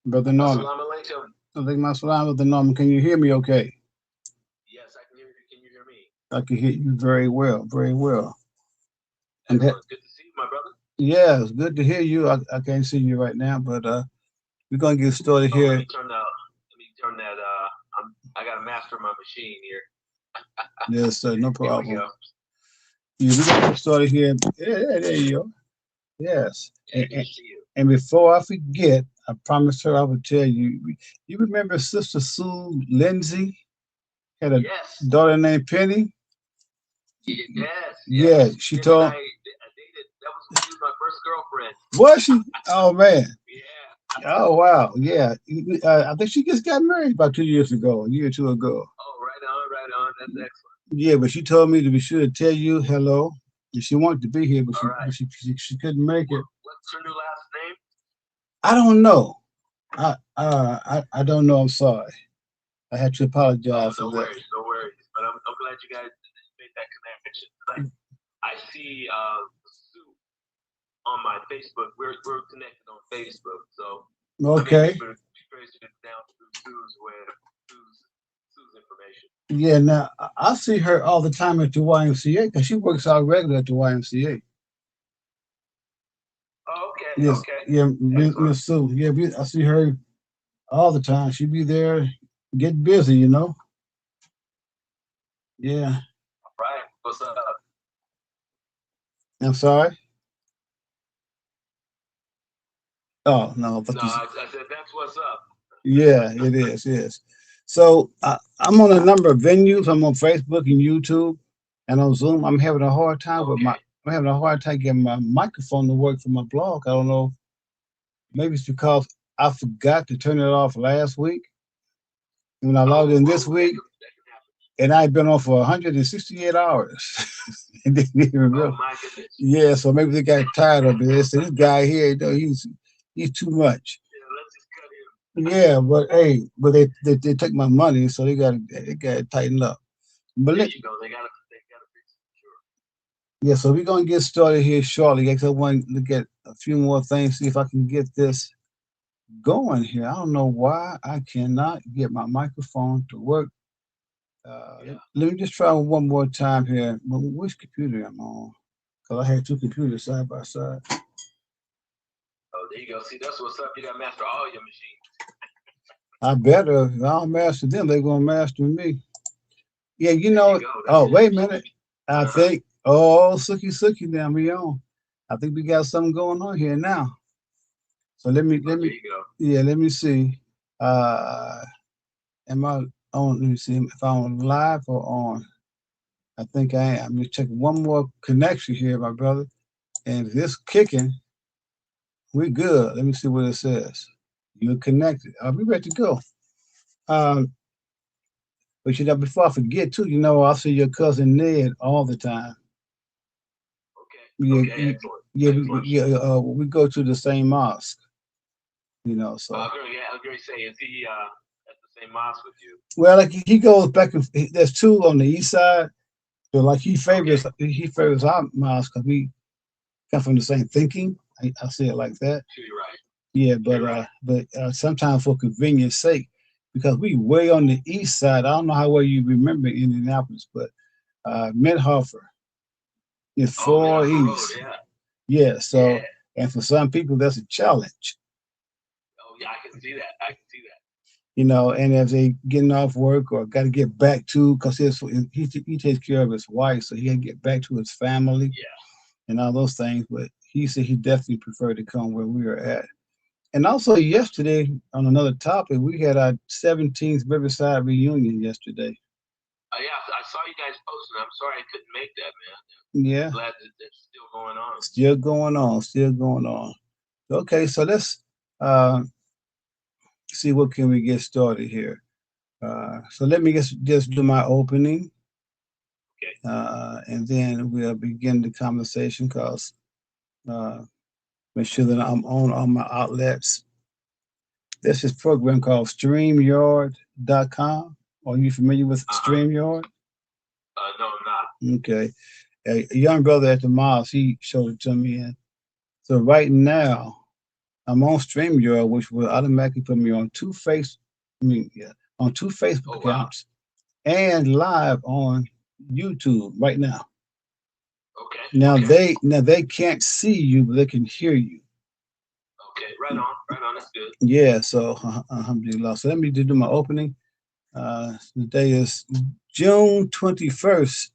Brother Norman. Assalamu alaikum. Alaikum assalam, Brother Norman. Can you hear me okay? Yes, I can hear you. Can you hear me? I can hear you very well, very well. And that, Excellent. Good to see you, my brother. yeah, it's good to hear you. I can't see you right now, but we're gonna get started Oh, here. let me turn that. I got to master my machine here. Yes, sir, no Here we problem. go. Yeah, we're gonna get started here. Yeah, yeah, there you go. Yes. Yeah, good to see you. And before I forget, I promised her I would tell you. You remember Sister Sue Lindsay had a Yes, daughter named Penny? yes, Yeah, yes. she Penny and told. I dated. She was my first girlfriend. Was she? Oh man. Yeah. Oh wow. Yeah. I think she just got married about 2 years ago, a year or two ago. Oh, right on, right on. That's excellent. Yeah, but she told me to be sure to tell you hello. And she wanted to be here, but All right. she couldn't make it. What's her new last name? I don't know. I don't know. I'm sorry. I had to Oh, apologize for no that. worries, no worries. But I'm glad you guys made that connection. I see Sue on my Facebook. We're connected on Facebook, so I may be Okay. able to trace it down through Sue's information. Yeah. Now I see her all the time at the YMCA because she works out regular at the YMCA. Oh, okay, Yes. okay, Yeah. excellent. Miss Sue. Yeah. I see her all the time. She be there, get busy. Yeah. All right, what's up? I'm sorry. Oh no, No, but you. I said that's what's up. Yeah, it is. Yes. So I'm on a number of venues. I'm on Facebook and YouTube, and on Zoom. I'm having a hard time with my. Okay. I'm having a hard time getting my microphone to work for my blog. I don't know. Maybe it's because I forgot to turn it off last week when I logged in this Oh, week, that can happen. and I've been on for 168 hours. And didn't even Oh realize. my goodness. Yeah, so maybe they got tired of it. They said this guy here, he's too much. Yeah, let's just cut him. Yeah, but hey, but they took my money, so they got to tighten up. But There let, you go. They gotta fix it. Sure. yeah, so we're gonna get started here shortly. I want to look at a few more things, see if I can get this going here. I don't know why I cannot get my microphone to work. Yeah. Let me just try one more time here. Which computer am I on? Because I had two computers side by side. Oh, there you go. See, that's what's up. You gotta master all your machines. I better. If I don't master them, they're gonna master me. Yeah, There you go. That's Oh, it. wait a minute. I think. Oh, Suki, now we on. I think we got something going on here now. So Oh, let there me, you go. yeah, let me see. Uh, am I on? Let me see if I'm on live or on. I think I am. I'm just checking one more connection here, my brother. And if this kicking, we good. Let me see what it says. You're connected. Are we ready to go? Um, but before I forget too, I see your cousin Ned all the time. Okay. Yeah, Okay. Excellent. Excellent. yeah. We go to the same mosque. So Yeah, I was going to say, is he at the same mosque with you? well, like he goes back and there's two on the east side. So like Okay. he favors our mosque because we come from the same thinking. I say it like that. Sure, you're right. Yeah, You're right. but sometimes for convenience sake, because we way on the east side. I don't know how well you remember Indianapolis, but Midhofer is Oh, far Midhopper Road. east. Yeah. Yeah, Yeah. so and for some people that's a challenge. Oh, yeah. I can see that. I can see that. And as they getting off work or got to get back to, because he takes care of his wife, so he got to get back to his family Yeah. and all those things. But he said he definitely preferred to come where we are at. And also yesterday, on another topic, we had our 17th Riverside reunion yesterday. Yeah. I saw you guys posting. I'm sorry I couldn't make that, man. I'm Yeah, glad that that's still going on. still going on, still going on. Okay, so let's uh, see what can we get started here. So let me just do my opening, Okay. and then we'll begin the conversation. Cause uh, make sure that I'm on all my outlets. There's this program called StreamYard.com. Are you familiar with Uh huh. StreamYard? No, I'm not. Okay. A young brother at the mosque, he showed it to me. And so right now, I'm on StreamYard, which will automatically put me on on two Facebook accounts and live on YouTube right now. Okay. Now they can't see you, but they can hear you. Okay, right on, that's good. Yeah, so alhamdulillah. So let me do my opening. The day is June 21st,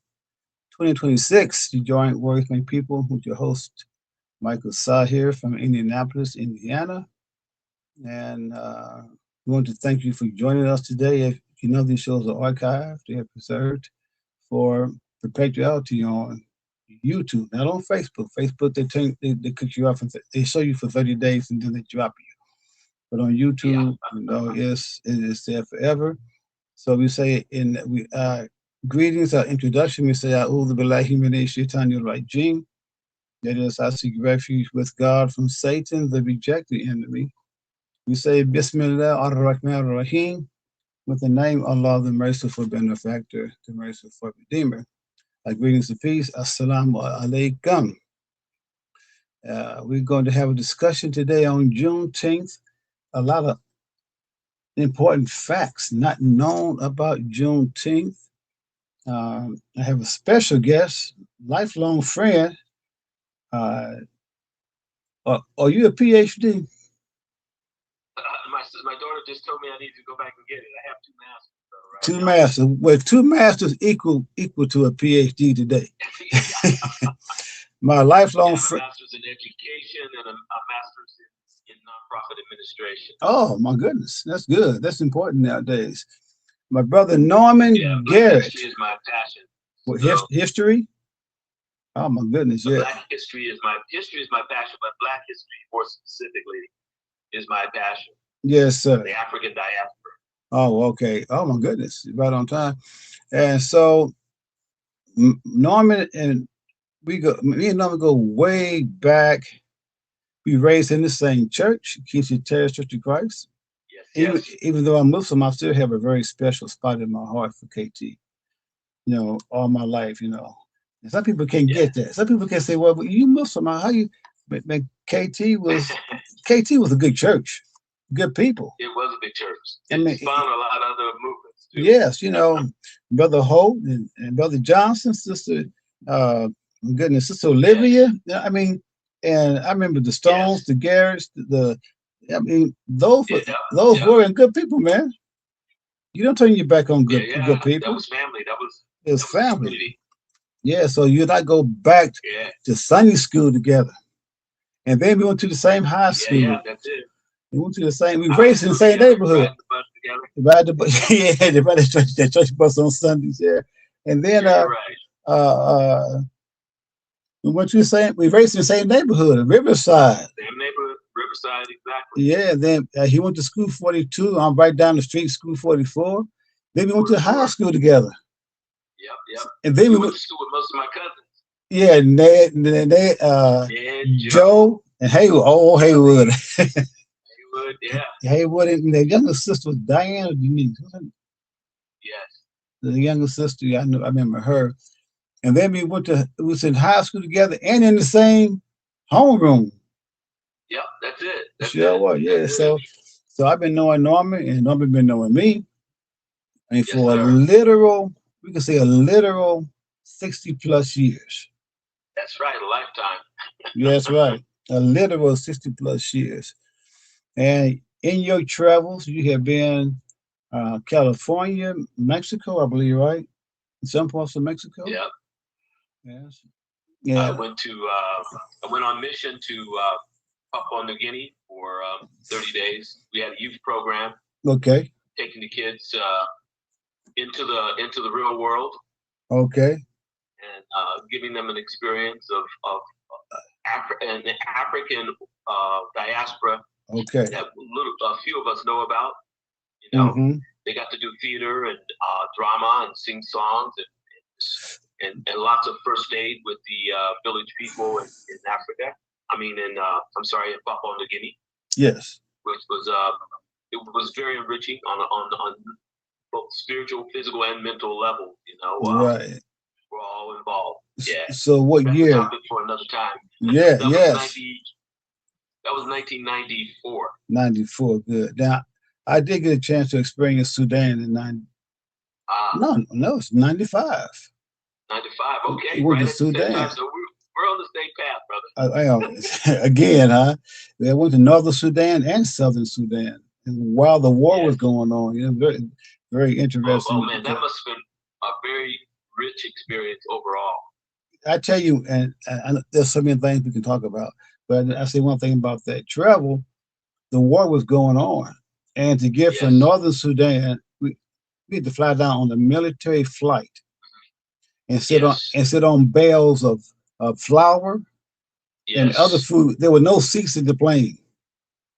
2026. You join Working People with your host, Michael Saahir from Indianapolis, Indiana. And we want to thank you for joining us today. If you know these shows are archived, they are preserved for perpetuality on YouTube, not on Facebook. Facebook, they cut you off and they show you for 30 days and then they drop you. But on YouTube, it is there forever. So we say greetings, our introduction. We say A'udhu billahi minash shaitanir rajim. That is, I seek refuge with God from Satan, the rejected enemy. We say Bismillah ar-Rahman ar-Rahim, with the name Allah, the merciful benefactor, the merciful redeemer. Greetings and peace. Assalamu alaikum. We're going to have a discussion today on Juneteenth. A lot of important facts not known about Juneteenth. I have a special guest, lifelong friend. Are you a PhD? My daughter just told me I need to go back and get it. I have two masters. Well, two masters equal to a PhD today. My lifelong friend. Master's in education and a master's in nonprofit administration. Oh my goodness, that's good. That's important nowadays. My brother Norman Garrett. History is my passion. What, history? Oh my goodness, yeah. Black history is my passion, but Black history more specifically is my passion. Yes, sir. The African diaspora. Oh, okay. Oh my goodness, right on time. And so Norman and me and Norman go way back. We raised in the same church, Keystone Terrace Church of Christ. Yes. Even though I'm Muslim, I still have a very special spot in my heart for KT. All my life, And some people can't get that. Some people can say, "Well, you Muslim? How you?" But KT was a good church, good people. It was a big church. It spawned a lot of other movements too. Yes, Brother Holt and Brother Johnson, Sister, Sister Olivia. And I remember the Stones, the Garretts, those were good people, man. You don't turn your back on good people. That was family. It was family. Community. Yeah, so you and I go back to Sunday school together. And then we went to the same high school. Yeah, that's it. We went to the same, we raised in the same neighborhood. Ride the bus together. They ride the church bus on Sundays, And then we went to the same, we raised in the same neighborhood, Riverside. Same neighborhood, Riverside, exactly. Yeah, then he went to school 42. I'm right down the street, school 44. Then we went to high school together. Yep. And then we went to school with most of my cousins. Yeah, Ned, Joe, and Haywood. Oh, Haywood. Haywood, yeah. Haywood, and the younger sister was Diane or Denise. Yes. The younger sister, I remember her. And then we was in high school together and in the same homeroom. Yep, that's it. Was, yeah. So I've been knowing Norman, and Norman been knowing me. For we can say a literal 60 plus years. That's right, a lifetime. Yeah, that's right. A literal 60 plus years. And in your travels, you have been California, Mexico, I believe, right? In some parts of Mexico? Yep. Yes. Yeah. I went on mission to Papua New Guinea for 30 days. We had a youth program. Okay. Taking the kids into the real world. Okay. And giving them an experience of the African diaspora. Okay. That a few of us know about. They got to do theater and drama and sing songs and lots of first aid with the village people in Africa. In Papua New Guinea. Yes. Which was it was very enriching on both spiritual, physical, and mental level. Right. We're all involved. Yeah. So what That's year? A topic for another time. Yeah. That was 1994. 94, good. Now, I did get a chance to experience Sudan in 90. No, it's 95. 95, okay, We went right to at the same Sudan. time. So we're on the same path, brother. Again, huh? They went to Northern Sudan and Southern Sudan, and while the war was going on, very, very interesting. Oh man, that must have been a very rich experience overall. I tell you, and there's so many things we can talk about, but I say one thing about that travel. The war was going on, and to get from Northern Sudan, we had to fly down on a military flight and sit on bales of flour and other food. There were no seats in the plane.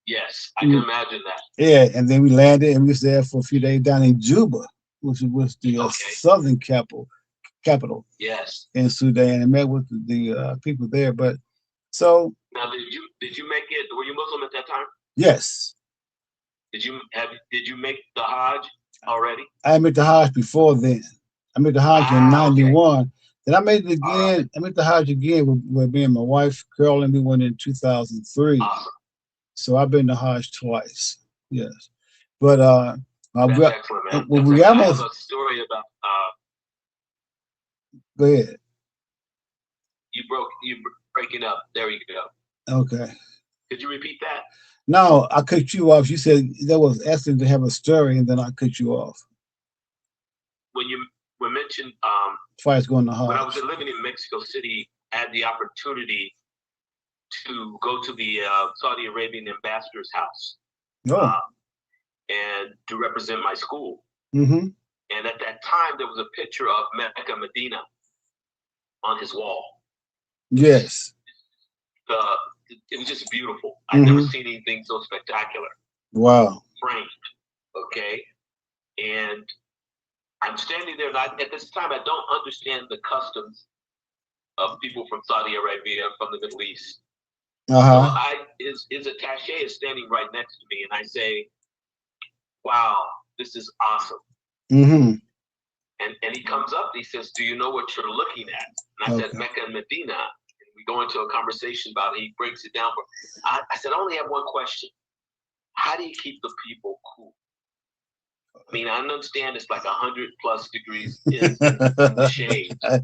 Yes, I can imagine that. Yeah, and then we landed and we was there for a few days down in Juba, which was the southern capital. Yes. In Sudan, and met with the people there. But so now, did you make it? Were you Muslim at that time? Yes. Did you make the Hajj already? I made the Hajj before then. I made the Hajj in 91. Okay. Then I made it again. I made the Hajj again with me and my wife, Carol, and we went in 2003. Awesome. So I've been to Hajj twice. Yes. But that's excellent, man. I have a story about Go ahead. You breaking up. There you go. Okay. Could you repeat that? No, I cut you off. You said that was excellent to have a story, and then I cut you off. When you mentioned twice going to Hajj. When I was living in Mexico City, I had the opportunity to go to the Saudi Arabian ambassador's house. And to represent my school. Mm-hmm. And at that time, there was a picture of Mecca, Medina on his wall. Yes. It was just beautiful. I'd never seen anything so spectacular. Wow. Framed. Okay. And I'm standing there, and at this time, I don't understand the customs of people from Saudi Arabia, from the Middle East. So his attaché is standing right next to me, and I say, wow, this is awesome. Mm-hmm. And he comes up and he says, do you know what you're looking at? And I said, Mecca and Medina. And we go into a conversation about it. He breaks it down. I said, I only have one question. How do you keep the people cool? I mean, I understand it's like 100+ degrees in the shade. How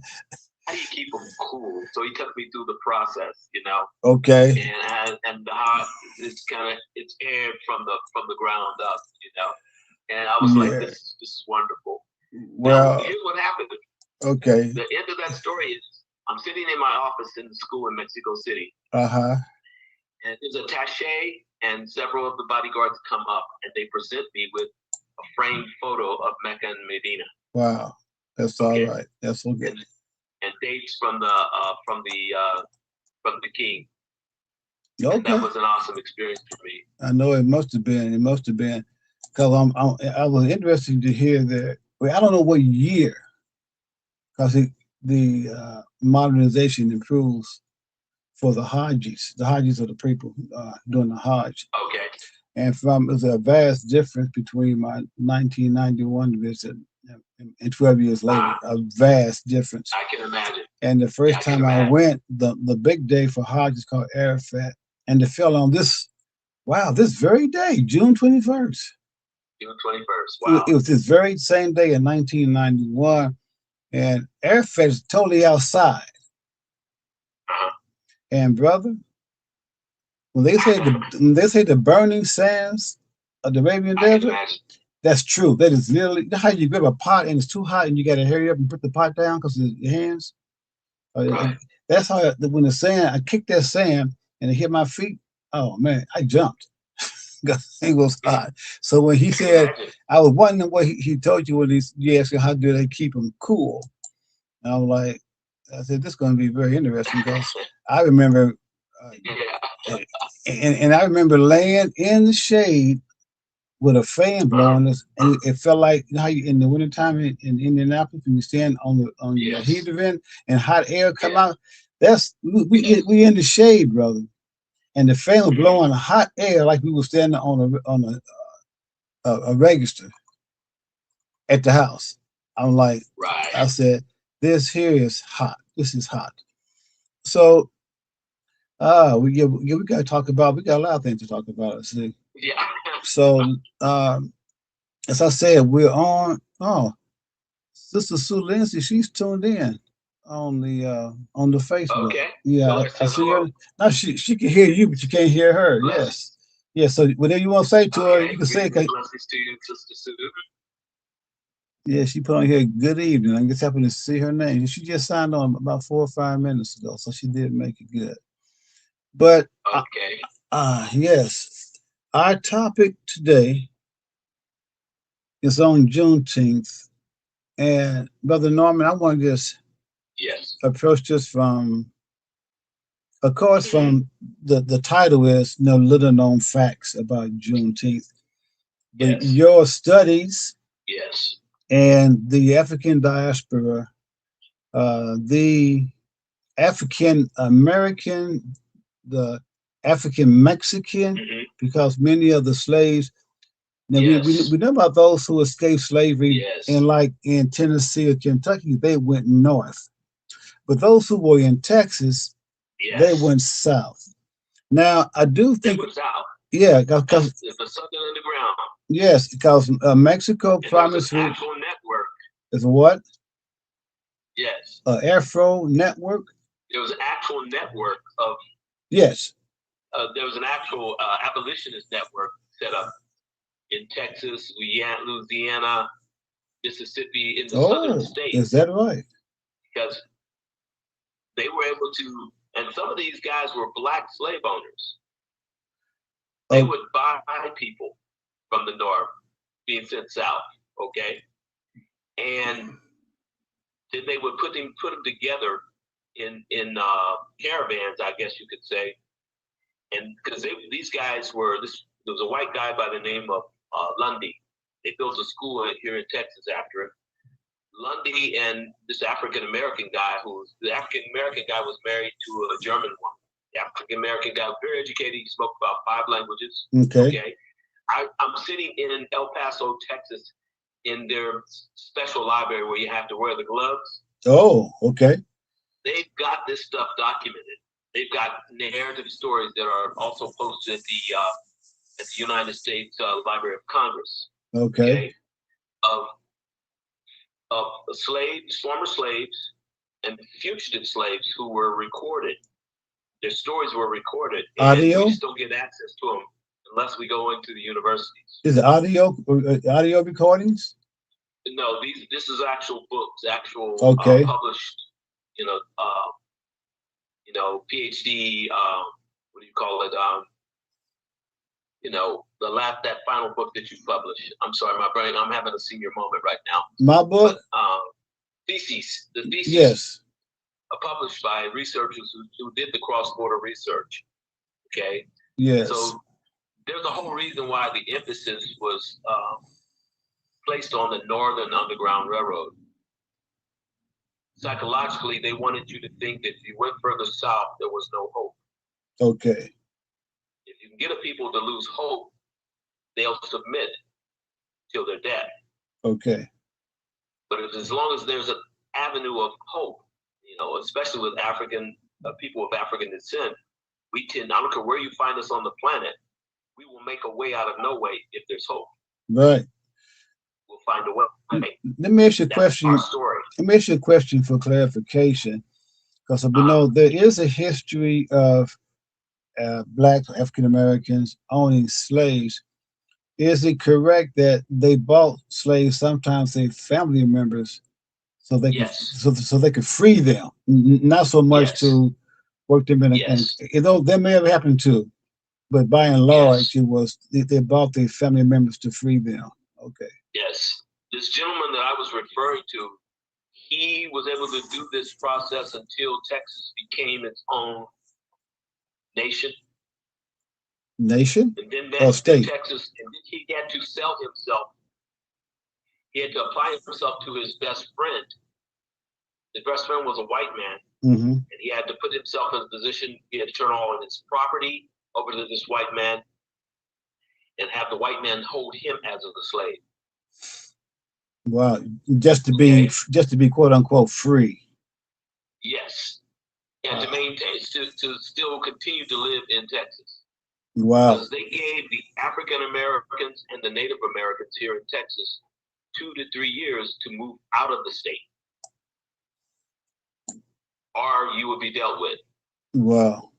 do you keep them cool? So he took me through the process, Okay. And how it's aired from the ground up, And I was like, this is wonderful. Well, now, here's what happened. Okay. The end of that story is I'm sitting in my office in the school in Mexico City. And there's a attaché and several of the bodyguards come up and they present me with a framed photo of Mecca and Medina. Wow, that's all right. That's so good. And dates from the king. Okay. And that was an awesome experience for me. I know it must have been. It must have been, because I was interested to hear that. Well, I don't know what year, because the modernization improves for the Hajjis. The Hajjis are the people doing the Hajj. Okay. And there's a vast difference between my 1991 visit and 12 years later. A vast difference. I can imagine. And the first time I went, the big day for Hajj is called Arafat, and it fell on this very day, June 21st. June 21st. Wow. It was this very same day in 1991, and Arafat is totally outside. And brother, when they say the burning sands of the Arabian Desert, that's true. That is literally, you know how you grab a pot and it's too hot and you got to hurry up and put the pot down because of your hands. That's how when the sand, I kicked that sand and it hit my feet. Oh man, I jumped. It was hot. So when he said, I was wondering what he told you when he asked you how do they keep them cool. And I'm like, I said, this is going to be very interesting because I remember, and I remember laying in the shade with a fan blowing us, and it felt like, you know how you in the wintertime in Indianapolis when you stand on the heat event and hot air come out. That's we in the shade, brother. And the fan was blowing hot air like we were standing on a register at the house. I'm like, I said, this here is hot. This is hot. So We got to talk about. We got a lot of things to talk about. See, Yeah. so as I said, we're on. Oh, Sister Sue Lindsay, she's tuned in on the Facebook. Okay. Yeah, Tell her I say see hello. her. Now she can hear you, but you can't hear her. Blessings. Yes, yes. So whatever you want to say to her, Okay. you can say. Greetings and blessings to you, Sister Sue. Yeah, she put on here, good evening. I just happened to see her name. She just signed on about 4 or 5 minutes ago, so she did make it good. But Okay. yes, our topic today is on Juneteenth. And Brother Norman, I want to just Yes. approach this of course, Mm-hmm. from the title is little known facts about Juneteenth. But Yes. your studies Yes. and the African diaspora, the African American, the African Mexican, Mm-hmm. because many of the slaves. Now Yes. we know about those who escaped slavery, Yes. and like in Tennessee or Kentucky, they went north. But those who were in Texas, they Yes. went south. Now I do They think, were south. yeah, That's because the southern underground. yes, because Mexico And there was an promised actual network. is what Yes. Afro network. There was an actual network of. Yes. There was an actual abolitionist network set up in Texas, Louisiana, Mississippi, in the southern Is states, that right? because they were able to, and some of these guys were black slave owners. They would buy people from the north being sent south, okay, and then they would put them together in caravans, I guess you could say, and because these guys were there was a white guy by the name of Lundy. They built a school here in Texas after him. Lundy and this African American guy, the African American guy was married to a German woman. The African American guy was very educated. He spoke about 5 languages. Okay. I'm sitting in El Paso, Texas, in their special library where you have to wear the gloves. Oh, okay. They've got this stuff documented. They've got narrative stories that are also posted at the United States Library of Congress. Okay. Of slaves, former slaves, and fugitive slaves who were recorded. Their stories were recorded, and Audio? we still get access to them unless we go into the universities. Is it audio recordings? No, this is actual books, actual published, PhD. What do you call it? That final book that you published. I'm sorry, my brain. I'm having a senior moment right now. My book. But, theses. The theses. Yes. Are published by researchers who did the cross-border research. Okay. Yes. So there's a whole reason why the emphasis was placed on the Northern Underground Railroad. Psychologically, they wanted you to think that if you went further south, there was no hope. Okay. If you can get a people to lose hope, they'll submit till their death. Okay. But as long as there's an avenue of hope, especially with African people of African descent, we tend, I don't care where you find us on the planet, we will make a way out of no way if there's hope. Right. We'll find a way. Let me ask you a question. Our story. Let me ask you a question for clarification, because we know there is a history of Black African Americans owning slaves. Is it correct that they bought slaves, sometimes their family members, so they could so they could free them, not so much to work them in? And that may have happened too, but by and large, it was they bought their family members to free them. Okay. Yes, this gentleman that I was referring to, he was able to do this process until Texas became its own nation. Nation? And then state. Texas, and then he had to sell himself. He had to apply himself to his best friend. His best friend was a white man, and he had to put himself in a position. He had to turn all of his property over to this white man, and have the white man hold him as a slave. Wow, just to be quote unquote free. Yes. and to maintain, to still continue to live in Texas. Wow. Because they gave the African Americans and the Native Americans here in Texas 2 to 3 years to move out of the state, or you would be dealt with. Wow.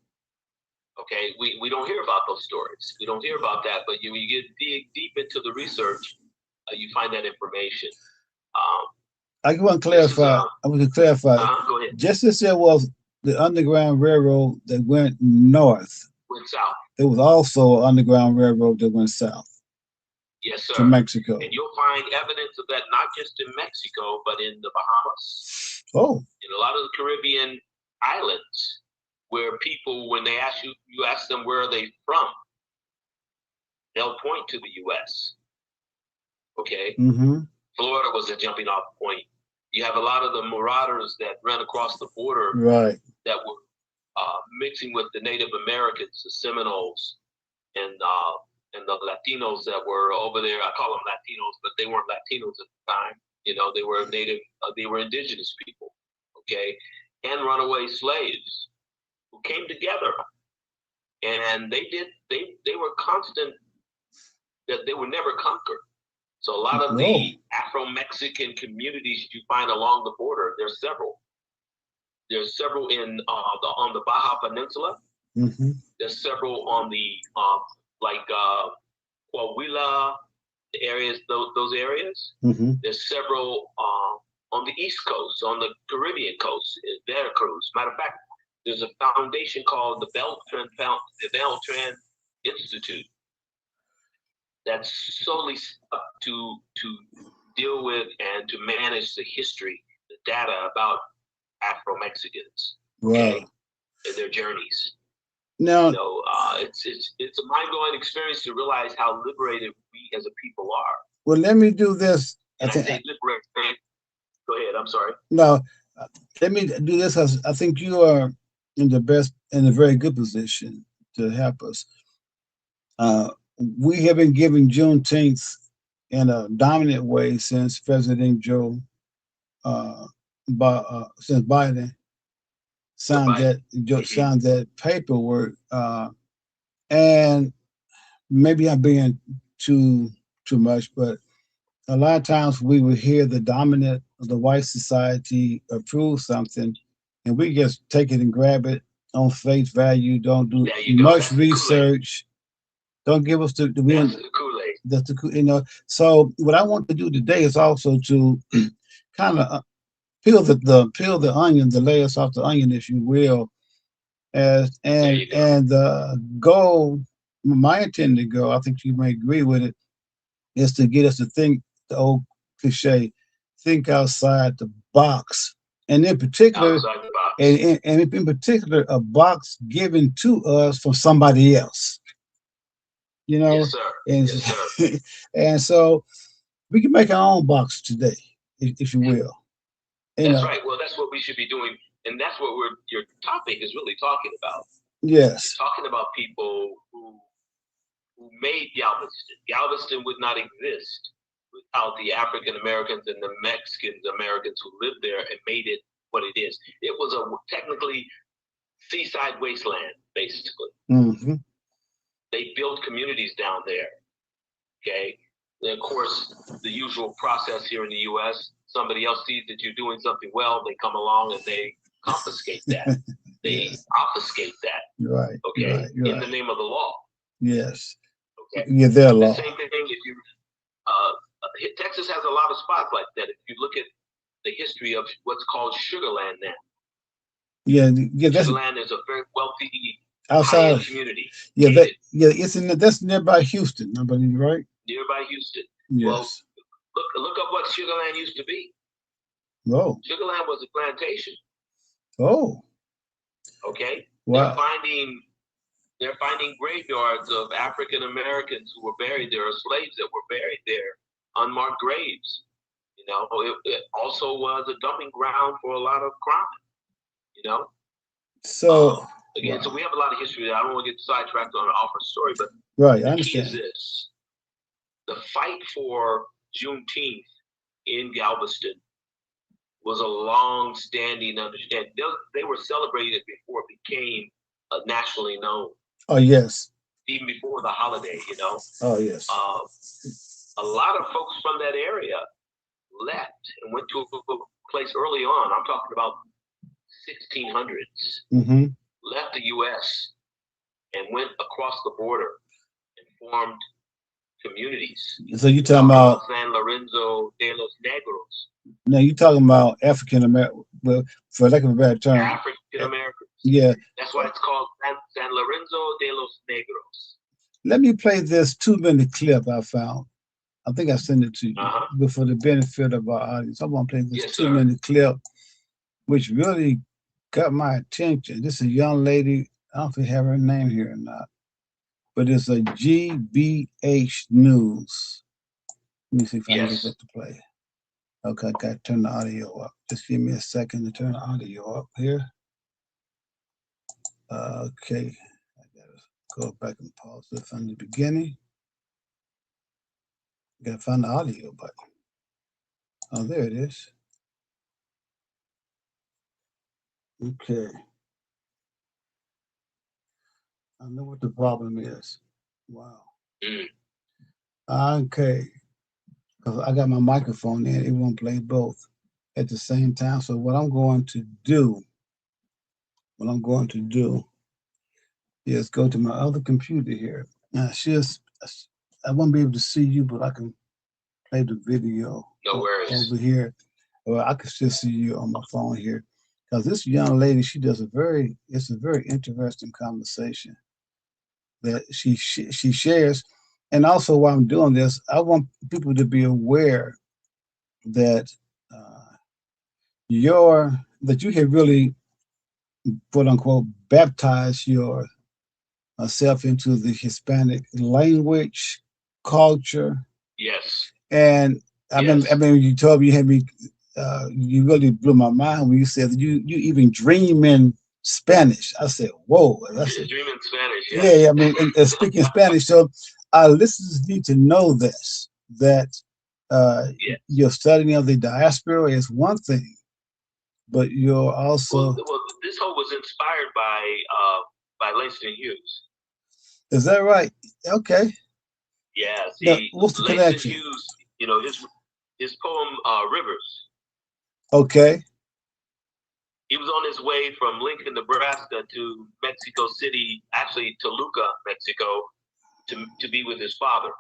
Okay, we don't hear about those stories. We don't hear about that, but when you get deep into the research, you find that information. I want to clarify. I want to clarify. Go ahead. Just as there was the Underground Railroad that went north, went south. There was also an Underground Railroad that went south. Yes, sir. To Mexico. And you'll find evidence of that not just in Mexico, but in the Bahamas. Oh. In a lot of the Caribbean islands, where people, when they ask you ask them where are they from, they'll point to the U.S. Okay? Mm-hmm. Florida was a jumping off point. You have a lot of the marauders that ran across the border, right, that were mixing with the Native Americans, the Seminoles, and the Latinos that were over there. I call them Latinos, but they weren't Latinos at the time. You know, they were native, they were indigenous people, okay, and runaway slaves who came together, and they were constant, that they were never conquered. So a lot of the Afro-Mexican communities you find along the border, there's several. There's several in on the Baja Peninsula. Mm-hmm. There's several on the Coahuila areas, those areas. Mm-hmm. There's several on the East Coast, on the Caribbean coast, in Veracruz. Matter of fact, there's a foundation called the Beltran Institute that's solely to deal with and to manage the history, the data about Afro-Mexicans, okay, and their journeys. Now, it's a mind-blowing experience to realize how liberated we as a people are. Well, let me do this. And I say liberated. Go ahead. I'm sorry. No, let me do this. I think you are in a very good position to help us. We have been giving Juneteenth in a dominant way since President since Biden signed that paperwork, and maybe I'm being too much, but a lot of times we would hear the dominant of the white society approve something, and we just take it and grab it on face value. Don't do much research. Don't give us the Kool-Aid. That's the So what I want to do today is also to kind of peel the onion, the layers off the onion, if you will, and the goal, my intended goal, I think you may agree with it, is to get us to think, the old cliche, think outside the box, and in particular, and in particular, a box given to us from somebody else. You know, yes, sir. And, yes, sir. And so we can make our own box today, if you will. That's right. Well, that's what we should be doing, and that's what your topic is really talking about. Yes, you're talking about people who made Galveston. Galveston would not exist without the African Americans and the Mexican Americans who lived there and made it what it is. It was a technically seaside wasteland, basically. Mm-hmm. They built communities down there. Okay. And of course, the usual process here in the U.S., somebody else sees that you're doing something well, they come along and they confiscate that. They obfuscate that. Right. Okay. Right, in the name of the law. Yes. Okay. Yeah, their law. The same thing if you Texas has a lot of spots like that. If you look at the history of what's called Sugarland now. Yeah, Sugarland is a very wealthy outside community. Yeah, that's nearby Houston, I believe, right? Nearby Houston. Yes. Well, look up what Sugarland used to be. Oh. Sugarland was a plantation. Oh. Okay. Wow. They're finding graveyards of African Americans who were buried there, or slaves that were buried there, unmarked graves. You know, it also was a dumping ground for a lot of crime. You know. So again, so we have a lot of history there. I don't want to get sidetracked on an offer story, but the key is this: the fight for Juneteenth in Galveston was a long-standing understanding. They were celebrated before it became nationally known. Oh, yes. Even before the holiday, you know. Oh, yes. A lot of folks from that area left and went to a place early on. I'm talking about 1600s. Mm-hmm. Left the U.S. and went across the border and formed communities. So you're talking about San Lorenzo de los Negros. Now you're talking about African American, well, for lack of a better term. African Americans. Yeah. That's why it's called San Lorenzo de los Negros. Let me play this 2-minute clip I found. I think I sent it to you, but for the benefit of our audience, I want to play this 2-minute clip, which really got my attention. This is a young lady. I don't know if they have her name here or not, but it's a GBH News. Let me see if I can get that to play. Okay, I got to turn the audio up. Just give me a second to turn the audio up here. Okay, I gotta go back and pause it from the beginning. Gotta find the audio button. Oh, there it is. Okay. I know what the problem is. Wow. Okay. Because I got my microphone in, it won't play both at the same time. So what I'm going to do is go to my other computer here. Now, I won't be able to see you, but I can play the video over here. Well, I can still see you on my phone here. Because this young lady, it's a very interesting conversation that she shares. And also while I'm doing this, I want people to be aware that you have really, quote unquote, baptized yourself into the Hispanic language, culture. Yes. And I mean, you told me you had me. You really blew my mind when you said that you even dream in Spanish. I said, "Whoa!" Dream in Spanish. Yeah, I mean, and speaking Spanish. So our listeners need to know that your studying of the diaspora is one thing, but you're also. Well, this whole was inspired by Langston Hughes. Is that right? Okay. Yeah. Now, what's the connection? Hughes, his poem Rivers. Okay. He was on his way from Lincoln, Nebraska to Mexico City, actually Toluca, Mexico, to be with his father.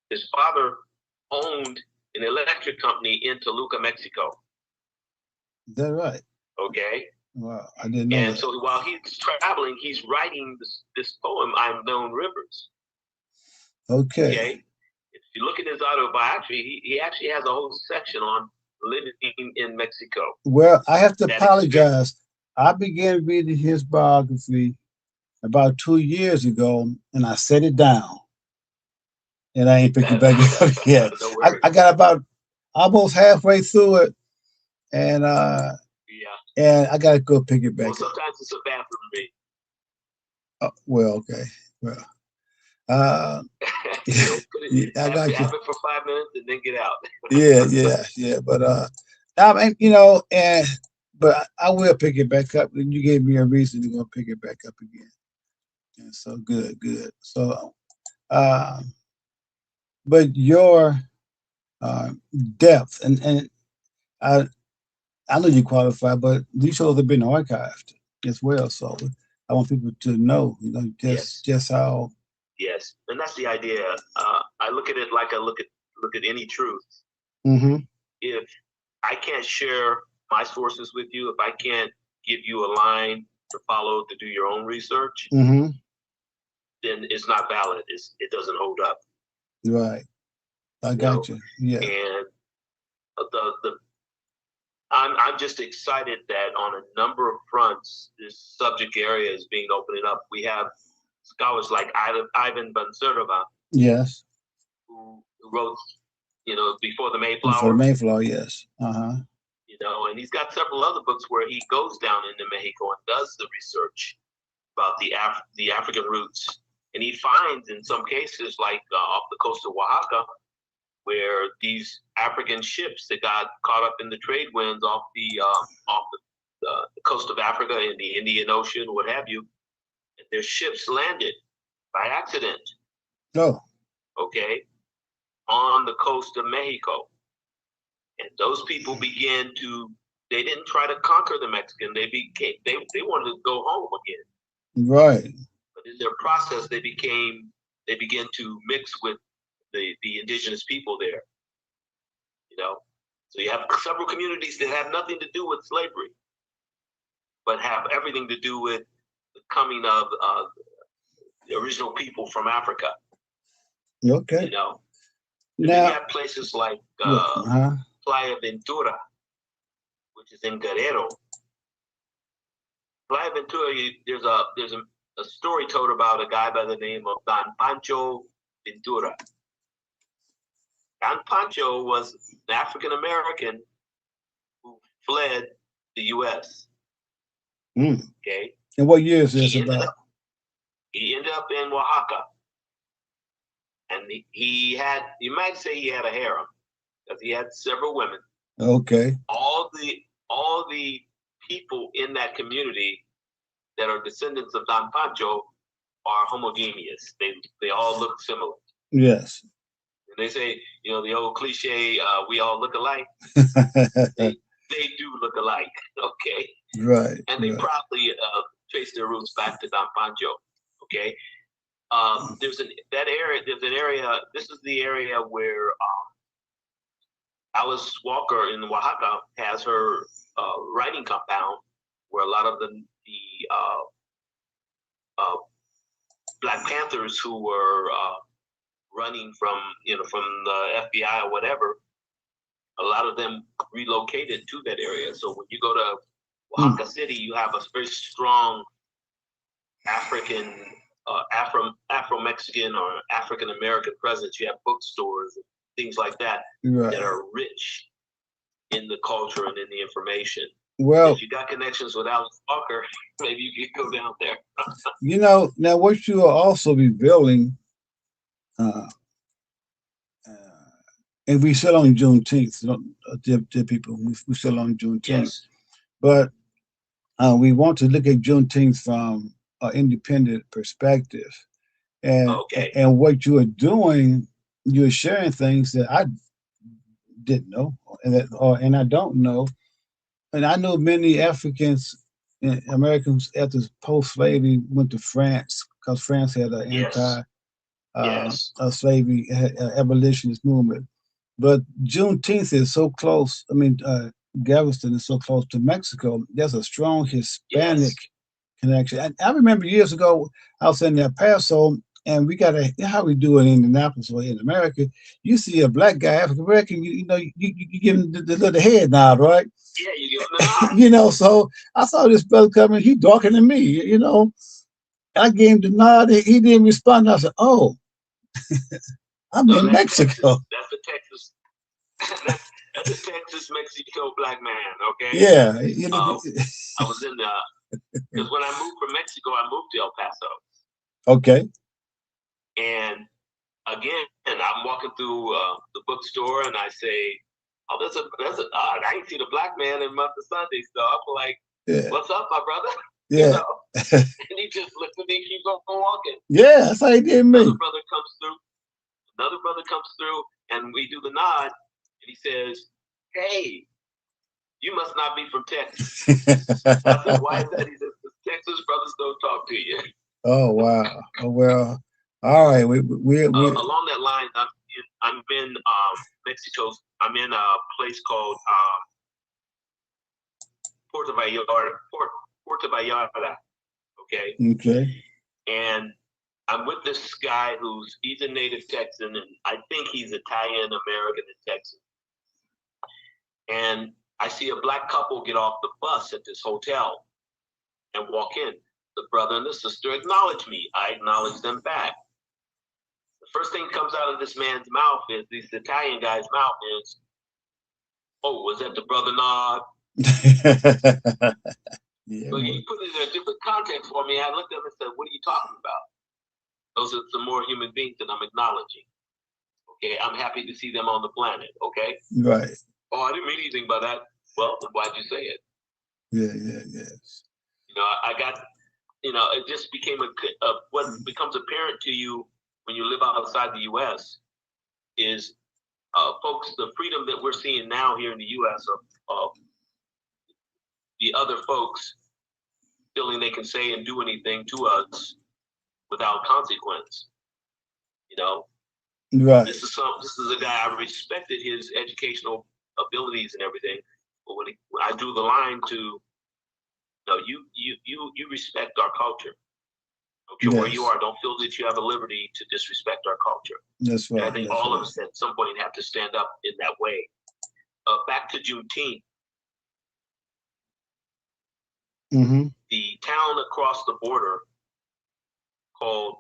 His father owned an electric company in Toluca, Mexico. Is that right? Okay. Wow, I didn't know. And so while he's traveling, he's writing this poem, "I'm Known Rivers." Okay. If you look at his autobiography, he actually has a whole section on living in Mexico. Well, I have to apologize. I began reading his biography about 2 years ago, and I set it down, and I ain't picked it back up yet. I got about almost halfway through it, and and I got to go pick it back up. Sometimes it's a bathroom read. Well, okay, well. I got you. Have it for 5 minutes and then get out. yeah. But I mean, but I will pick it back up. And you gave me a reason to go pick it back up again. And so good. So, but your depth and I know you qualify, but these shows have been archived as well. So I want people to know, just how. Yes, and that's the idea. I look at it like I look at any truth. Mm-hmm. If I can't share my sources with you, if I can't give you a line to follow to do your own research, mm-hmm. then it's not valid. It doesn't hold up. Right. I got you. Yeah. And I'm just excited that on a number of fronts, this subject area is being opened up. We have scholars like Ivan Banserova. Yes. Who wrote, Before the Mayflower. Before the Mayflower, yes. And he's got several other books where he goes down into Mexico and does the research about the African roots. And he finds in some cases, like off the coast of Oaxaca, where these African ships that got caught up in the trade winds off the coast of Africa in the Indian Ocean, what have you, and their ships landed by accident. Oh. Okay, on the coast of Mexico, and those people began to. They didn't try to conquer the Mexican. They wanted to go home again. Right. But in their process, they began to mix with the indigenous people there. You know, so you have several communities that have nothing to do with slavery, but have everything to do with the coming of the original people from Africa. Okay. You know, now you have places like Playa Ventura, which is in Guerrero. Playa Ventura, there's a story told about a guy by the name of Don Pancho Ventura. Don Pancho was an African American who fled the U.S. Okay. And what year is this about? He ended up in Oaxaca, and he had, you might say, he had a harem because he had several women. Okay. All the people in that community that are descendants of Don Pancho are homogeneous. They all look similar. Yes. And they say, you know, the old cliche, we all look alike. They do look alike. Okay. Right. And they probably trace their roots back to Don Pancho. Okay. There's an area. This is the area where Alice Walker in Oaxaca has her writing compound, where a lot of the Black Panthers who were running from the FBI or whatever, a lot of them relocated to that area. So when you go to Oaxaca City, you have a very strong African, Afro-Mexican or African-American presence. You have bookstores and things like that that are rich in the culture and in the information. Well, if you got connections with Alice Walker, maybe you could go down there. You know, now what you are also revealing, and we still on Juneteenth, dear people, we still on Juneteenth. Yes. But we want to look at Juneteenth from an independent perspective. And, and what you are doing, you're sharing things that I didn't know, and I don't know. And I know many Africans, Americans after post-slavery went to France because France had an anti-slavery abolitionist movement. But Juneteenth is so close. I mean, Galveston is so close to Mexico. There's a strong Hispanic connection. And I remember years ago, I was in El Paso, and we got how we do it in Indianapolis or in America. You see a black guy, African American, you give him the little head nod, right? Yeah, you give him the nod. You know, so I saw this brother coming. He darker than me, you know. I gave him the nod. He didn't respond. I said, "Oh, I'm in Mexico." That's the Texas. That's a Texas-Mexico black man. Okay. Yeah. I was in because when I moved from Mexico, I moved to El Paso. Okay. And again, I'm walking through the bookstore, and I say, "Oh, that's odd. I ain't seen a black man in month of Sunday." So I'm like, "What's up, my brother?" Yeah. You know? And he just looked at me and keeps on walking. Yeah, that's how he did me. Another brother comes through, and we do the nod, and he says, "Hey, you must not be from Texas." I said, "Why is that?" He says, "Texas brothers don't talk to you." Oh wow. Oh, well, all right. We along that line, I'm in Mexico. I'm in a place called Puerto Vallarta. Okay. Okay. And I'm with this guy he's a native Texan, and I think he's Italian American and Texan. And I see a black couple get off the bus at this hotel and walk in. The brother and the sister acknowledge me. I acknowledge them back. The first thing that comes out of this man's mouth is, this Italian guy's mouth is, "Oh, was that the brother nod?" Yeah, so he put it in a different context for me. I looked at him and said, "What are you talking about? Those are some more human beings that I'm acknowledging." Okay, I'm happy to see them on the planet. Okay. Right. Oh, I didn't mean anything by that. Well, why'd you say it? Yes. You know, I got. You know, it just became what becomes apparent to you when you live outside the U.S. is, folks, the freedom that we're seeing now here in the U.S. of the other folks feeling they can say and do anything to us without consequence. You know, right. This is a guy I respected his educational abilities and everything, but when I drew the line to, you respect our culture. Don't care where you are. Don't feel that you have a liberty to disrespect our culture. That's right. And I think all of us at some point have to stand up in that way. Back to Juneteenth. The town across the border called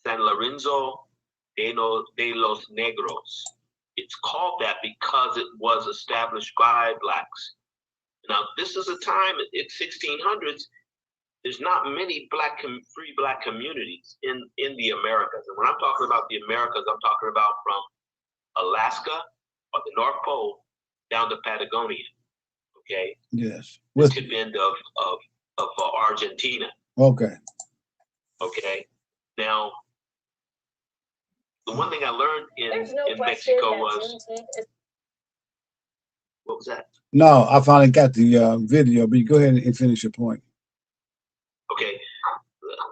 San Lorenzo de los Negros. It's called that because it was established by blacks. Now, this is a time in 1600s. There's not many free black communities in the Americas. And when I'm talking about the Americas, I'm talking about from Alaska or the North Pole down to Patagonia. Okay. Yes. The tip end of Argentina. Okay. Okay. Now, the one thing I learned in Mexico was, what was that? No, I finally got the video, but you go ahead and finish your point. Okay.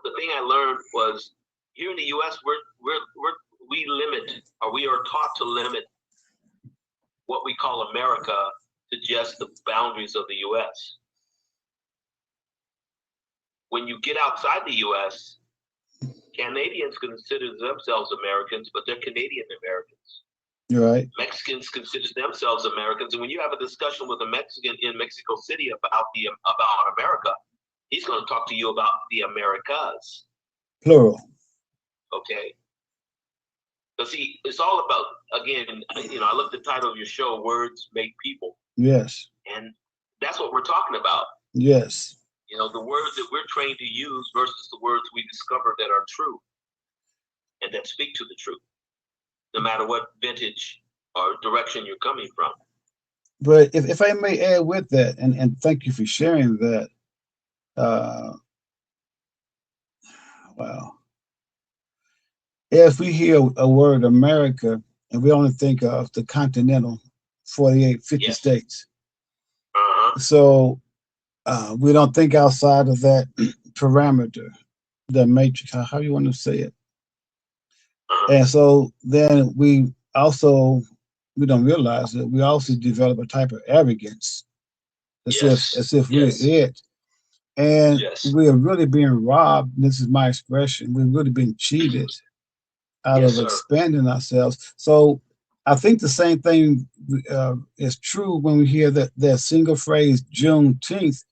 The thing I learned was here in the U.S. we limit, or we are taught to limit what we call America to just the boundaries of the U.S. When you get outside the U.S., Canadians consider themselves Americans, but they're Canadian Americans. You're right. Mexicans consider themselves Americans, and when you have a discussion with a Mexican in Mexico City about America, he's going to talk to you about the Americas. Plural. Okay. But see, it's all about, again, I looked at the title of your show, Words Make People. Yes. And that's what we're talking about. Yes. The words that we're trained to use versus the words we discover that are true and that speak to the truth, no matter what vintage or direction you're coming from. But if I may add with that, and thank you for sharing that, wow. If we hear a word America, and we only think of the continental 50 yes. states. So we don't think outside of that parameter, the matrix, how you want to say it. And so then we don't realize that we also develop a type of arrogance as if we're it. And we are really being robbed. This is my expression. We're really being cheated out of expanding ourselves. So I think the same thing is true when we hear that single phrase Juneteenth.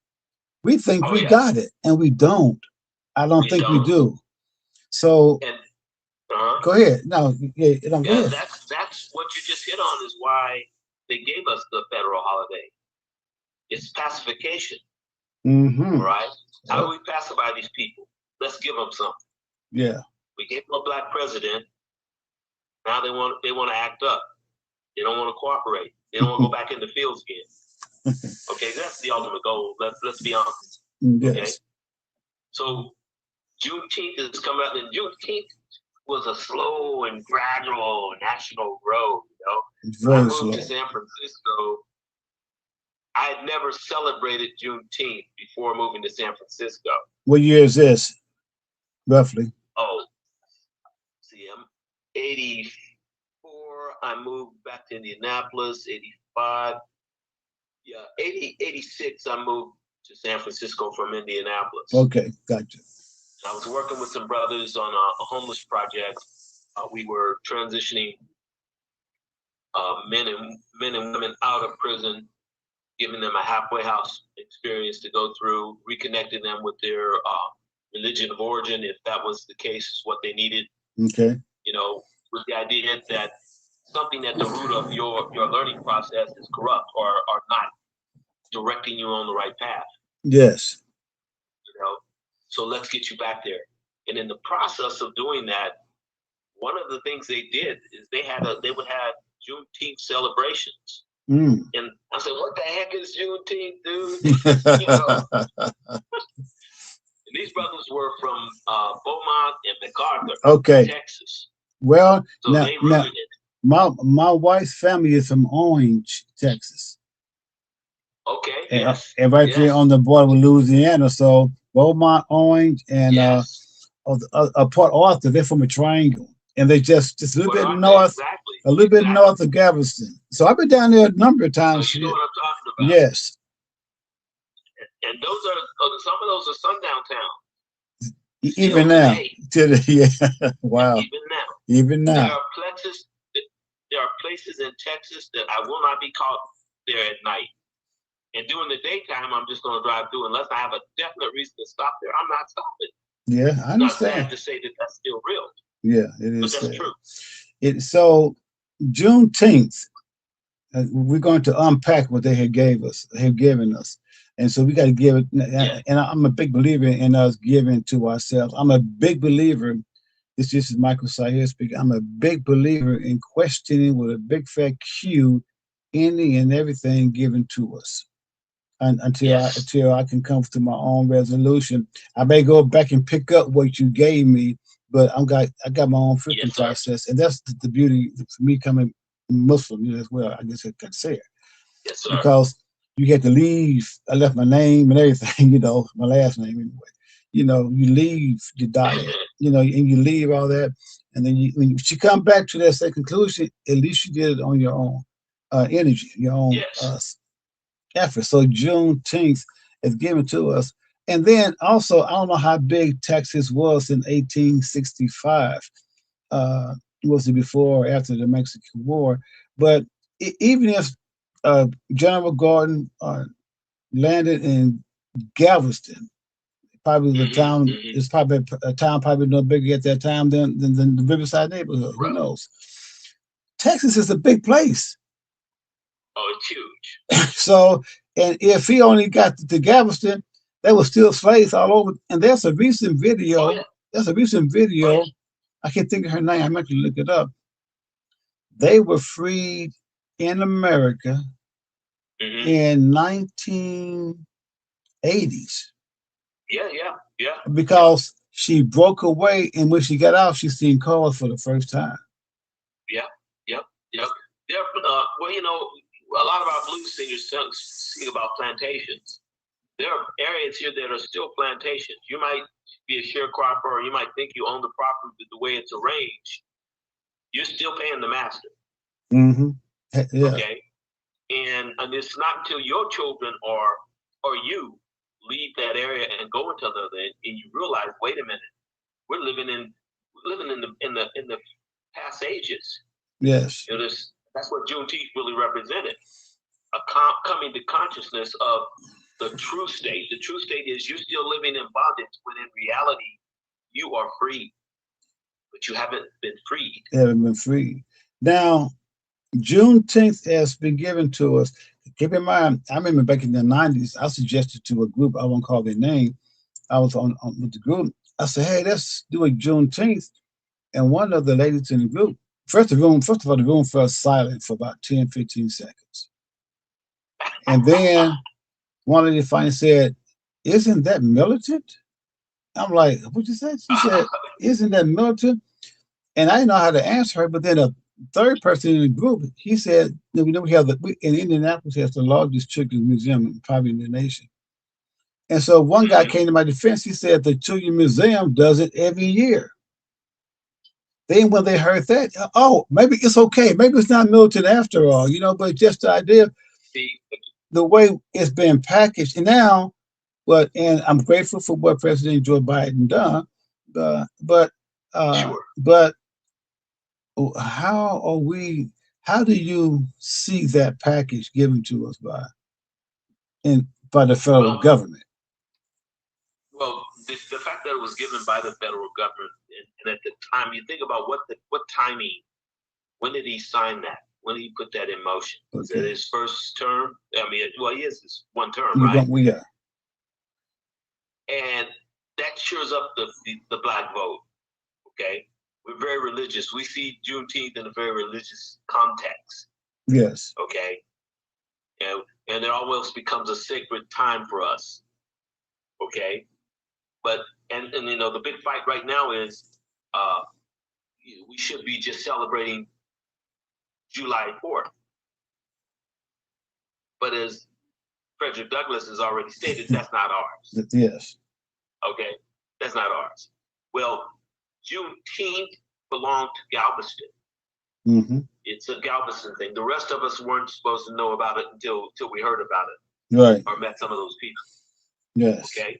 We think we got it, and we don't. I don't think we do. So go ahead. No, go ahead. That's what you just hit on is why they gave us the federal holiday. It's pacification. All right. How do we pacify these people? Let's give them something. Yeah. We gave them a black president. Now they want to act up. They don't want to cooperate. They don't want to go back in the fields again. Okay, that's the ultimate goal. Let's be honest. Yes. Okay. So Juneteenth is coming up, and Juneteenth was a slow and gradual national road. When I moved to San Francisco, I had never celebrated Juneteenth before moving to San Francisco. What year is this, roughly? Oh, see, I'm 84. I moved back to Indianapolis, 85. Yeah, 86, I moved to San Francisco from Indianapolis. Okay, gotcha. I was working with some brothers on a homeless project. We were transitioning men and women out of prison, giving them a halfway house experience to go through, reconnecting them with their religion of origin, if that was the case, is what they needed. Okay. With the idea that something at the root of your learning process is corrupt or not directing you on the right path. Yes. So let's get you back there. And in the process of doing that, one of the things they did is they would have Juneteenth celebrations. Mm. And I said, what the heck is Juneteenth, dude? You know? And these brothers were from Beaumont and MacArthur, Texas. Well, so they rooted it. My wife's family is from Orange, Texas. Okay. And right there on the border with Louisiana. So Beaumont, Orange, and Port Arthur, they're from a triangle. And they just a little bit north, a little bit north of Galveston. So I've been down there a number of times. So you know what I'm talking about. Yes. And those are some of those are sundown towns. Even now. Yeah. Wow. Even now. There are places in Texas that I will not be caught there at night. And during the daytime, I'm just going to drive through unless I have a definite reason to stop there. I'm not stopping. Yeah, I understand. Not sad to say that that's still real. Yeah, it is. But that's true. So Juneteenth, we're going to unpack what they have given us. And so we got to give it. And I'm a big believer in us giving to ourselves. I'm a big believer. This is Michael Saahir speaking. I'm a big believer in questioning with a big fat Q any and everything given to us. Until I can come to my own resolution. I may go back and pick up what you gave me, but I got my own filtering process, and that's the beauty for me coming Muslim as well. I guess I could say it. Yes, sir. Because you get to leave. I left my name and everything, my last name anyway. You leave your diet, and you leave all that, and then when you come back to that same conclusion, at least you did it on your own energy, your own effort. So Juneteenth is given to us. And then also, I don't know how big Texas was in 1865. Was it before or after the Mexican War? But even if General Gordon landed in Galveston, probably the town is probably a town probably no bigger at that time than the Riverside neighborhood. Who knows? Texas is a big place. Oh, it's huge. So, and if he only got to Galveston, there were still slaves all over. And there's a recent video. I can't think of her name. I meant to look it up. They were freed in America in 1980s. Yeah. Because she broke away, and when she got out, she seen cars for the first time. Yep. Well, a lot of our blues singers sing about plantations. There are areas here that are still plantations. You might be a sharecropper, or you might think you own the property, but the way it's arranged, you're still paying the master. Yeah. Okay. And it's not until your children or you leave that area and go into another, and you realize, wait a minute, we're living in the past ages. Yes. That's what Juneteenth really represented. Coming to consciousness of the true state. The true state is you're still living in bondage when in reality you are free, but you haven't been freed. Now, Juneteenth has been given to us. Keep in mind, I remember back in the 90s, I suggested to a group, I won't call their name, I was on with the group. I said, hey, let's do a Juneteenth. And one of the ladies in the group, first of all, the room fell silent for about 10, 15 seconds. And then one of the finally said, isn't that militant? I'm like, what'd you say? She said, isn't that militant? And I didn't know how to answer her, but then a third person in the group, he said, we have in Indianapolis, has the largest children's museum probably in the nation. And so one guy came to my defense. He said the Children's Museum does it every year. Then when they heard that, oh, maybe it's okay. Maybe it's not militant after all, but just the idea, the way it's been packaged. And now, and I'm grateful for what President Joe Biden done, but how do you see that package given to us by the federal government? Well, the fact that it was given by the federal government, and at the time, you think about what timing, when did he sign that? When did he put that in motion? Was it his first term? I mean, he is his one term, right? Yeah. And that cheers up the black vote, okay? we're very religious. We see Juneteenth in a very religious context. Yes. Okay. And it almost becomes a sacred time for us. Okay. But and you know, the big fight right now is we should be just celebrating July 4th. But as Frederick Douglass has already stated, that's not ours. Yes. Okay, that's not ours. Well, Juneteenth belonged to Galveston. Mm-hmm. It's a Galveston thing. The rest of us weren't supposed to know about it until we heard about it. Right. Or met some of those people. Yes. Okay.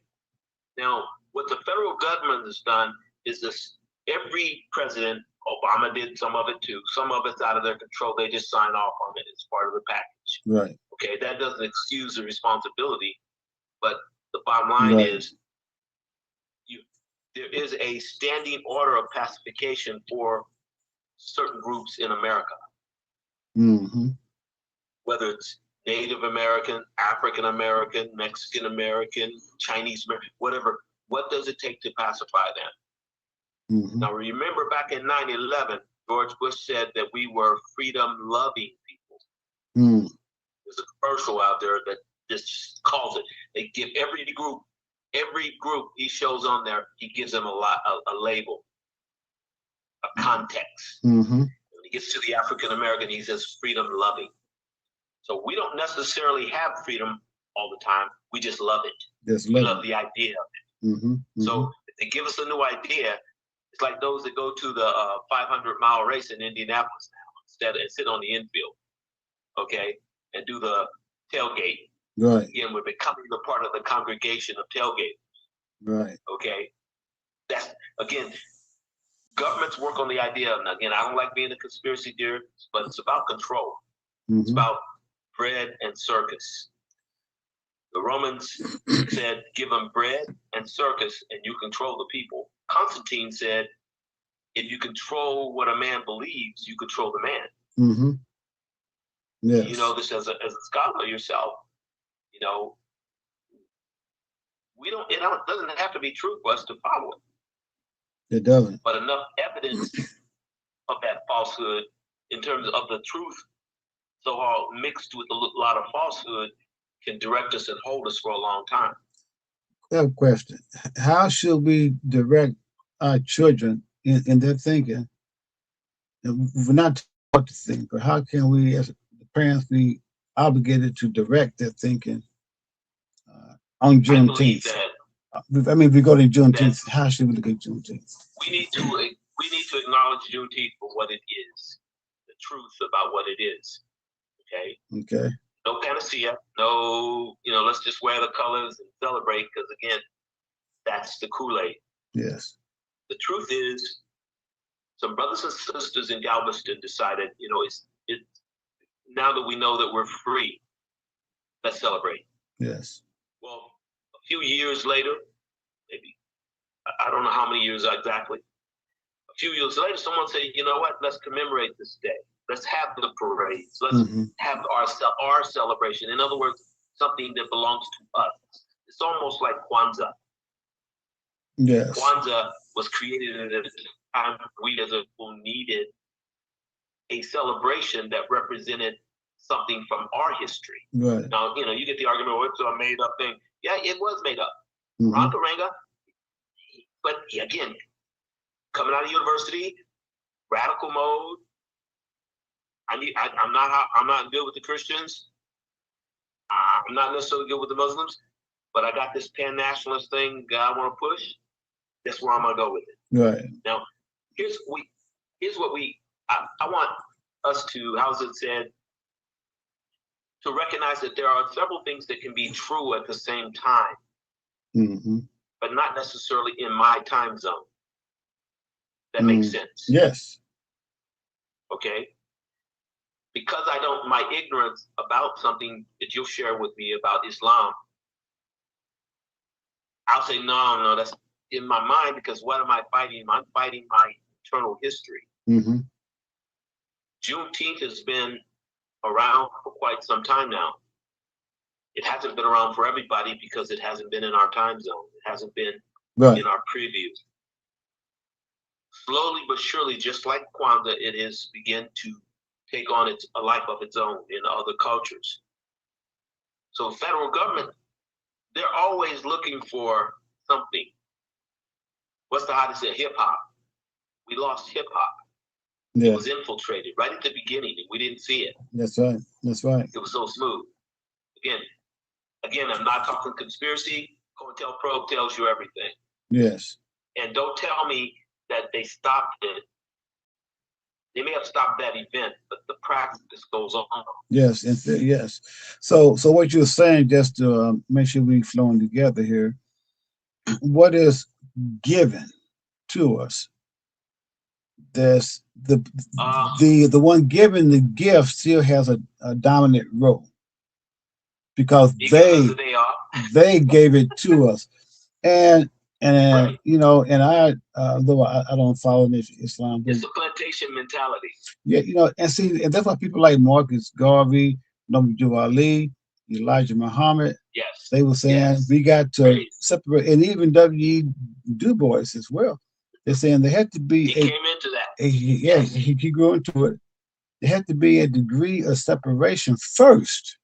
Now, what the federal government has done is this: every president, Obama did some of it too. Some of it's out of their control. They just sign off on it. It's part of the package. Right. Okay, that doesn't excuse the responsibility, but the bottom line is, there is a standing order of pacification for certain groups in America. Mm-hmm. Whether it's Native American, African American, Mexican American, Chinese American, whatever. What does it take to pacify them? Mm-hmm. Now, remember back in 9/11, George Bush said that we were freedom-loving people. Mm. There's a commercial out there that just calls it. They give every group he shows on there, he gives them a label, a context. Mm-hmm. When he gets to the African American, he says freedom-loving. So we don't necessarily have freedom all the time. We just love it. Just we love the idea of it. Mm-hmm. Mm-hmm. So if they give us a new idea, it's like those that go to the 500-mile race in Indianapolis now, instead and sit on the infield, okay, and do the tailgate. Right. Again, we're becoming a part of the congregation of tailgate. Right. Okay. That's, again, governments work on the idea of, again, I don't like being a conspiracy theorist, but it's about control. Mm-hmm. It's about bread and circus. The Romans said, give them bread and circus and you control the people. Constantine said, if you control what a man believes, you control the man. Mm-hmm. Yes. You know this as a scholar yourself. You know, it doesn't have to be true for us to follow it. It doesn't. But enough evidence of that falsehood in terms of the truth, so all mixed with a lot of falsehood, can direct us and hold us for a long time. I have a question. How should we direct our children in their thinking? We're not taught to think, but how can we, as parents, be obligated to direct their thinking on Juneteenth? I mean, if we go to Juneteenth, how should we look at Juneteenth? We need to acknowledge Juneteenth for what it is, the truth about what it is. Okay. Okay. No panacea. No, let's just wear the colors and celebrate, because again, that's the Kool-Aid. Yes. The truth is, some brothers and sisters in Galveston decided, it's now that we know that we're free, let's celebrate. Yes. Well, a few years later, maybe, I don't know how many years exactly, a few years later, someone said, you know what, let's commemorate this day. Let's have the parades. Let's have our celebration. In other words, something that belongs to us. It's almost like Kwanzaa. Yes. Kwanzaa was created at a time we as a people needed a celebration that represented something from our history. Right. Now, you get the argument, well, it's a made up thing. Yeah, it was made up. Rangaranga. But again, coming out of university, radical mode. I'm not good with the Christians. I'm not necessarily good with the Muslims, but I got this pan-nationalist thing I want to push. That's where I'm gonna go with it. Right. Now, here's what I want us to, how's it said, to recognize that there are several things that can be true at the same time, but not necessarily in my time zone. That makes sense. Yes. Okay. Because my ignorance about something that you'll share with me about Islam, I'll say, no, that's in my mind, because what am I fighting? I'm fighting my eternal history. Juneteenth has been around for quite some time now. It hasn't been around for everybody because it hasn't been in our time zone. It hasn't been in our previews. slowly but surely, just like Kwanzaa, it has begun to take on a life of its own in other cultures. So federal government, they're always looking for something. What's the hottest hit? Hip hop. We lost hip hop. Yeah. It was infiltrated right at the beginning, and we didn't see it. That's right. That's right. It was so smooth. Again, I'm not talking conspiracy. COINTELPRO tells you everything. Yes. And don't tell me that they stopped it. They may have stopped that event, but the practice goes on. Yes, yes. So what you're saying, just to make sure we're flowing together here, what is given to us? There's the one giving the gift still has a dominant role because they gave it to us, and right. You know, and though I don't follow Islam, it's a plantation mentality. Yeah, you know, and see, and that's why people like Marcus Garvey, Muhammad Ali, Elijah Muhammad. Yes, they were saying we got to separate, and even W.E. Du Bois as well. They're saying there had to be came into that. He grew into it. There had to be a degree of separation first.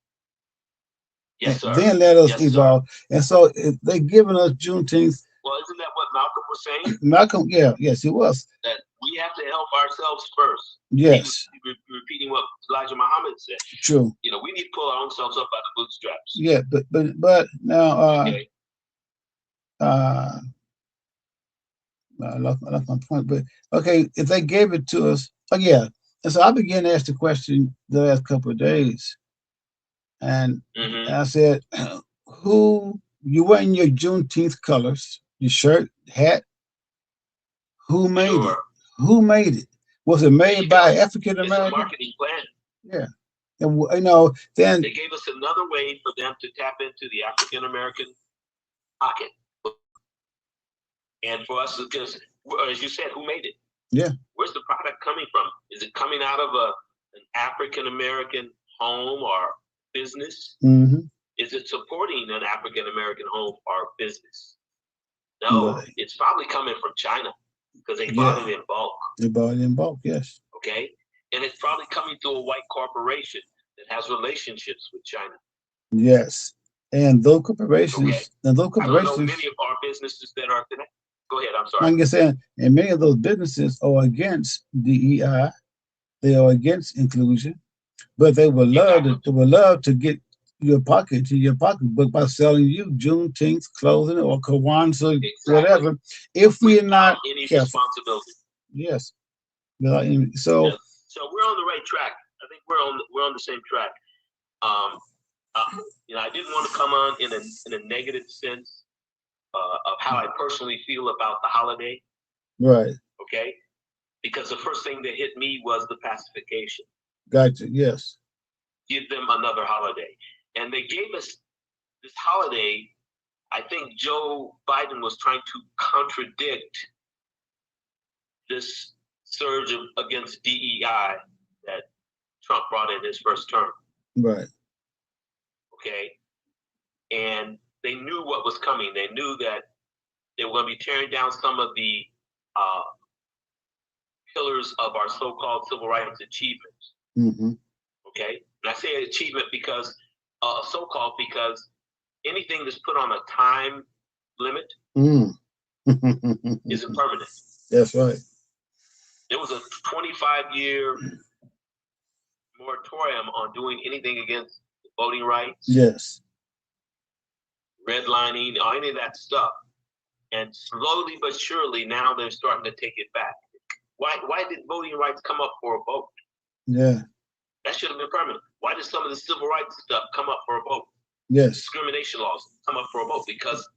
Yes, sir. Then let us evolve. Sir. And so they're giving us Juneteenth. Well, isn't that what Malcolm was saying? Malcolm, yes, he was. That we have to help ourselves first. Yes. He was repeating what Elijah Muhammad said. True. You know, we need to pull our own selves up by the bootstraps. Yeah, but now, okay. I lost my point. But okay, if they gave it to us, and so I began to ask the question the last couple of days, and I said, "Who you wearing your Juneteenth colors, your shirt, hat? Who made it? Who made it? Was it made by African American? It's a marketing plan. Yeah, and you know, then they gave us another way for them to tap into the African American pocket. And for us, because as you said, who made it? Yeah. Where's the product coming from? Is it coming out of an African American home or business? Is it supporting an African American home or business? No, it's probably coming from China because they bought it in bulk. They bought it in bulk, yes. Okay, and it's probably coming through a white corporation that has relationships with China. Yes, and those corporations, I don't know many of our businesses that are connected. Go ahead, I'm sorry. I'm just saying, and many of those businesses are against DEI, they are against inclusion, but they would love to get your pocketbook by selling you Juneteenth clothing or Kwanzaa, whatever. If we're not any careful. Responsibility. Yes. So we're on the right track. I think we're on the same track. You know, I didn't want to come on in a negative sense. Of how I personally feel about the holiday. Right. Okay. Because the first thing that hit me was the pacification. Gotcha. Yes. Give them another holiday. And they gave us this holiday. I think Joe Biden was trying to contradict this surge against DEI that Trump brought in his first term. Right. Okay. And they knew what was coming. They knew that they were going to be tearing down some of the pillars of our so-called civil rights achievements. Okay, and I say achievement because so-called because anything that's put on a time limit isn't permanent. That's right. There was a 25-year moratorium on doing anything against voting rights. Yes. Redlining, or any of that stuff. And slowly but surely now they're starting to take it back. Why did voting rights come up for a vote? Yeah. That should have been permanent. Why did some of the civil rights stuff come up for a vote? Yes. Discrimination laws come up for a vote because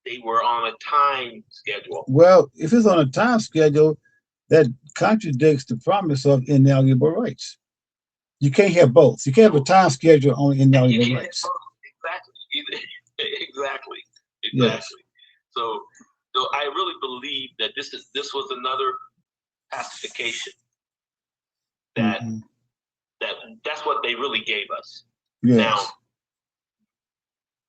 they were on a time schedule. Well, if it's on a time schedule, that contradicts the promise of inalienable rights. You can't have both. You can't have a time schedule on inalienable rights. Exactly. Yes. So I really believe that this was another pacification. That's what they really gave us. Yes. Now,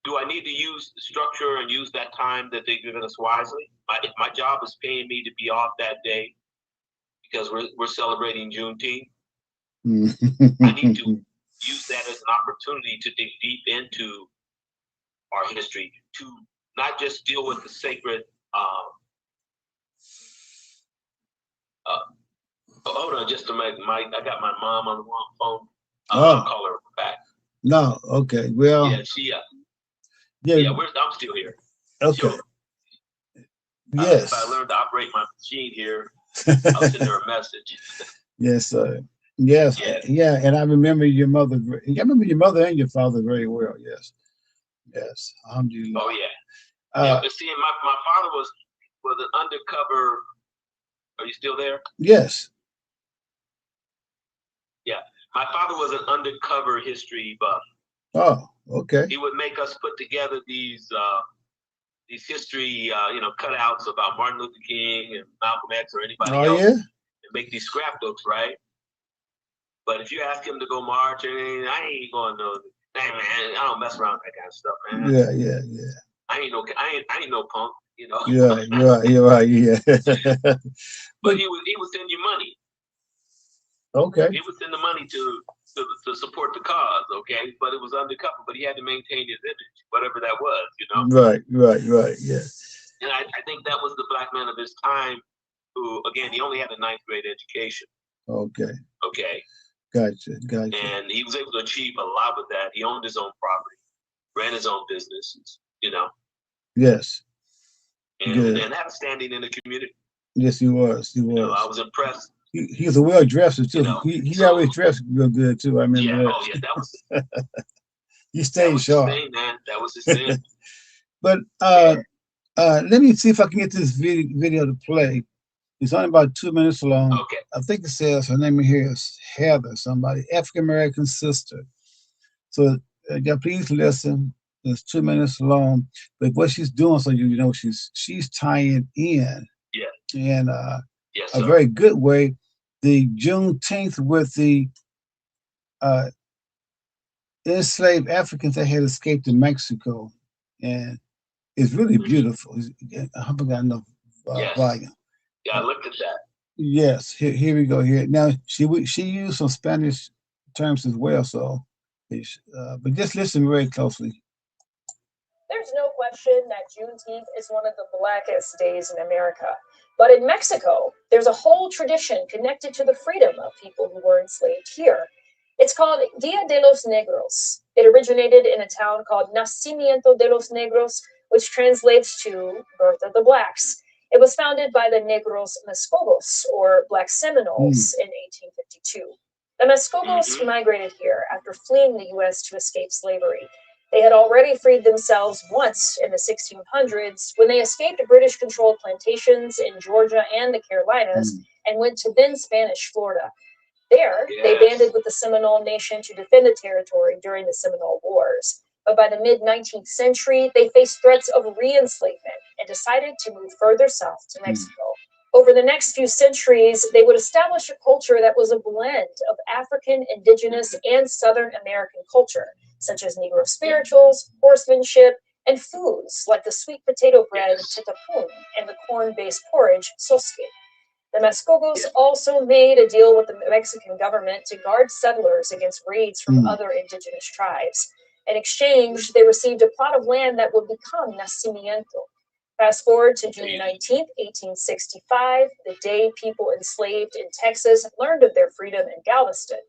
do I need to use the structure and use that time that they've given us wisely? If my job is paying me to be off that day, because we're celebrating Juneteenth. I need to use that as an opportunity to dig deep into our history, to not just deal with the sacred. Hold on, just a minute, Mike. I got my mom on the wrong phone. I'll call her back. No, okay. Well, yeah, I'm still here. Okay. Sure. Yes. If I learn to operate my machine here, I'll send her a message. Yes, sir. Yes, yeah, and I remember your mother. I remember your mother and your father very well. Yes, yes. Alhamdulillah. Oh yeah. But see, my father was an undercover. Are you still there? Yes. Yeah, my father was an undercover history buff. Oh, okay. He would make us put together these history, cutouts about Martin Luther King and Malcolm X or anybody else, and make these scrapbooks, right? But if you ask him to go march, I ain't going to. Hey man, I don't mess around with that kind of stuff, man. Yeah. I ain't no punk, you know. You're right. Yeah. But he would send you money. Okay. He would send the money to support the cause, okay? But it was undercover. But he had to maintain his image, whatever that was, you know. Right. Yeah. And I think that was the black man of his time, who, again, he only had a 9th grade education. Okay. Gotcha. And he was able to achieve a lot with that. He owned his own property, ran his own business, you know. Yes. And had a standing in the community. Yes, he was. You know, I was impressed. He was a well dresser too. You know, he always dressed real good too. I remember that. Oh yeah, that was. He stayed sharp. His thing, man. That was his thing. But let me see if I can get this video to play. It's only about 2 minutes long. Okay. I think it says her name here is Heather, somebody, African American sister. So yeah, please listen. It's 2 minutes long, but what she's doing, so you know, she's tying in, in a very good way, the Juneteenth with the enslaved Africans that had escaped to Mexico, and it's really beautiful. I hope I got enough volume. Yeah, I looked at that. Yes, here we go. Here now, she used some Spanish terms as well. So, but just listen very closely. There's no question that Juneteenth is one of the blackest days in America. But in Mexico, there's a whole tradition connected to the freedom of people who were enslaved here. It's called Dia de los Negros. It originated in a town called Nacimiento de los Negros, which translates to Birth of the Blacks. It was founded by the Negros Mezcogos, or Black Seminoles, in 1852. The Mezcogos migrated here after fleeing the U.S. to escape slavery. They had already freed themselves once in the 1600s when they escaped British-controlled plantations in Georgia and the Carolinas and went to then Spanish Florida. There, they banded with the Seminole Nation to defend the territory during the Seminole Wars. But by the mid-19th century, they faced threats of re-enslavement and decided to move further south to Mexico. Over the next few centuries, they would establish a culture that was a blend of African, indigenous, and Southern American culture, such as Negro spirituals, horsemanship, and foods like the sweet potato bread tetapun and the corn-based porridge sosque. The Mezcogos also made a deal with the Mexican government to guard settlers against raids from other indigenous tribes. In exchange, they received a plot of land that would become Nacimiento. Fast forward to June 19th, 1865, the day people enslaved in Texas learned of their freedom in Galveston,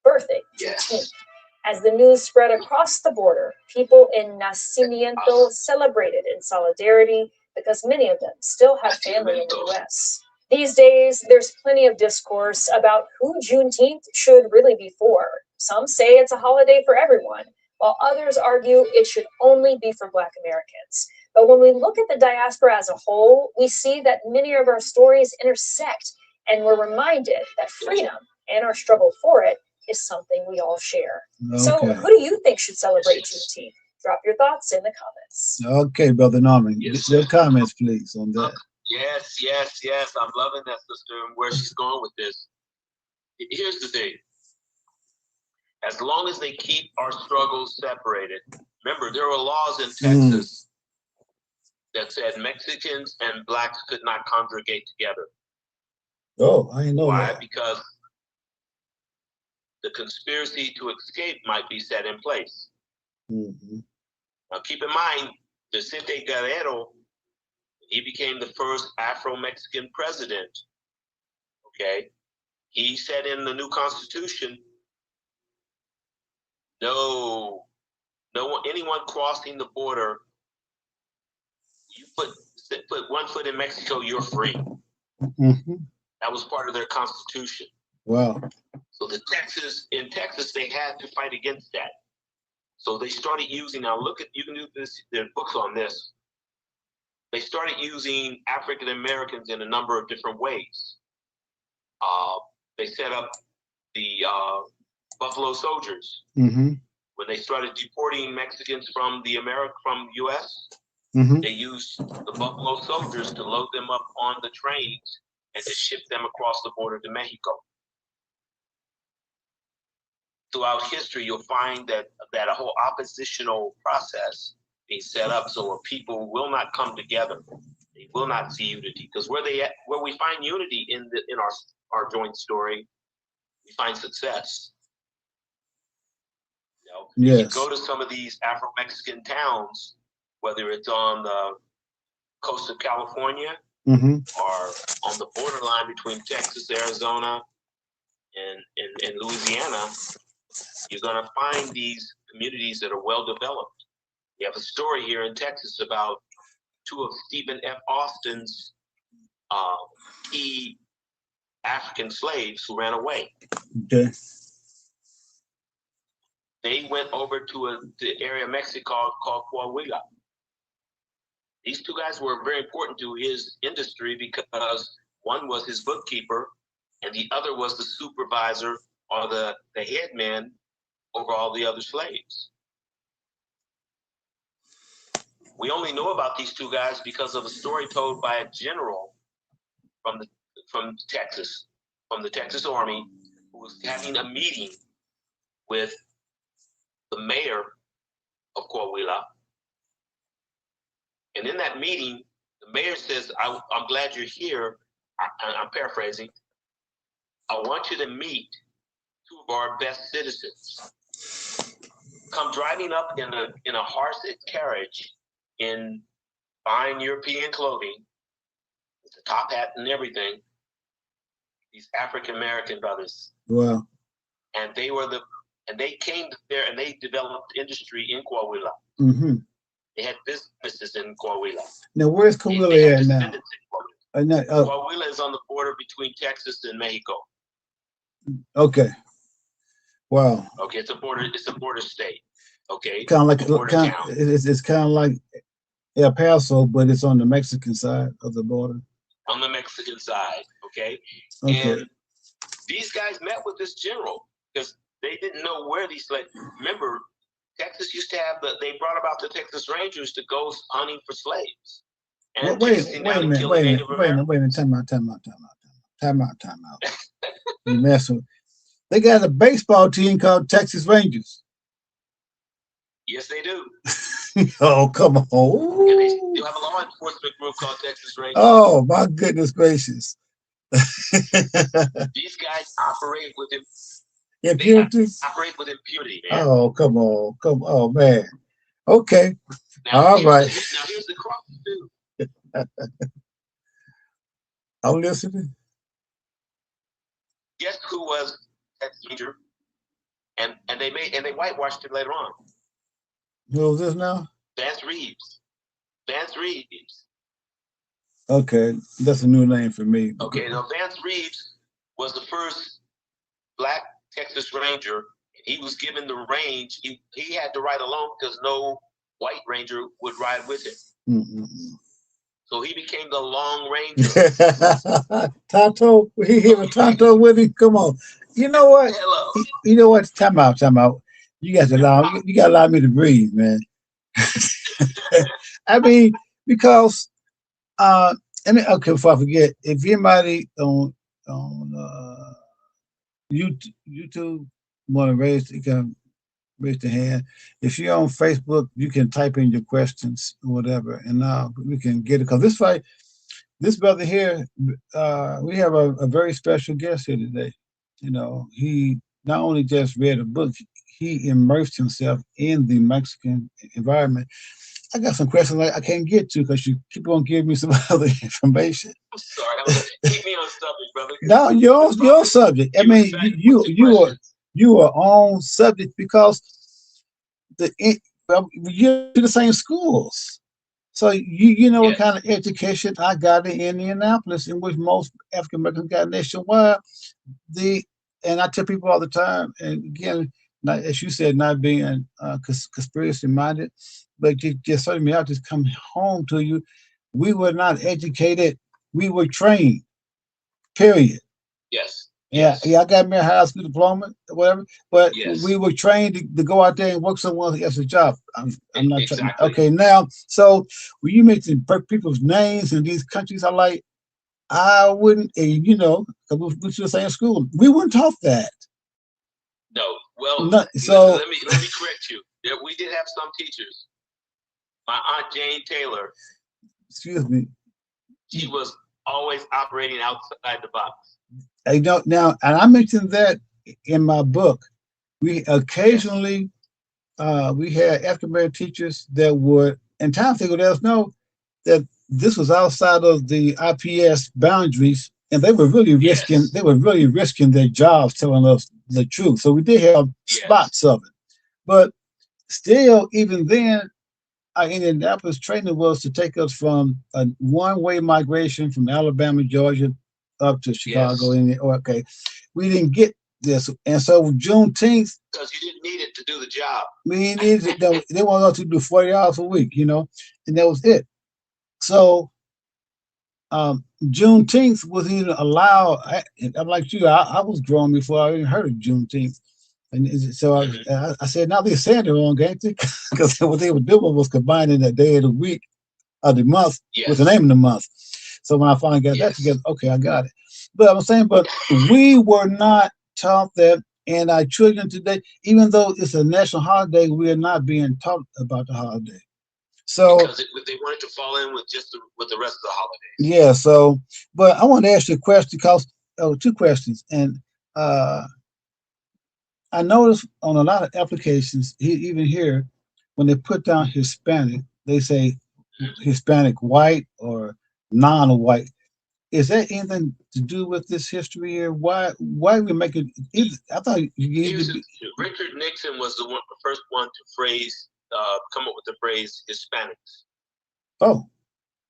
birthing Juneteenth. As the news spread across the border, people in Nacimiento celebrated in solidarity because many of them still have family in the U.S. These days, there's plenty of discourse about who Juneteenth should really be for. Some say it's a holiday for everyone, while others argue it should only be for Black Americans. But when we look at the diaspora as a whole, we see that many of our stories intersect, and we're reminded that freedom and our struggle for it is something we all share. So who do you think should celebrate Juneteenth? Drop your thoughts in the comments. Okay, Brother Norman, your comments, please, on that. Yes. I'm loving that, sister, and where she's going with this. Here's the thing. As long as they keep our struggles separated, remember, there were laws in Texas that said Mexicans and Blacks could not congregate together. Oh, I didn't know Why? that. Because the conspiracy to escape might be set in place. Mm-hmm. Now, keep in mind, Vicente Guerrero, he became the first Afro-Mexican president. Okay, he said in the new Constitution, no one, anyone crossing the border, you put 1 foot in Mexico, you're free. Mm-hmm. That was part of their Constitution. Wow. So in Texas, they had to fight against that. So they started using, now look at, you can do this, there are books on this. They started using African Americans in a number of different ways. They set up the Buffalo Soldiers. Mm-hmm. When they started deporting Mexicans from U.S., mm-hmm. they used the Buffalo Soldiers to load them up on the trains and to ship them across the border to Mexico. Throughout history, you'll find that a whole oppositional process being set up so people will not come together. They will not see unity, because where we find unity in our joint story, we find success. You know, yes. You go to some of these Afro-Mexican towns, whether it's on the coast of California mm-hmm. or on the borderline between Texas, Arizona, and Louisiana, you're going to find these communities that are well developed. We have a story here in Texas about 2 of Stephen F. Austin's key African slaves who ran away. Okay. They went over to the area of Mexico called Coahuila. These 2 guys were very important to his industry because one was his bookkeeper and the other was the supervisor or the head man over all the other slaves. We only know about these 2 guys because of a story told by a general from Texas, from the Texas Army, who was having a meeting with the mayor of Coahuila. And in that meeting, the mayor says, I'm glad you're here. I'm paraphrasing. I want you to meet 2 of our best citizens. Come driving up in a horse carriage in fine European clothing, with the top hat and everything, these African American brothers. Wow. And they came there and they developed industry in Coahuila. Mm-hmm. They had businesses in Coahuila. Now, where's Coahuila at now? Coahuila is on the border between Texas and Mexico. Okay. Wow. Okay, it's a border state. Okay. Kind of like it's kind of like El Paso, but it's on the Mexican side of the border. On the Mexican side, okay. And these guys met with this general because they didn't know where these slaves. Remember, Texas used to have they brought about the Texas Rangers to go hunting for slaves. And wait a minute. Time out. You messing with. They got a baseball team called Texas Rangers. Yes, they do. Oh, come on. And they still have a law enforcement group called Texas Rangers. Oh, my goodness gracious. These guys operate with impunity. Operate with impunity, man. Oh, come on. Oh, man. Okay. Now, all right. Now, here's the crux, too. I'm listening. Guess who was Texas Ranger? And they whitewashed it later on. Who is this now? Vance Reeves. Vance Reeves. Okay, that's a new name for me. Okay, now Vance Reeves was the first Black Texas Ranger. He was given the range. He had to ride alone because no white ranger would ride with him. Mm-hmm. So he became the Long Ranger. Tonto, he have a Tonto with him. Come on. You know what? Hello. You know what? Time out. You got to allow me to breathe, man. I mean, because before I forget, if anybody on YouTube want to raise the hand. If you're on Facebook, you can type in your questions or whatever, and we can get it. Because this fight, this brother here, we have a very special guest here today. You know, he not only just read a book, he immersed himself in the Mexican environment. I got some questions I can't get to because you keep on giving me some other information. I'm sorry. Keep me on subject, brother. No, your subject. I mean, you are on subject because you're to the same schools. So you know what kind of education I got in Indianapolis, in which most African Americans got nationwide. And I tell people all the time, and again, not, as you said, not being conspiracy minded, but just letting me out, just come home to you. We were not educated; we were trained. Period. Yes. Yeah, I got me a high school diploma, whatever. But we were trained to go out there and work someone else's job. I'm not exactly. Okay, now, so when you mention people's names in these countries, I wouldn't, you know, because we should say in school, we weren't taught that. No, well, so let me correct you. We did have some teachers. My Aunt Jane Taylor. Excuse me. She was always operating outside the box. I don't now, and I mentioned that in my book. We occasionally we had African American teachers that would, in times they would let us know that this was outside of the IPS boundaries, and they were really risking. They were really risking their jobs, telling us the truth. So we did have spots of it, but still, even then, our Indianapolis training was to take us from a one-way migration from Alabama, Georgia, up to Chicago. Okay, we didn't get this, and so Juneteenth, because you didn't need it to do the job. We needed it. They wanted us to do 40 hours a week, you know, and that was it. So Juneteenth wasn't even allowed. I'm like you. I was grown before I even heard of Juneteenth, and so I said, now they're saying they're wrong, ain't they? Because what they were doing was combining that day of the week of the month with the name of the month. So when I finally got that together, okay, I got it. But I'm saying, but we were not taught that, and our children today, even though it's a national holiday, we are not being taught about the holiday. So because they wanted to fall in with with the rest of the holidays. Yeah. So, but I want to ask you a question because two questions, and I noticed on a lot of applications, even here, when they put down Hispanic, they say Hispanic white or non-white. Is that anything to do with this history here? Why we make it? I thought Richard Nixon was the first one to come up with the phrase Hispanics. Oh.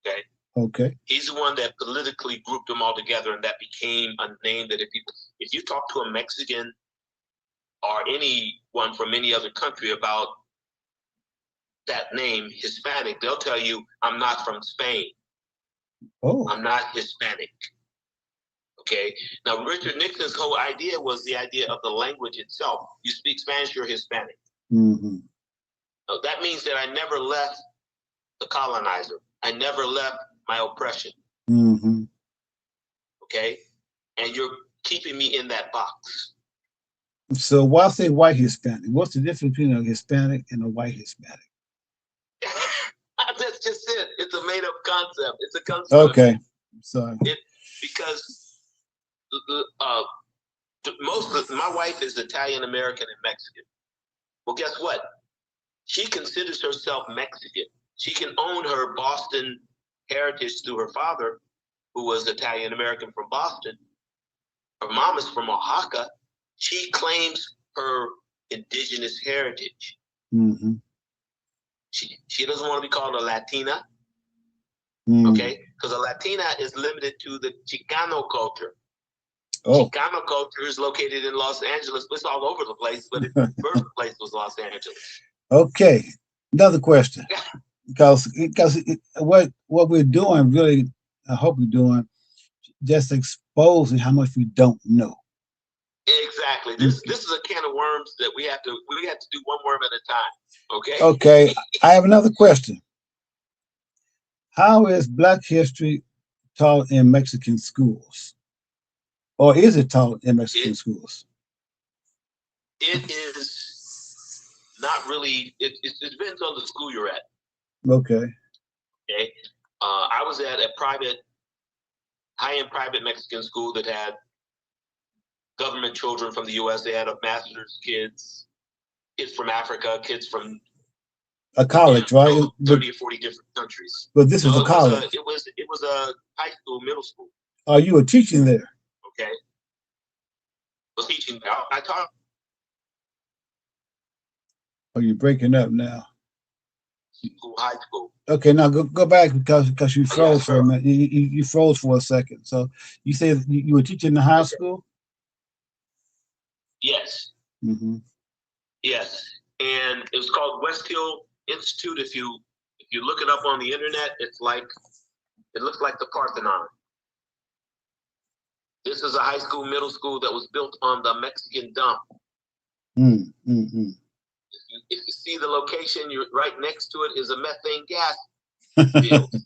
Okay. Okay. He's the one that politically grouped them all together, and that became a name that if you talk to a Mexican or anyone from any other country about that name, Hispanic, they'll tell you, I'm not from Spain. Oh. I'm not Hispanic. Okay. Now, Richard Nixon's whole idea was the idea of the language itself. You speak Spanish, you're Hispanic. Mm-hmm. Now, that means that I never left the colonizer. I never left my oppression. Mm-hmm. Okay. And you're keeping me in that box. So why say white Hispanic? What's the difference between a Hispanic and a white Hispanic? That's just it. It's a made-up concept. It's a concept. Okay. Sorry. Because my wife is Italian American and Mexican. Well, guess what? She considers herself Mexican. She can own her Boston heritage through her father, who was Italian American from Boston. Her mom is from Oaxaca. She claims her indigenous heritage. Mm-hmm. She doesn't want to be called a Latina, okay? Because a Latina is limited to the Chicano culture. Oh. Chicano culture is located in Los Angeles. It's all over the place, but its birthplace was Los Angeles. Okay, another question. because what we're doing really, I hope we're doing, just exposing how much we don't know. Exactly. This is a can of worms that we have to do one worm at a time. Okay. Okay. I have another question. How is Black history taught in Mexican schools, or is it taught in Mexican schools? It is not really. It depends on the school you're at. Okay. Okay. I was at a private high-end private Mexican school that had government children from the U.S. They had a master's kids from Africa, kids from a college, right? 30 or 40 different countries. But this was a college. It was a high school, middle school. Oh, you were teaching there? Okay. I was teaching. I taught. Oh, you're breaking up now. High school. Okay, now go back because you froze for a minute. You froze for a second. So you said you were teaching in the high school? Yes. Mm-hmm. Yes, and it was called West Hill Institute. If you look it up on the internet, it looks like the Parthenon. This is a high school, middle school that was built on the Mexican dump. Mm-hmm. If you see the location, you're right next to it is a methane gas field with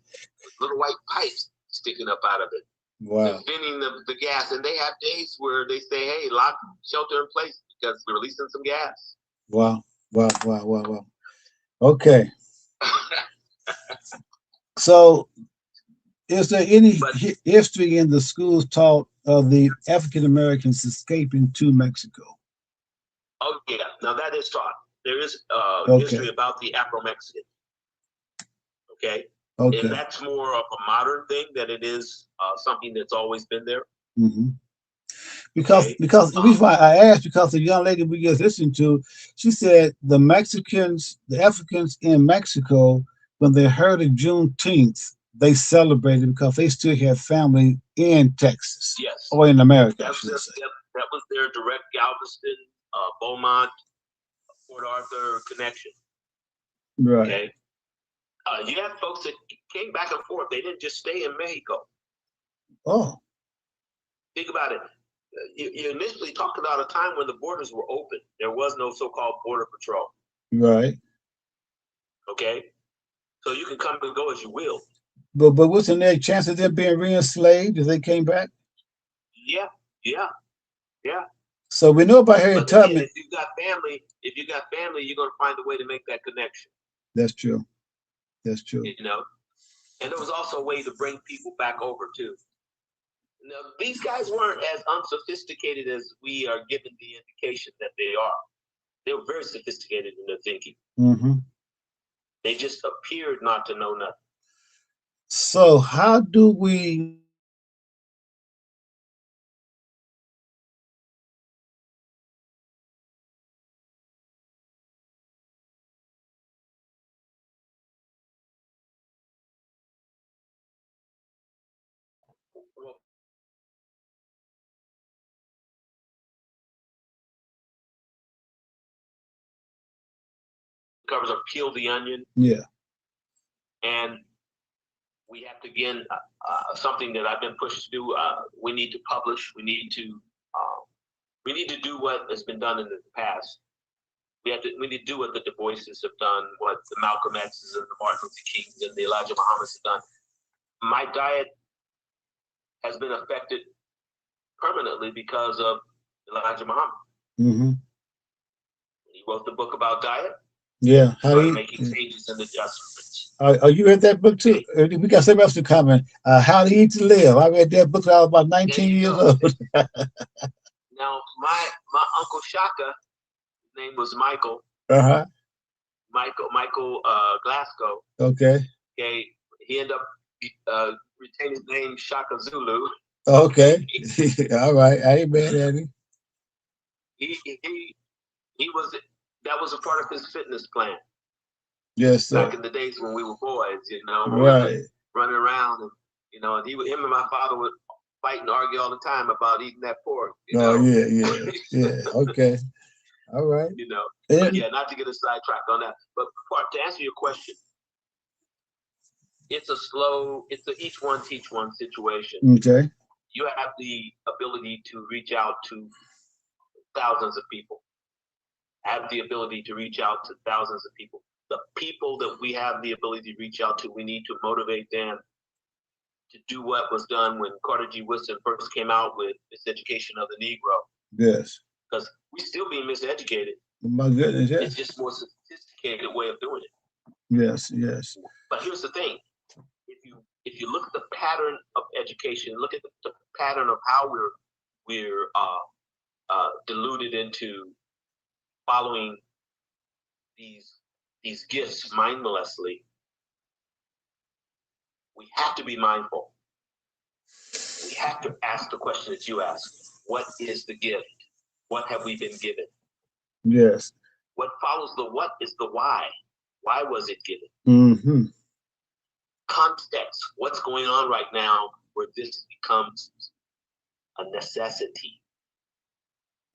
little white pipes sticking up out of it. Wow. They're venting the gas, and they have days where they say, "Hey, lock shelter in place because we're releasing some gas." Wow. Okay. So, is there any history in the schools taught of the African Americans escaping to Mexico? Oh yeah, now that is taught. There is history about the Afro-Mexican. Okay. And that's more of a modern thing than it is something that's always been there. Mm-hmm. Because the reason why I asked, because the young lady we just listened to, she said the Africans in Mexico, when they heard of Juneteenth, they celebrated because they still had family in Texas. Yes. Or in America. That was their direct Galveston, Beaumont, Port Arthur connection. Right. Okay. You had folks that came back and forth. They didn't just stay in Mexico. Oh. Think about it. You initially talked about a time when the borders were open. There was no so-called border patrol. Right. Okay. So you can come and go as you will. But wasn't there a chance of them being re-enslaved if they came back? Yeah. So we know about Harriet Tubman. If you got family, you're gonna find a way to make that connection. That's true. You know, and there was also a way to bring people back over too. Now, these guys weren't as unsophisticated as we are given the indication that they are. They were very sophisticated in their thinking. Mm-hmm. They just appeared not to know nothing. So how do we covers up Peel the Onion. Yeah. And we have to, again, something that I've been pushed to do, we need to publish. We need to do what has been done in the past. We need to do what the Du Boises have done, what the Malcolm X's and the Martin Luther Kings and the Elijah Muhammad's have done. My diet has been affected permanently because of Elijah Muhammad. Mm-hmm. He wrote the book about diet. Yeah. Making changes and adjustments. You read that book too? We got somebody else to comment. How to Eat to Live. I read that book when I was about 19 years old. Now, my Uncle Shaka, his name was Michael. Uh-huh. Michael Glasgow. Okay. Okay. He ended up retaining his name Shaka Zulu. Okay. All right. I ain't mad at him. That was a part of his fitness plan. Yes, sir. Back in the days when we were boys, right, running around, and him and my father would fight and argue all the time about eating that pork. Yeah. Okay. All right. But yeah, not to get a sidetracked on that, but to answer your question, it's a each one teach one situation. Okay. You have the ability to reach out to thousands of people. Have the ability to reach out to thousands of people. The people that we have the ability to reach out to, we need to motivate them to do what was done when Carter G. Woodson first came out with Miseducation of the Negro. Yes. Because we still being miseducated. My goodness, yes. It's just more sophisticated way of doing it. Yes. But here's the thing. if you look at the pattern of education, look at the pattern of how we're deluded into following these gifts mindlessly, we have to be mindful. We have to ask the question that you asked. What is the gift? What have we been given? Yes. What follows the what is the why. Why was it given? Mm-hmm. Context. What's going on right now where this becomes a necessity?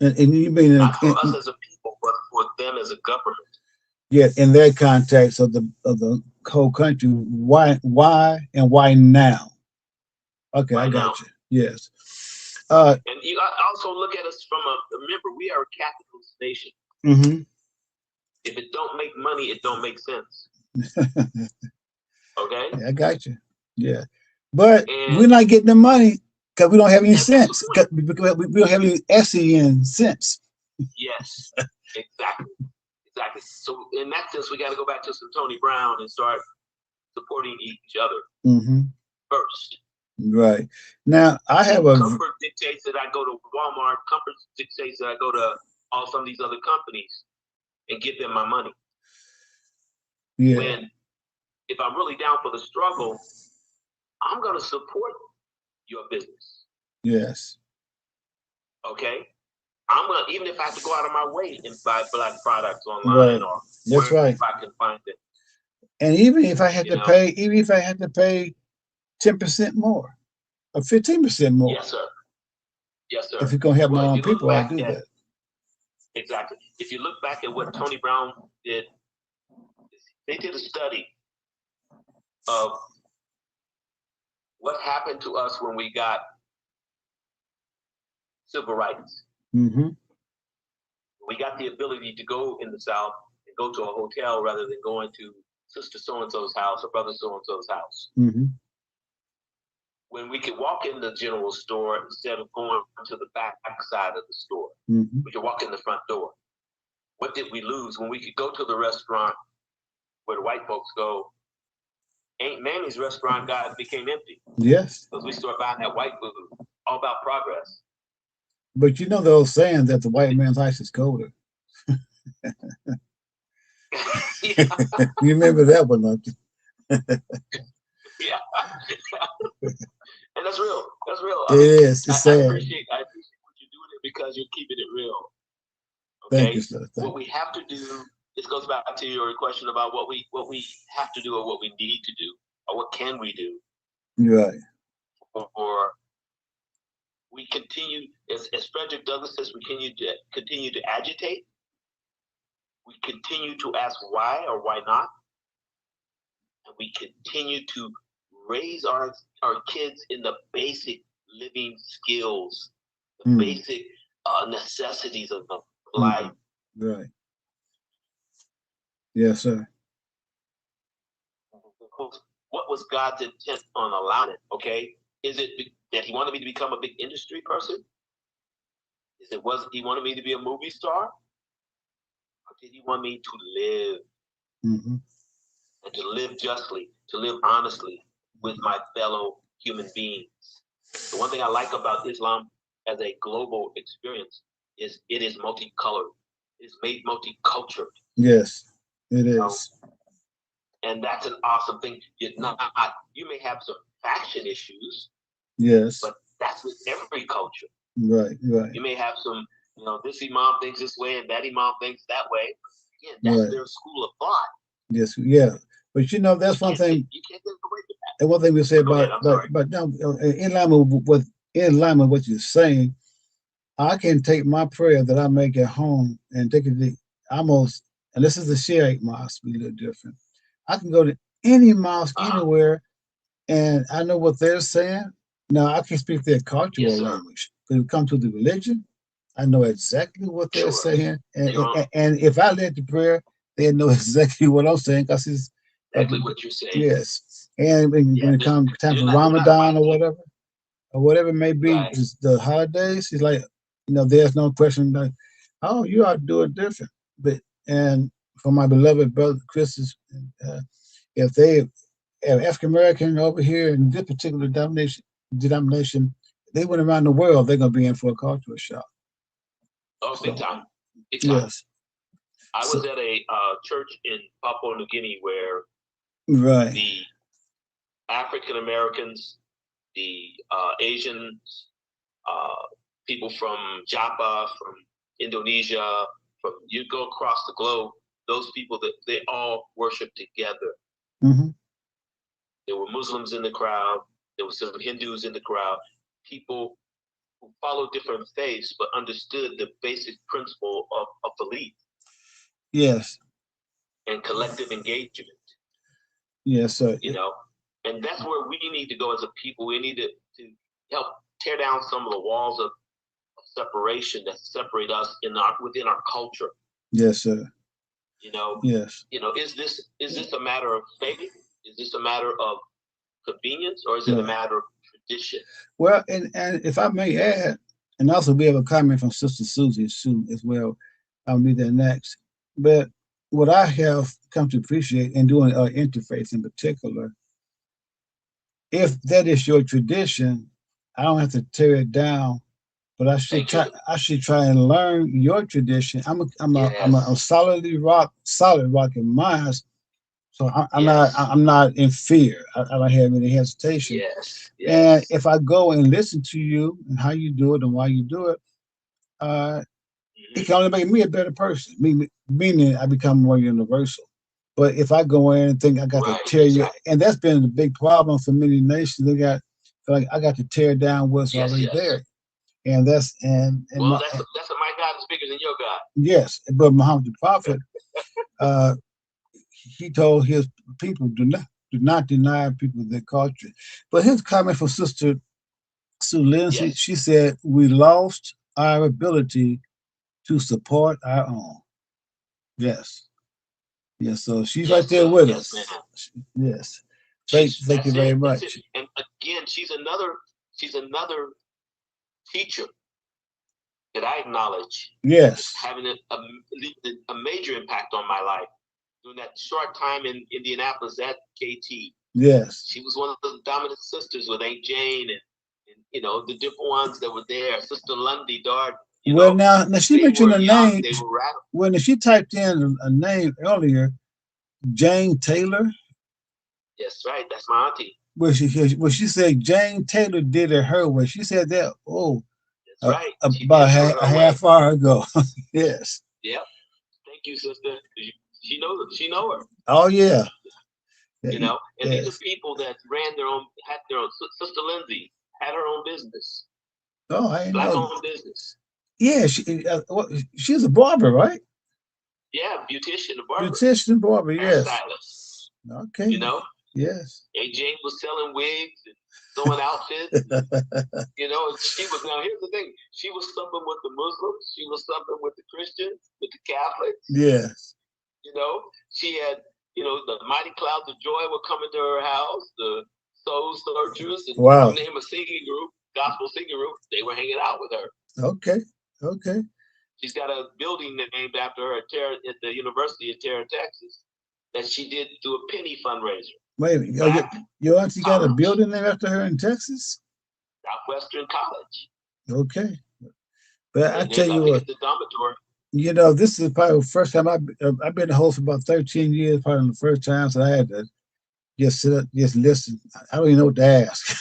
And you mean not for us as a people, but for them as a government. Yeah, in that context of the whole country, why and why now? Okay, I got you. Yes. And you also look at us from remember, we are a capitalist nation. Mm-hmm. If it don't make money, it don't make sense. Okay? Yeah, I got you. Yeah. But we're not getting the money because we don't have any sense. We don't have any SEN sense. Yes, exactly. Exactly. So in that sense, we got to go back to some Tony Brown and start supporting each other first. Right. Now, I have comfort dictates that I go to Walmart. Comfort dictates that I go to some of these other companies and give them my money. Yeah. When if I'm really down for the struggle, I'm going to support your business. Yes. Okay. I'm gonna, even if I have to go out of my way and buy black products online, or that's right, if I can find it. And even if I had to pay, 10% more or 15% more. Yes, sir. Yes, sir. If you're gonna help my own people, I'll do that. Exactly. If you look back at what Tony Brown did, they did a study of what happened to us when we got civil rights. Mm-hmm. We got the ability to go in the South and go to a hotel rather than going to sister so-and-so's house or brother so-and-so's house. Mm-hmm. When we could walk in the general store instead of going to the back side of the store. Mm-hmm. We could walk in the front door. What did we lose when we could go to the restaurant where the white folks go? Aunt Mammy's restaurant became empty. Yes. Because we started buying that white food. All about progress. But you know the old saying that the white man's ice is colder. You remember that one, don't you? Yeah. And that's real. That's real. It is. It's sad. I appreciate what you're doing it because you're keeping it real. Okay? Thank you, sir. What we have to do, this goes back to your question about what we have to do or what we need to do or what can we do. Right. Or we continue, as Frederick Douglass says, we continue to agitate. We continue to ask why or why not. And we continue to raise our kids in the basic living skills, the basic necessities of life. Right. Yes, sir. What was God's intent on allowing it? Okay, is it that He wanted me to become a big industry person? Was He wanted me to be a movie star? Or did He want me to live and to live justly, to live honestly with my fellow human beings? The one thing I like about Islam as a global experience is it is multicolored. It's made multicultural. Yes, it is. And that's an awesome thing. You may have some faction issues. Yes. But that's with every culture. Right, right. You may have some, this imam thinks this way and that imam thinks that way. Again, that's their school of thought. Yes, yeah. But that's one thing. You can't get away with that. And one thing we say but now in alignment with what you're saying, I can take my prayer that I make at home and take it to almost, and this is the Shiite mosque, we live different. I can go to any mosque anywhere, and I know what they're saying. Now I can speak their cultural language, but when it comes to the religion, I know exactly what they're saying, and if I led the prayer, they know exactly what I'm saying because it's exactly what you're saying. Yes, and when it comes time for Ramadan or whatever it may be, just the holidays, it's like there's no question like, oh, you ought to do it different. But and for my beloved brother Chris, if they African American over here in this particular denomination, they went around the world, they're going to be in for a cultural shock. Oh, big time. Big time. Yes. I was at a church in Papua New Guinea where the African Americans, the Asians, people from Java, from Indonesia, you go across the globe, those people that they all worship together. There were Muslims in the crowd. There were some Hindus in the crowd. People who followed different faiths but understood the basic principle of belief. Yes. And collective engagement. Yes, sir. You know, and that's where we need to go as a people. We need to help tear down some of the walls of separation that separate us within our culture. Yes, sir. You know. Yes. You know, is this a matter of faith? Is this a matter of convenience, or is it a matter of tradition? Well, and if I may add, and also we have a comment from Sister Susie as well. I'll read that next. But what I have come to appreciate in doing interfaith in particular, if that is your tradition, I don't have to tear it down, but I should try and learn your tradition. I'm solid rock in mine, so I'm not in fear. I don't have any hesitation. Yes. And if I go and listen to you and how you do it and why you do it, it can only make me a better person. Meaning I become more universal. But if I go in and think I got to tear you, and that's been the big problem for many nations, I got to tear down what's already there. And that's that's a my God is bigger than your God. Yes, but Muhammad the Prophet, he told his people do not deny people their culture. But his comment for Sister Sue Lindsay, she said, we lost our ability to support our own. Yes. Yes, so she's right there with us. Yes. Thank you very much. And again, she's another teacher that I acknowledge. Yes. Having a major impact on my life. During that short time in Indianapolis at KT. Yes. She was one of the dominant sisters with Aunt Jane and you know, the different ones that were there. Sister Lundy Dart. Now she mentioned a name. When she typed in a name earlier, Jane Taylor. Yes, right. That's my auntie. Well, she said Jane Taylor did it her way. She said that. Oh, that's right. About a half hour ago. Yes. Yep. Thank you, sister. She know her. Oh yeah. You know, and these are people that had their own. Sister Lindsay had her own business. Oh, I didn't know. Black-owned business. Yeah, she's a barber, right? Yeah, beautician, a barber. Beautician and barber, yes. Stylist. Okay. You know? Yes. And Jane was selling wigs and sewing outfits. You know, now here's the thing. She was supping with the Muslims. She was supping with the Christians, with the Catholics. Yes. You know, she had, you know, the Mighty Clouds of Joy were coming to her house, the Soul Searchers, and you name a singing group, gospel singing group, they were hanging out with her. Okay. Okay. She's got a building named after her at the University of Terra, Texas, that she did through a penny fundraiser. Wait a minute. Your auntie got a building named after her in Texas? Southwestern College. Okay. But I tell you what, the dormitory. You know, this is probably the first time I've been a host for about 13 years, probably the first time, so I had to just sit up, just listen. I don't even know what to ask.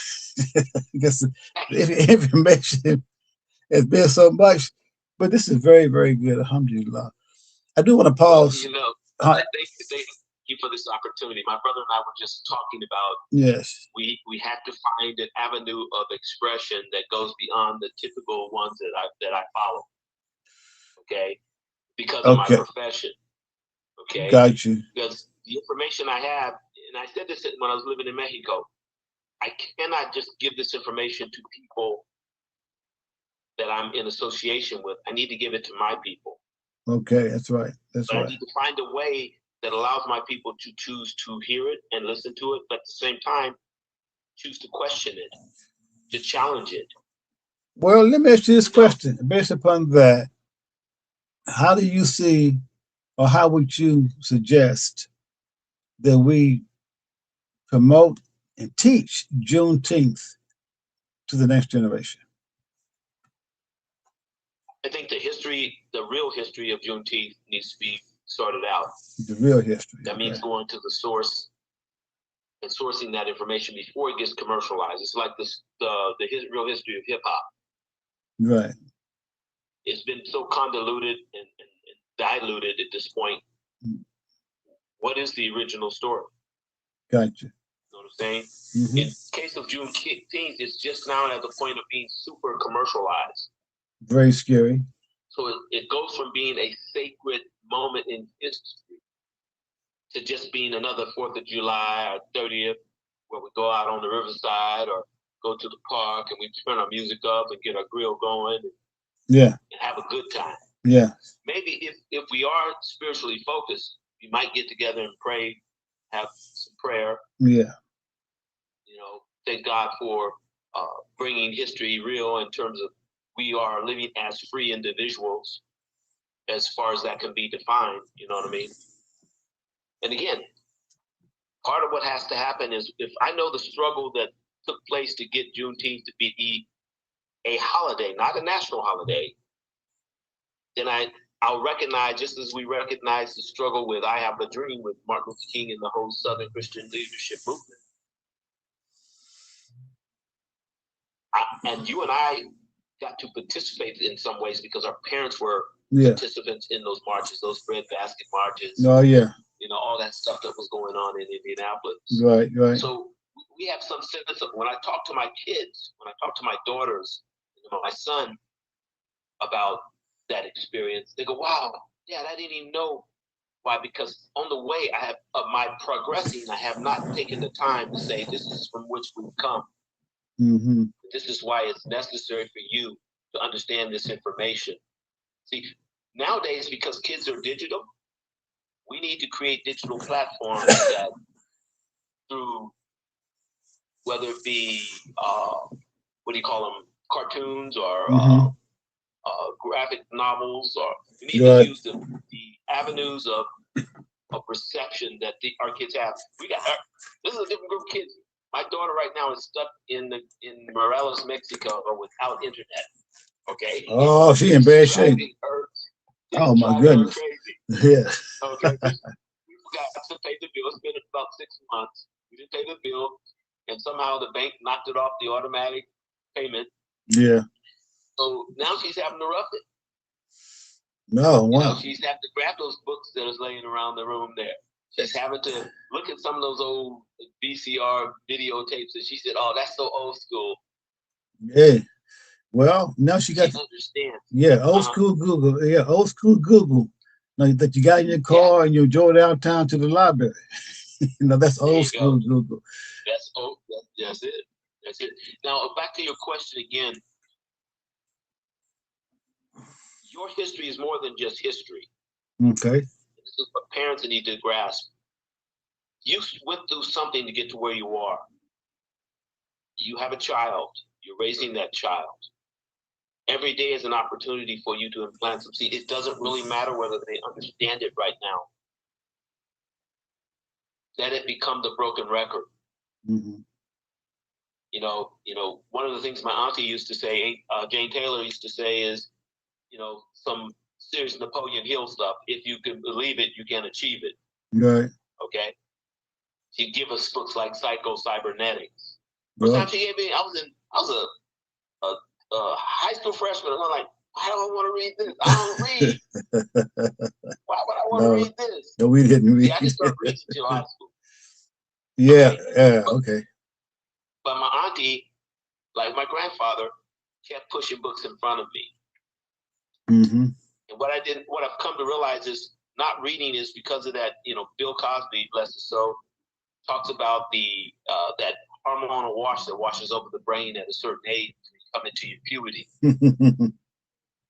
Because the information has been so much, but this is very, very good. Alhamdulillah. I do want to pause. Well, you know, thank you for this opportunity. My brother and I were just talking about. Yes. We have to find an avenue of expression that goes beyond the typical ones that I follow. Okay, because of my profession. Okay, got you. Because the information I have, and I said this when I was living in Mexico, I cannot just give this information to people that I'm in association with. I need to give it to my people. Okay, that's right. That's right. I need to find a way that allows my people to choose to hear it and listen to it, but at the same time, choose to question it, to challenge it. Well, let me ask you this question. Based upon that, how do you see, or how would you suggest that we promote, and teach Juneteenth to the next generation? I think the real history of Juneteenth needs to be sorted out. The real history. That means going to the source and sourcing that information before it gets commercialized. It's like the real history of hip hop. Right. It's been so convoluted and diluted at this point. What is the original story? Gotcha. You know what I'm saying? Mm-hmm. In case of Juneteenth, it's just now at the point of being super commercialized. Very scary. So it goes from being a sacred moment in history to just being another 4th of July or 30th, where we go out on the riverside or go to the park and we turn our music up and get our grill going and have a good time. Yeah. Maybe if we are spiritually focused, we might get together and pray, have some prayer. Yeah. You know, thank God for bringing history real in terms of we are living as free individuals as far as that can be defined. You know what I mean? And again, part of what has to happen is if I know the struggle that took place to get Juneteenth to be a holiday, not a national holiday, then I'll recognize, just as we recognize the struggle with I Have a Dream with Martin Luther King and the whole Southern Christian leadership movement. And you and I got to participate in some ways because our parents were participants in those marches, those breadbasket marches. Oh, yeah. You know, all that stuff that was going on in Indianapolis. Right. So we have some sense of, when I talk to my kids, when I talk to my daughters, my son about that experience, they go, wow, Dad, I didn't even know. Why? Because on the way of my progressing, I have not taken the time to say, this is from which we've come. Mm-hmm. This is why it's necessary for you to understand this information. See, nowadays, because kids are digital, we need to create digital platforms that through, whether it be, what do you call them, cartoons or graphic novels, or we need to use the avenues of reception that our kids have. This is a different group of kids. My daughter right now is stuck in Morelos, Mexico, without internet. Okay. Oh, she in bad shape. Oh my goodness. Yeah. Okay. We forgot to pay the bill. It's been about 6 months. We didn't pay the bill, and somehow the bank knocked it off the automatic payment. Yeah. So now she's having to rough it. No, wow. You know, she's having to grab those books that is laying around the room there. She's having to look at some of those old VCR videotapes, and she said, "Oh, that's so old school." Yeah. Well, now she understands. Yeah, old school Google. Yeah, old school Google. Now that you got in your car and you drove downtown to the library. You know, that's old school Google. That's old. That's it. That's it. Now back to your question again. Your history is more than just history. Okay. This is what parents need to grasp. You went through something to get to where you are. You have a child. You're raising that child. Every day is an opportunity for you to implant some seed. It doesn't really matter whether they understand it right now. Let it become the broken record. Mm-hmm. You know, one of the things my auntie used to say, Jane Taylor used to say is, you know, some serious Napoleon Hill stuff. If you can believe it, you can achieve it. Right. Okay. She'd give us books like Psycho-Cybernetics. Right. First time she gave me, I was a high school freshman. I'm like, I don't want to read this. I don't read. Why would I want to read this? No, we didn't read. See, I didn't start reading until high school. Yeah, okay. But my auntie, like my grandfather, kept pushing books in front of me. Mm-hmm. And what I've come to realize is not reading is because of that. You know, Bill Cosby, bless his soul, talks about that hormonal wash that washes over the brain at a certain age when you come into your puberty. And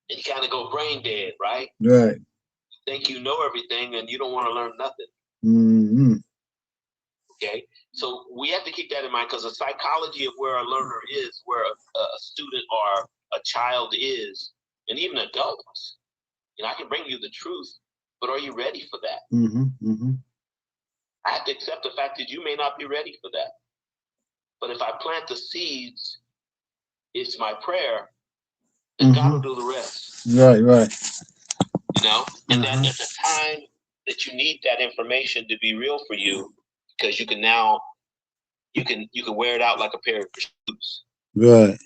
you kind of go brain dead, right? Right. You think you know everything and you don't want to learn nothing. Mm-hmm. Okay? So we have to keep that in mind, because the psychology of where a learner is, where a student or a child is, and even adults. You know, I can bring you the truth, but are you ready for that? Mm-hmm. Mm-hmm. I have to accept the fact that you may not be ready for that. But if I plant the seeds, it's my prayer, and God will do the rest. Right, right. You know, and that at the time that you need that information to be real for you, because you can now, you can wear it out like a pair of shoes. Right.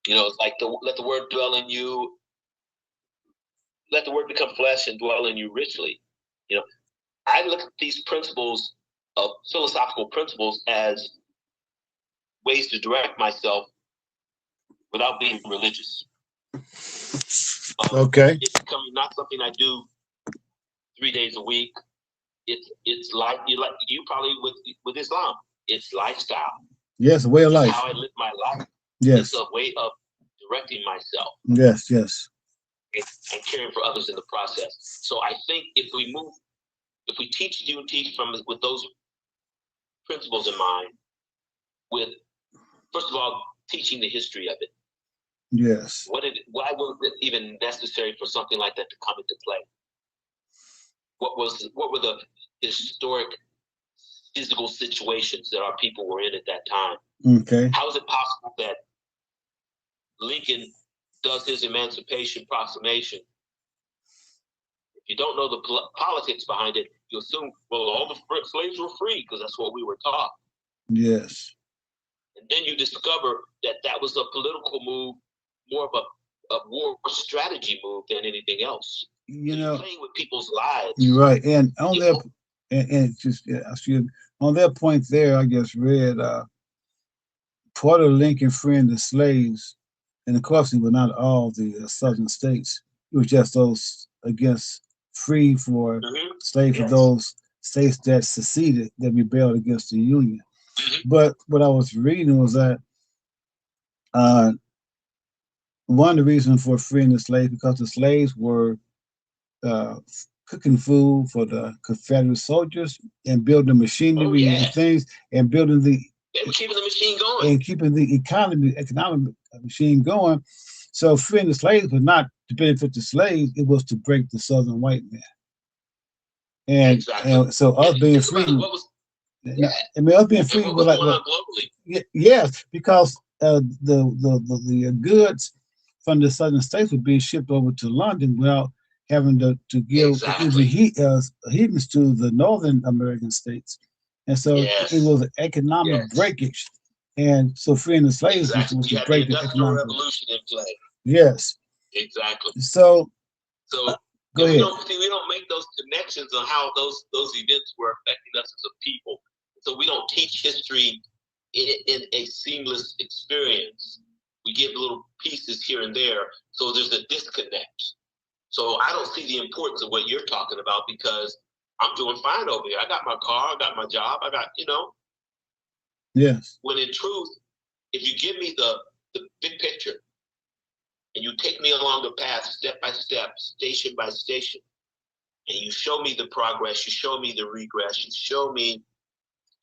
You know, it's like let the word dwell in you. Let the word become flesh and dwell in you richly. You know, I look at these principles of philosophical principles as ways to direct myself without being religious. Okay. It's becoming not something I do 3 days a week. It's like you probably with Islam. It's lifestyle. Yes, a way of life. It's how I live my life. Yes. It's a way of directing myself. Yes, yes. And caring for others in the process. So I think if we teach Juneteenth with those principles in mind, with first of all teaching the history of it. Yes. Why was it even necessary for something like that to come into play? What were the historic physical situations that our people were in at that time? Okay. How is it possible that Lincoln does his Emancipation Proclamation? If you don't know the politics behind it, you assume, well, all the slaves were free because that's what we were taught. Yes. And then you discover that that was a political move, more of a war strategy move than anything else. You know, playing with people's lives. You're right. And on their on their point there, I just read part of Lincoln freeing the slaves, and of course it was not all the southern states. It was just those free for slaves for those states that seceded, that rebelled against the Union. But what I was reading was that one of the reasons for freeing the slaves, because the slaves were cooking food for the Confederate soldiers and building machinery and things, and building keeping the machine going, and keeping the economic machine going. So freeing the slaves was not to benefit the slaves; it was to break the Southern white man. And so us being free, us being free was like globally. Yes, because the goods from the Southern states were being shipped over to London without having to give heedance to the Northern American states. And so it was an economic breakage. And so freeing the slaves was to break the economic revolution in play. Yes. Exactly. So go ahead. We don't make those connections on how those events were affecting us as a people. So we don't teach history in a seamless experience. We give little pieces here and there. So there's a disconnect. So I don't see the importance of what you're talking about, because I'm doing fine over here. I got my car, I got my job, I got, Yes. When in truth, if you give me the big picture and you take me along the path step by step, station by station, and you show me the progress, you show me the regress, you show me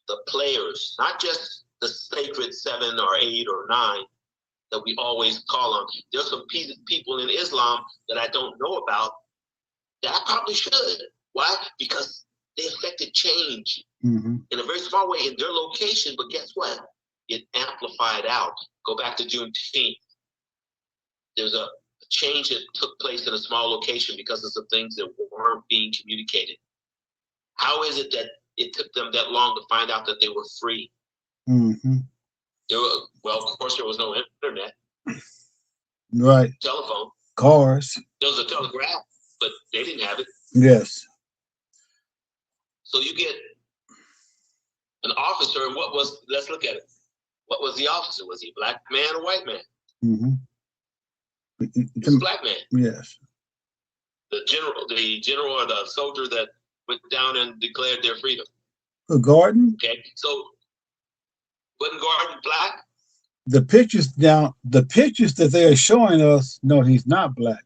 the players, not just the sacred 7 or 8 or 9 that we always call on. There's some people in Islam that I don't know about that I probably should. Why? Because they affected change in a very small way in their location, but guess what? It amplified out. Go back to Juneteenth. There's a change that took place in a small location because of some things that weren't being communicated. How is it that it took them that long to find out that they were free? Well, of course, there was no internet. Right. Telephone. Cars. There was a telegraph, but they didn't have it. Yes. So you get an officer, and let's look at it. What was the officer? Was he a black man or white man? He was a black man. Yes. The general or the soldier that went down and declared their freedom. Gordon? Okay. So wasn't Gordon black? The pictures that they are showing us, no, he's not black.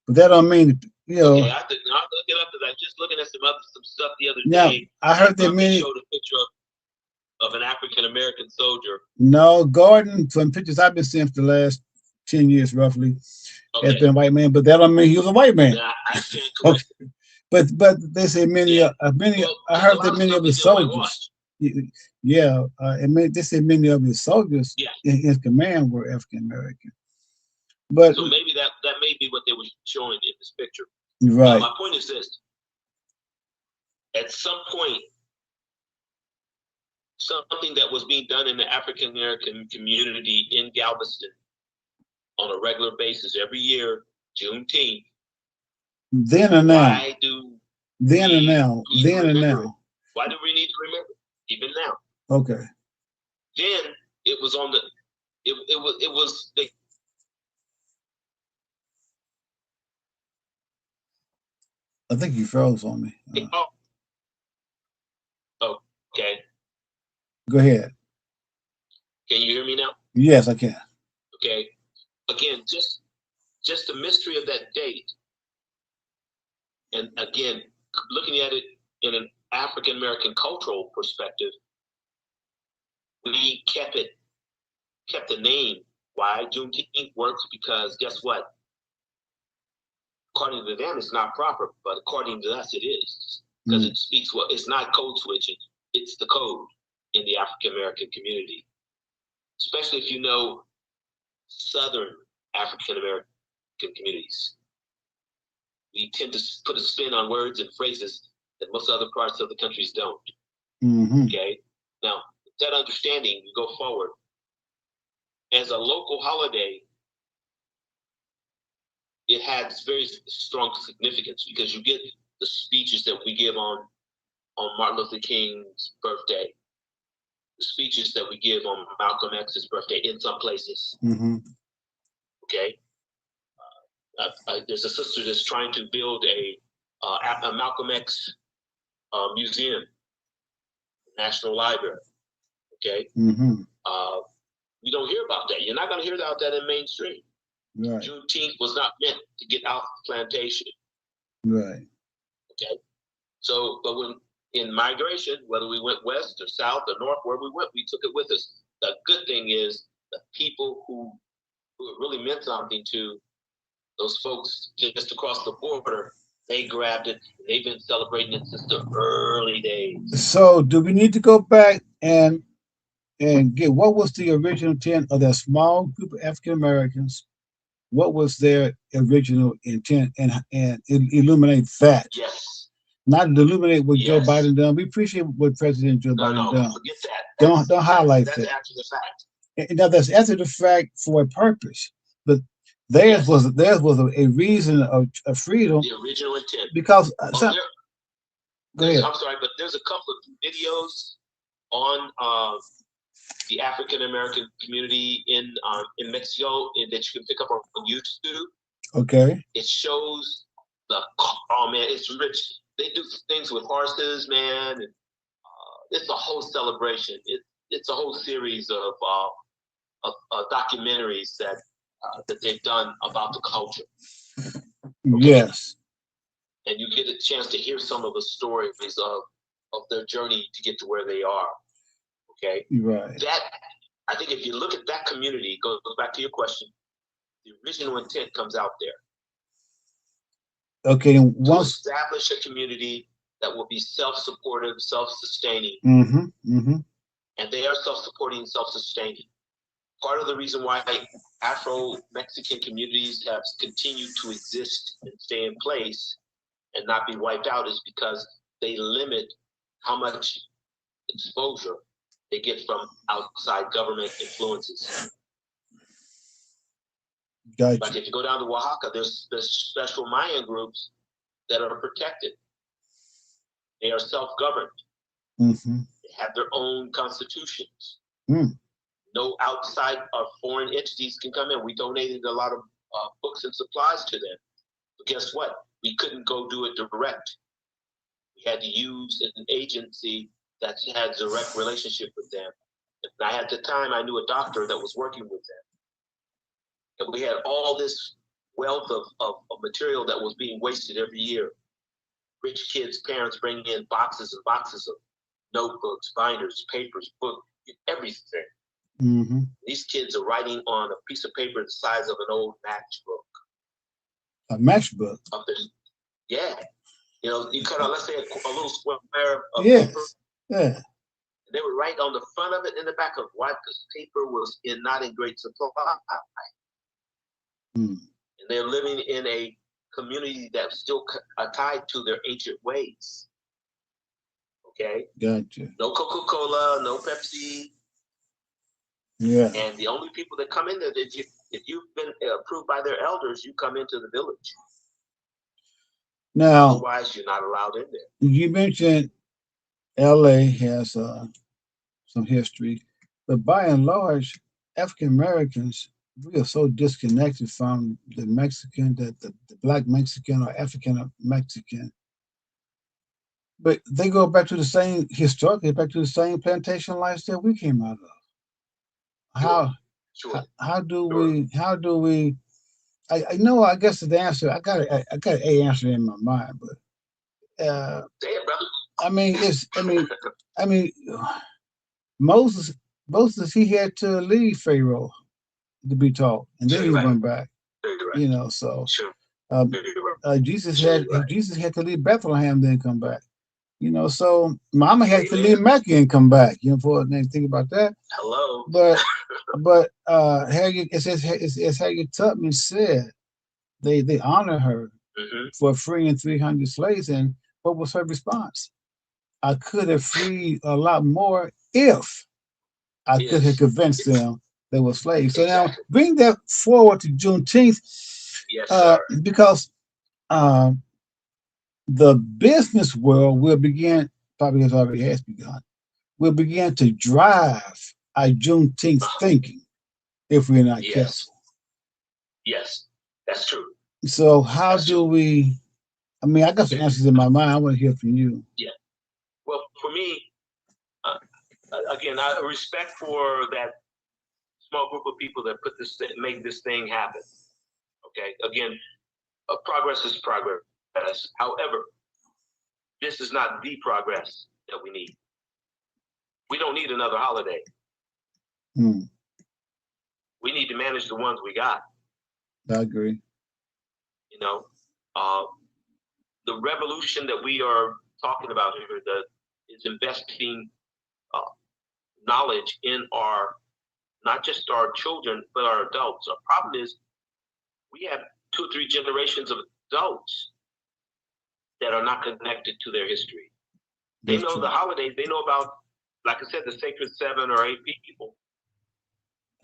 But that don't mean, Okay, I'll look it up, because I was just looking at some stuff the other day. I heard they showed a picture of an African American soldier. No, Gordon, from pictures I've been seeing for the last 10 years roughly, has been a white man, but that don't mean he was a white man. Yeah, I stand corrected. But they say many I heard that many of his soldiers. Yeah, they say many of his soldiers in his command were African American. But so maybe that may be what they were showing in this picture. Right. My point is this: at some point, something that was being done in the African American community in Galveston on a regular basis every year, Juneteenth. Then and now. Why do then and now. Then and now. Why do we need to remember? Even now. Okay. Then it was on the. It was the. I think you froze on me. Okay. Go ahead. Can you hear me now? Yes, I can. Okay. Again, just the mystery of that date. And again, looking at it in an African American cultural perspective, we kept the name. Why Juneteenth works? Because guess what? According to them, it's not proper, but according to us, it is. Because it speaks it's not code switching, it's the code in the African American community. Especially if you know Southern African American communities. We tend to put a spin on words and phrases that most other parts of the countries don't. Okay? Now, with that understanding, we go forward. As a local holiday, it has very strong significance because you get the speeches that we give on Martin Luther King's birthday, the speeches that we give on Malcolm X's birthday in some places. Okay? There's a sister that's trying to build a Malcolm X museum, National Library. Okay? We don't hear about that. You're not going to hear about that in mainstream. Right. Juneteenth was not meant to get out the plantation. Right. Okay. So, but when in migration, whether we went west or south or north, where we went, we took it with us. The good thing is the people who it really meant something to, those folks just across the border, they grabbed it. They've been celebrating it since the early days. So, do we need to go back and get what was the original intent of that small group of African Americans? What was their original intent, and illuminate that? Yes. Not illuminate what Joe Biden done. We appreciate what President Joe Biden done. Forget that. Don't highlight that. That's after the fact. And now that's after the fact for a purpose, but theirs was a reason of freedom. The original intent. Because go ahead. I'm sorry, but there's a couple of videos on the African American community in Mexico that you can pick up on YouTube. Okay. It shows man, it's rich. They do things with horses, man. And, it's a whole celebration. It's a whole series of documentaries that they've done about the culture. Okay? Yes. And you get a chance to hear some of the stories of their journey to get to where they are. Okay. Right. That, I think if you look at that community, goes back to your question, the original intent comes out there. Okay. To establish a community that will be self-supportive, self-sustaining. And they are self-supporting, self-sustaining. Part of the reason why Afro-Mexican communities have continued to exist and stay in place and not be wiped out is because they limit how much exposure they get from outside government influences. Gotcha. Like if you go down to Oaxaca, there's special Mayan groups that are protected. They are self-governed. They have their own constitutions. No outside or foreign entities can come in. We donated a lot of books and supplies to them. But guess what? We couldn't go do it direct. We had to use an agency that had direct relationship with them. And at the time, I knew a doctor that was working with them. And we had all this wealth of material that was being wasted every year. Rich kids' parents bringing in boxes and boxes of notebooks, binders, papers, books, everything. These kids are writing on a piece of paper the size of an old matchbook. A matchbook? Yeah. You know, you cut out, let's say, a little square of yes. paper. Yeah. They would write on the front of it and the back of it. Why? Because paper was not in great supply. Mm. And they're living in a community that's still tied to their ancient ways. Okay? Gotcha. No Coca-Cola, no Pepsi. Yeah. And the only people that come in there, if you've been approved by their elders, you come into the village. Now, otherwise, you're not allowed in there. You mentioned LA has some history, but by and large, African Americans, we are so disconnected from the Mexican, the Black Mexican or African Mexican. But they go back to the same, historically, back to the same plantation lifestyle we came out of. How do we, I know, I guess the answer, I got an answer in my mind, but say it, brother. I mean, Moses, he had to leave Pharaoh to be taught, and then he went back. You know, so Jesus had to leave Bethlehem, then come back. You know, so Mama had to leave Mecca and come back. You know, for think about that. Hello. But as Harriet Tubman said, they honor her for freeing 300 slaves, and what was her response? I could have freed a lot more if I could have convinced them they were slaves. So now bring that forward to Juneteenth, because the business world will begin, probably has already begun, will begin to drive our Juneteenth thinking if we're not careful. Yes, that's true. So how do we, I mean, I got some answers in my mind. I want to hear from you. Yeah. Well, for me, again, I respect for that small group of people that make this thing happen. Okay. Again, progress is progress. However, this is not the progress that we need. We don't need another holiday. We need to manage the ones we got. I agree. You know, the revolution that we are talking about here is investing knowledge in not just our children, but our adults. Our problem is we have 2 or 3 generations of adults that are not connected to their history. They know the holidays. They know about, like I said, the sacred 7 or 8 people.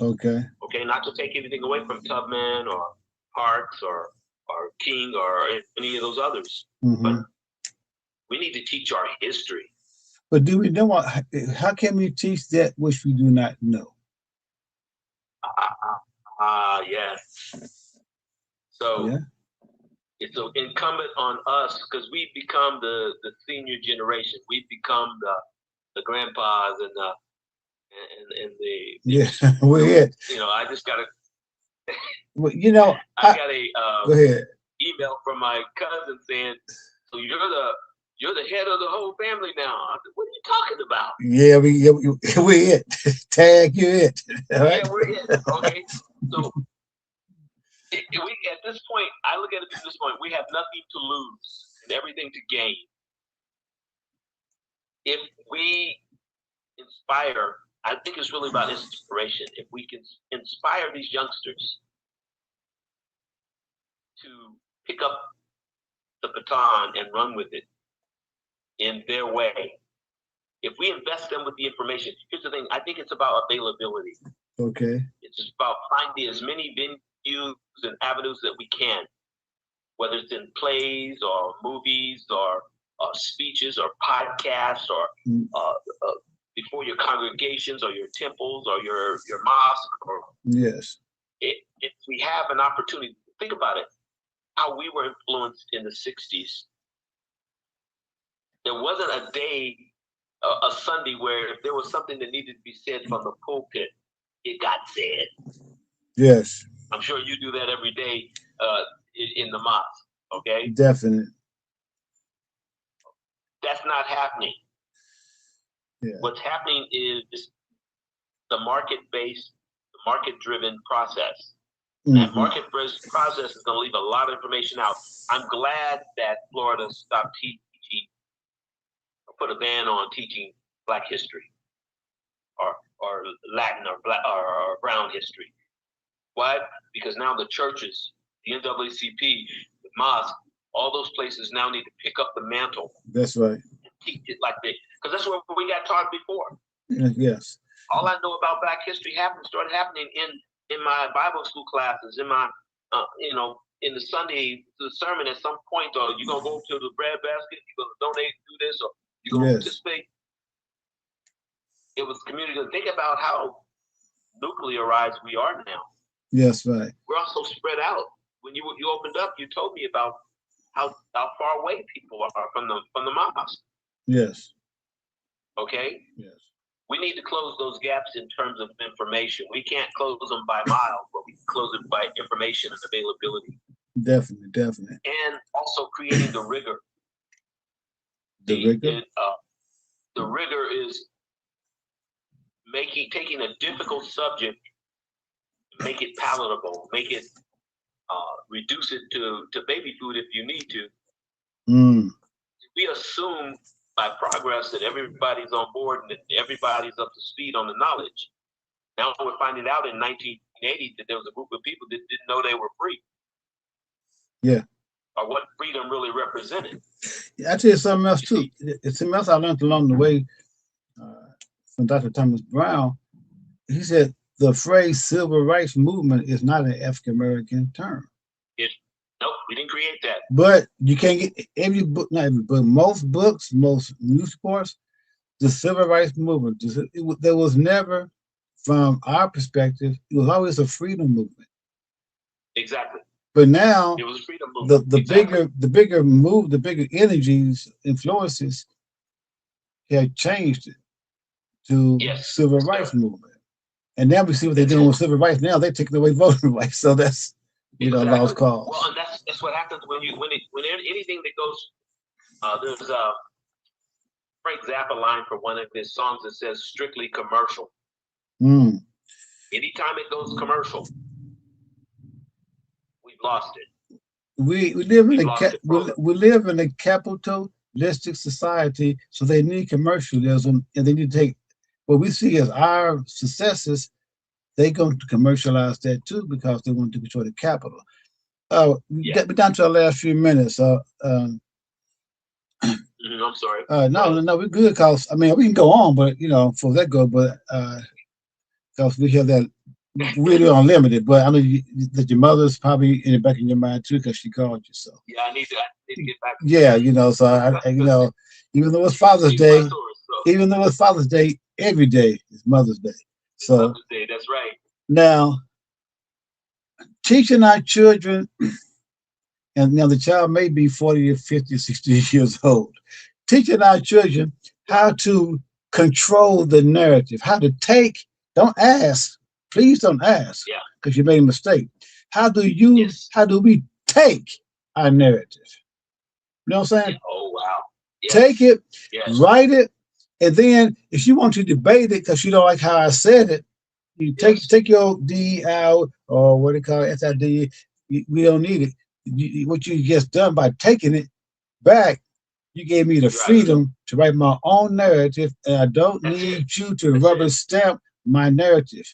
Okay. Okay, not to take anything away from Tubman or Parks or King or any of those others. But we need to teach our history. But do we know how can we teach that which we do not know? Yes. So it's incumbent on us, because we've become the senior generation. We've become the grandpas and the we're it. You know, I just got well, you know, I got a go ahead. Email from my cousin saying, "So you're the head of the whole family now." I said, "What are you talking about?" Yeah, we're it. Tag, you're it. Right? Yeah, we're it. Okay, so at this point, I look at it at this point, we have nothing to lose and everything to gain. If we inspire, I think it's really about inspiration. If we can inspire these youngsters to pick up the baton and run with it in their way, if we invest them with the information, here's the thing, I think it's about availability. Okay. It's about finding as many venues and avenues that we can, whether it's in plays or movies or speeches or podcasts or before your congregations or your temples or your mosque. Or if we have an opportunity, think about it, how we were influenced in the 60s. There wasn't a day, a Sunday, where if there was something that needed to be said from the pulpit, it got said. Yes. I'm sure you do that every day in the mosque, okay? Definitely. That's not happening. Yeah. What's happening is the market-based, market-driven process. That market process is going to leave a lot of information out. I'm glad that Florida stopped teaching, or put a ban on teaching Black history, or Latin or Black or Brown history. Why? Because now the churches, the NAACP, the mosque, all those places now need to pick up the mantle. That's right. And teach it like they, because that's what we got taught before. Yes. All I know about Black history started happening in my Bible school classes, in my in the Sunday sermon at some point, or you're gonna go to the bread basket, you're gonna donate, do this, or you're gonna participate. It was community. Think about how nuclearized we are now. Yes, right. We're also spread out. When you opened up, you told me about how far away people are from the mosque. Yes. Okay. Yes. We need to close those gaps in terms of information. We can't close them by miles, but we can close it by information and availability. Definitely, definitely. And also creating the rigor. The rigor? The rigor is taking a difficult subject, make it palatable, make it reduce it to baby food if you need to. We assume by progress that everybody's on board and that everybody's up to speed on the knowledge. Now we're finding out in 1980 that there was a group of people that didn't know they were free. Yeah. Or what freedom really represented. Yeah, I tell you something else too. It's something else I learned along the way from Dr. Thomas Brown. He said the phrase civil rights movement is not an African American term. Nope, we didn't create that. But you can't get every book, not every book, most books, most news reports, the civil rights movement, there was never, from our perspective, it was always a freedom movement. Exactly. But now it was a freedom movement. the bigger energies, influences have changed it to civil rights movement. And now we see what they're doing with civil rights. Now they're taking away voting rights. So that's lost cause. Well, and that's what happens when anything that goes. There's a Frank Zappa line for one of his songs that says "strictly commercial." Anytime it goes commercial, we've lost it. We live in a capitalistic society, so they need commercialism, and they need to take what we see as our successes. They're going to commercialize that too because they want to control the capital. We got down to our last few minutes. I'm sorry. No, we're good because we can go on, but for that go, but because we have that really unlimited. But I know that your mother's probably in the back of your mind too because she called you. So yeah, I need to get back. Yeah, so I even though it's Father's Day, every day is Mother's Day. So Mother's Day, that's right. Now, teaching our children, and now the child may be 40 or 50, 60 years old, teaching our children how to control the narrative, how to take, don't ask, please don't ask, because you made a mistake. How do we take our narrative? You know what I'm saying? Oh, wow. Yes. Take it, write it, and then if you want to debate it because you don't like how I said it, you take your D out, or what do you call it, SID. We don't need it. What you just done by taking it back, you gave me the freedom to write my own narrative, and I don't need you to rubber stamp my narrative.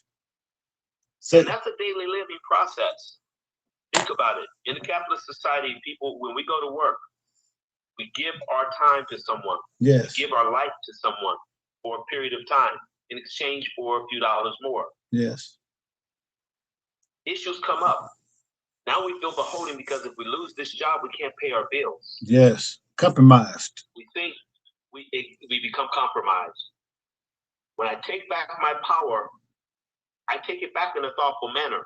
So, and that's a daily living process. Think about it. In a capitalist society, people, when we go to work, we give our time to someone. Yes. We give our life to someone for a period of time in exchange for a few dollars more. Yes. Issues come up. Now we feel beholden because if we lose this job, we can't pay our bills. Yes. Compromised. We think we become compromised. When I take back my power, I take it back in a thoughtful manner.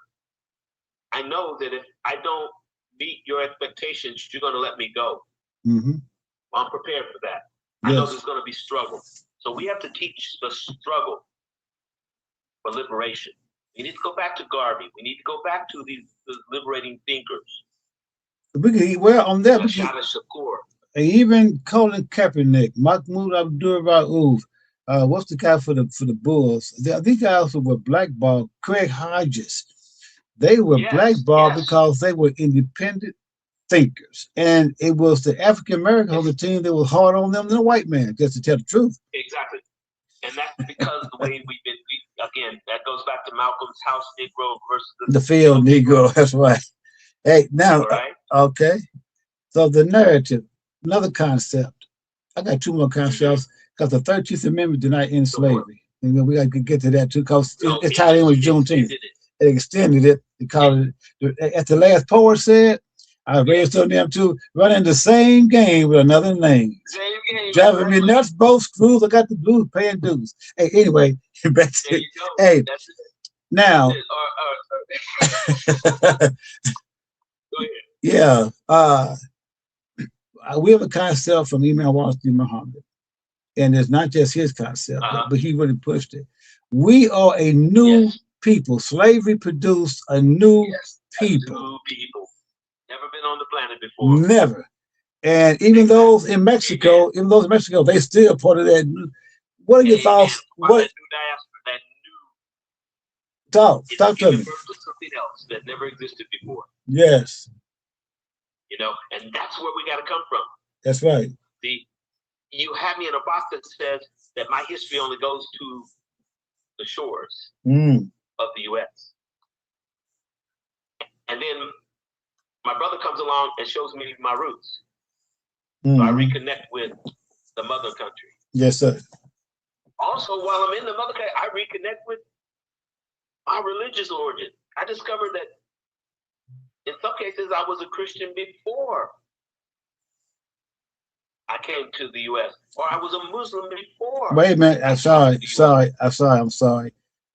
I know that if I don't meet your expectations, you're going to let me go. I'm prepared for that. I know there's going to be struggle. So we have to teach the struggle for liberation. We need to go back to Garvey. We need to go back to these liberating thinkers. On that, even Colin Kaepernick, Mahmoud Abdul-Rauf, what's the guy for the Bulls? These guys were blackballed. Craig Hodges. They were blackballed because they were independent thinkers. And it was the African Americans on the team that was harder on them than a white man, just to tell the truth. Exactly. And that's because the way we've been, again, that goes back to Malcolm's house Negro versus the field Negro. That's right. Hey, now, okay. So the narrative, another concept. I got two more concepts because the 13th Amendment did not end slavery. And we got to get to that too because it's tied in with Juneteenth. It extended it. They called it, as the last poet said, I raised on them too, running the same game with another name. Same game. Driving me nuts, both screws. I got the blues, paying dues. Hey, anyway, back to there you go. Hey, that's it. Now. Go ahead. Yeah. We have a concept from Imam Washington Muhammad, and it's not just his concept, but he really pushed it. We are a new people. Slavery produced a new people. New people. Never been on the planet before. Never. And even those in Mexico, they still part of that. What are your thoughts? What? That new talk to me. Something else that never existed before. Yes. You know, and that's where we got to come from. That's right. You have me in a box that says that my history only goes to the shores of the U.S. And then my brother comes along and shows me my roots. So I reconnect with the mother country. Yes, sir. Also, while I'm in the mother country, I reconnect with my religious origin. I discovered that in some cases I was a Christian before I came to the U.S. or I was a Muslim before. Wait a minute. I'm sorry.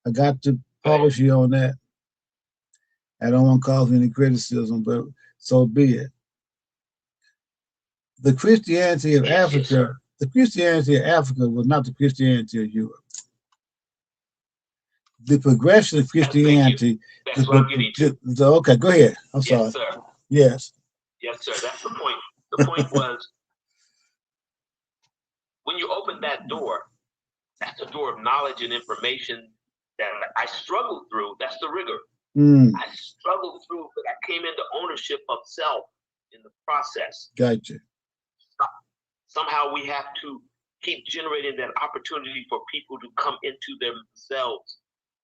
I got to pause you on that. I don't want to cause any criticism, but so be it. The Christianity of Africa, the Christianity of Africa was not the Christianity of Europe. The progression of Christianity. That's what I'm getting to. Okay, go ahead. I'm sorry. Yes, sir. Yes. Yes, sir. That's the point. The point was when you open that door, that's a door of knowledge and information that I struggled through. That's the rigor. I struggled through, but I came into ownership of self in the process. Gotcha. Somehow we have to keep generating that opportunity for people to come into themselves.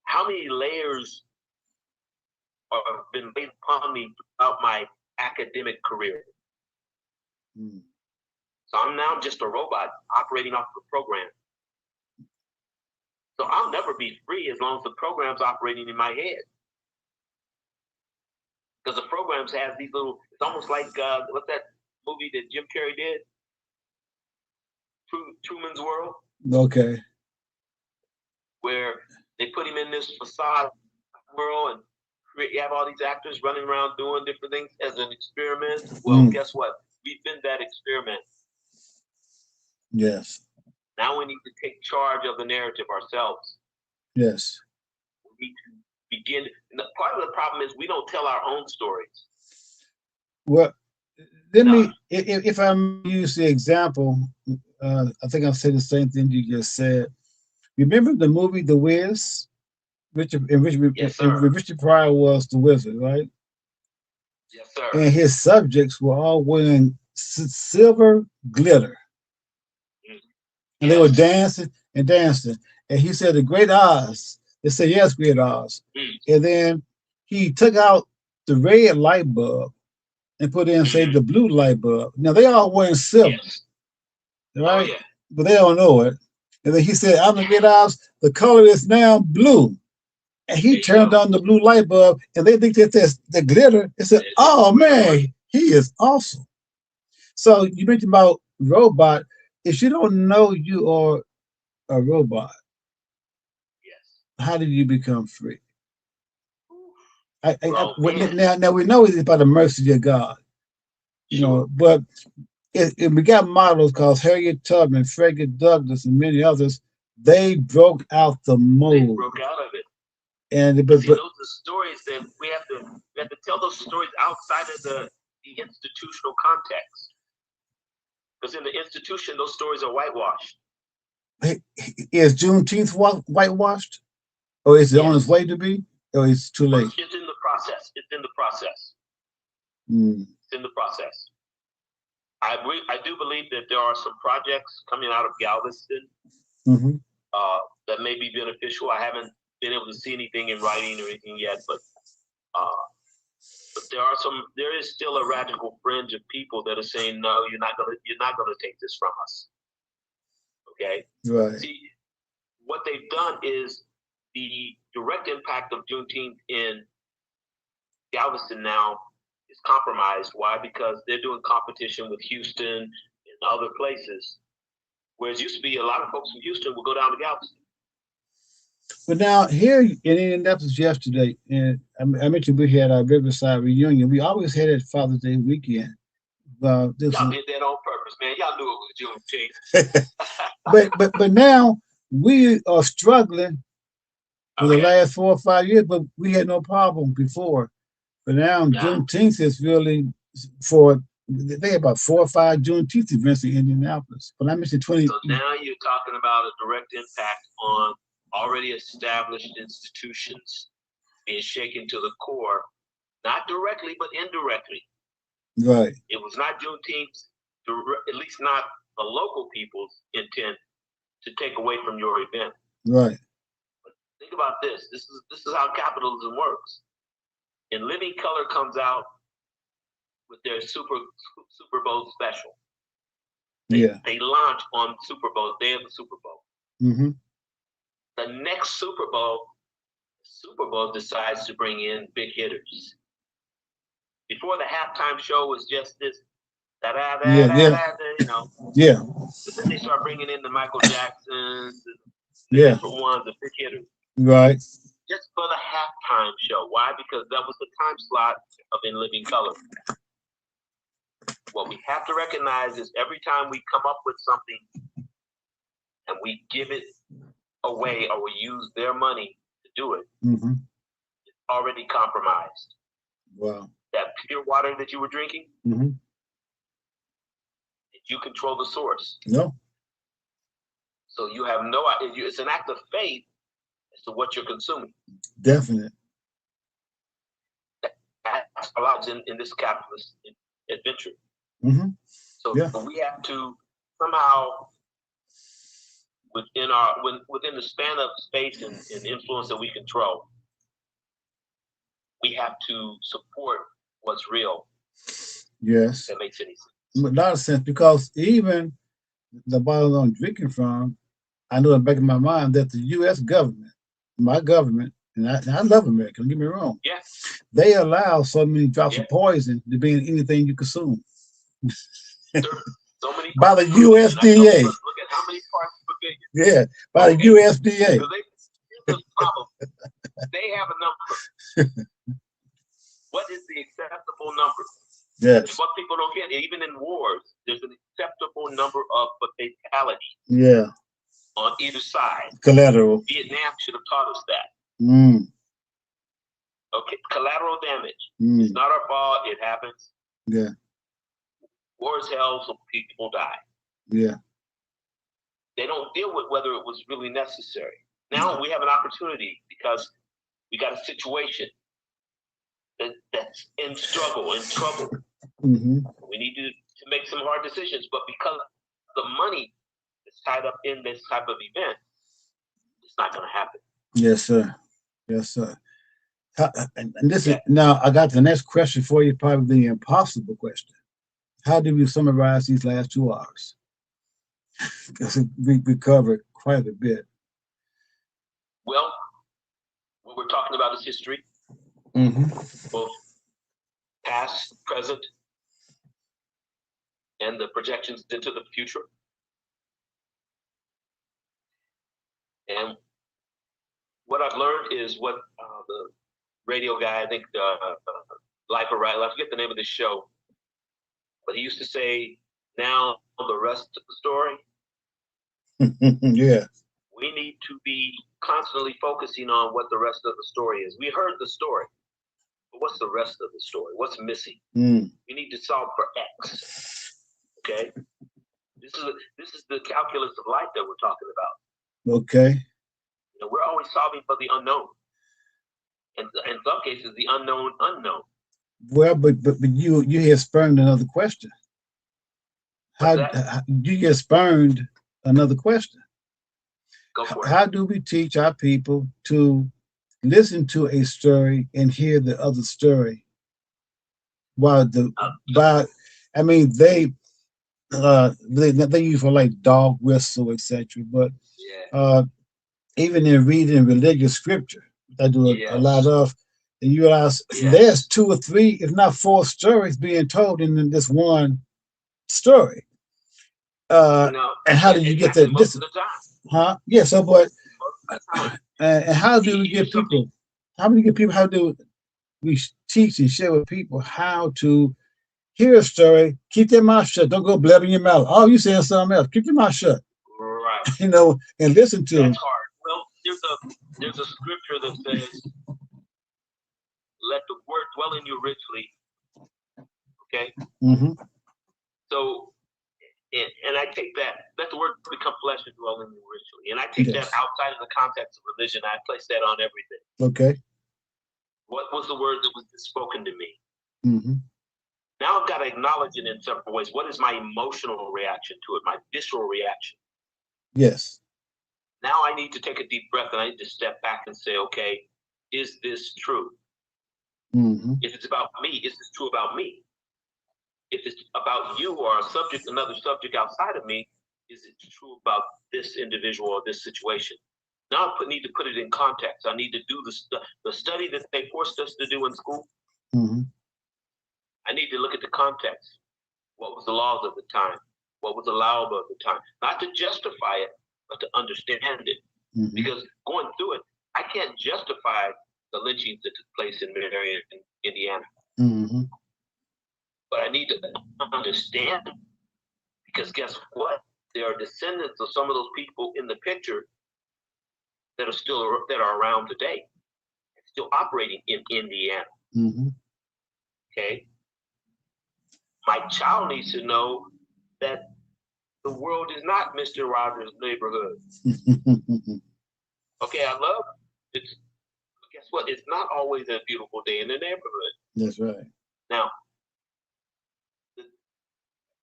How many layers have been laid upon me throughout my academic career? So I'm now just a robot operating off the program. So I'll never be free as long as the program's operating in my head. Because the programs have these little, it's almost like, what's that movie that Jim Carrey did? Truman's World. Okay. Where they put him in this facade world and you have all these actors running around doing different things as an experiment. Well, guess what? We've been that experiment. Yes. Now we need to take charge of the narrative ourselves. Yes. We need to begin. Part of the problem is we don't tell our own stories. Well, let me, if I use the example, I think I'll say the same thing you just said. Remember the movie The Wiz? Richard Pryor was the wizard, right? Yes, sir. And his subjects were all wearing silver glitter. And they were dancing and dancing. And he said, the great Oz. They said, yes, great Oz. And then he took out the red light bulb and put in, say, the blue light bulb. Now, they all wearing silver, right? But they don't know it. And then he said, I'm the great Oz. The color is now blue. And he turned on the blue light bulb, and they think that's the glitter. They said, oh, man, he is awesome. So you mentioned about robot. If you don't know you are a robot, how did you become free? Now we know it's by the mercy of God, you know, but we got models called Harriet Tubman, Frederick Douglass, and many others. They broke out the mold. They broke out of it. And those are stories that we have to tell those stories outside of the institutional context. Because in the institution, those stories are whitewashed. Is Juneteenth whitewashed? Or is it on its way to be? Or is it too late? It's in the process. process. It's in the process. It's in the process. I do believe that there are some projects coming out of Galveston that may be beneficial. I haven't been able to see anything in writing or anything yet, but there is still a radical fringe of people that are saying, no, you're not gonna take this from us. Okay? Right. See, what they've done is the direct impact of Juneteenth in Galveston now is compromised. Why? Because they're doing competition with Houston and other places. Whereas used to be a lot of folks from Houston would go down to Galveston. But now here in Indianapolis yesterday, and I mentioned we had our Riverside reunion. We always had it Father's Day weekend. Y'all did that on purpose, man. Y'all knew it was Juneteenth. but now we are struggling for the last 4 or 5 years, but we had no problem before. But now Juneteenth is really they have about 4 or 5 Juneteenth events in Indianapolis. But I mentioned 20. So now you're talking about a direct impact on already established institutions being shaken to the core, not directly, but indirectly. Right. It was not Juneteenth, at least not the local people's intent to take away from your event. Right. But think about this. This is how capitalism works. And Living Color comes out with their Super Bowl special. They launch on Super Bowl, day of the Super Bowl. The next Super Bowl decides to bring in big hitters. Before the halftime show was just this, you know. Yeah. But then they start bringing in the Michael Jacksons, the different ones, the big hitters. Right. Just for the halftime show. Why? Because that was the time slot of In Living Color. What we have to recognize is every time we come up with something and we give it away or we use their money to do it, it's already compromised. Wow. That pure water that you were drinking, you control the source. No. So you have no idea. It's an act of faith as to what you're consuming. Definite. That's a lot in this capitalist adventure. So we have to somehow, within the span of space and influence that we control, we have to support what's real. Yes. If that makes any sense. A lot of sense, because even the bottle I'm drinking from, I know in the back of my mind that the U.S. government, my government, and I love America, don't get me wrong. Yeah. They allow so many drops of poison to be in anything you consume. So many by the USDA. Look at how many parts per billion. Yeah, by the USDA. They have a number. What is the acceptable number? Yes. What people don't get, even in wars, there's an acceptable number of fatalities. Yeah. On either side. Collateral. Vietnam should have taught us that. Okay, collateral damage. It's not our fault. It happens. Yeah. War is hell, so people die. Yeah. They don't deal with whether it was really necessary. Now we have an opportunity because we got a situation that's in struggle, in trouble. We need to make some hard decisions, but because the money is tied up in this type of event, it's not going to happen. Yes, sir. Yes, sir. And this is now. I got the next question for you. Probably the impossible question. How do we summarize these last 2 hours? Because we covered quite a bit. Well, what we're talking about is history, both past, present, and the projections into the future. And what I've learned is what the radio guy, I think, Life or Right, I forget the name of the show, but he used to say, now the rest of the story. Yeah. We need to be constantly focusing on what the rest of the story is. We heard the story, but what's the rest of the story? What's missing? We need to solve for X. Okay? This is the calculus of life that we're talking about. Okay. You know, we're always solving for the unknown. And in some cases, the unknown unknown. Well, but you had spurned another question. How you just spurned another question? Go for it. How do we teach our people to listen to a story and hear the other story? While I mean, they use for like dog whistle, etc. But even in reading religious scripture, I do a lot of, and you realize there's 2 or 3, if not 4 stories being told in this one story. And how do you get that? Most of the time. Huh? Yeah. So, but and how do we get people? How do we get people? How do we teach and share with people how to hear a story, keep their mouth shut, don't go blabbing your mouth? Oh, you saying something else? Keep your mouth shut. Right. You know, and listen to. That's hard. Well, there's a scripture that says, "Let the word dwell in you richly." Okay. Mm-hmm. So. And I take that, let the word become flesh and dwell in you richly. And I take that outside of the context of religion. I place that on everything. Okay. What was the word that was spoken to me? Mm-hmm. Now I've got to acknowledge it in several ways. What is my emotional reaction to it, my visceral reaction? Yes. Now I need to take a deep breath and I need to step back and say, okay, is this true? Mm-hmm. If it's about me, is this true about me? If it's about you or a subject, another subject outside of me, is it true about this individual or this situation? Now I need to put it in context. I need to do the study that they forced us to do in school. Mm-hmm. I need to look at the context. What was the laws of the time? What was allowable at the time? Not to justify it, but to understand it. Mm-hmm. Because going through it, I can't justify the lynchings that took place in Marion, Indiana. Mm-hmm. But I need to understand, because guess what? There are descendants of some of those people in the picture that are around today, still operating in Indiana. Mm-hmm. Okay, my child needs to know that the world is not Mr. Rogers' neighborhood. Okay, I love it. Guess what? It's not always a beautiful day in the neighborhood. That's right. Now,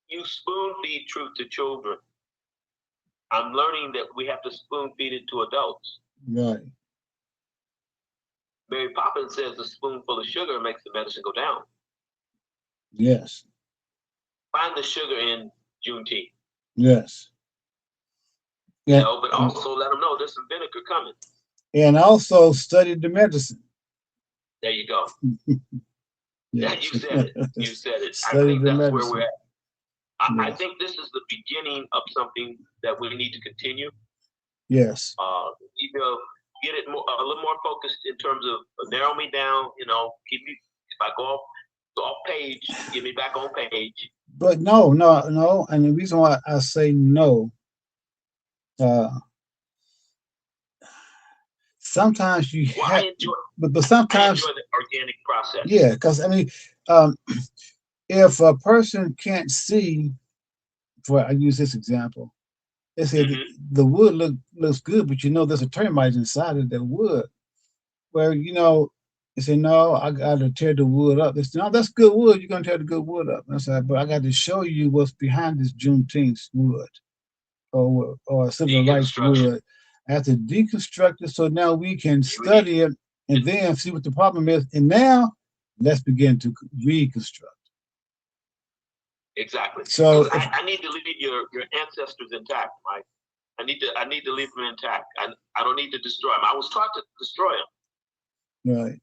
you spoon feed truth to children. I'm learning that we have to spoon feed it to adults. Right. Mary Poppins says a spoonful of sugar makes the medicine go down. Yes. Find the sugar in Juneteenth. Yes. You know, but also let them know there's some vinegar coming. And also study the medicine. There you go. Yes. You said it. You said it. Study I think the that's medicine. where we're at. I Yes. think this is the beginning of something that we need to continue. Yes. We need to get it a little more focused in terms of narrow me down. You know, keep me. If I go off page, get me back on page. But no. And the reason why I say no, sometimes you have, but sometimes I enjoy the organic process. Yeah, because I mean, if a person can't see, I use this example, they say the wood looks good, but you know there's a termite inside of the wood. Well, you know, they say, no, I got to tear the wood up. They say, no, that's good wood. You're going to tear the good wood up. I said, but I got to show you what's behind this Juneteenth wood or civil rights wood. I have to deconstruct it so now we can study it and then see what the problem is. And now let's begin to reconstruct. Exactly. So I need to leave your ancestors intact, Mike. I need to leave them intact. I don't need to destroy them. I was taught to destroy them. Right.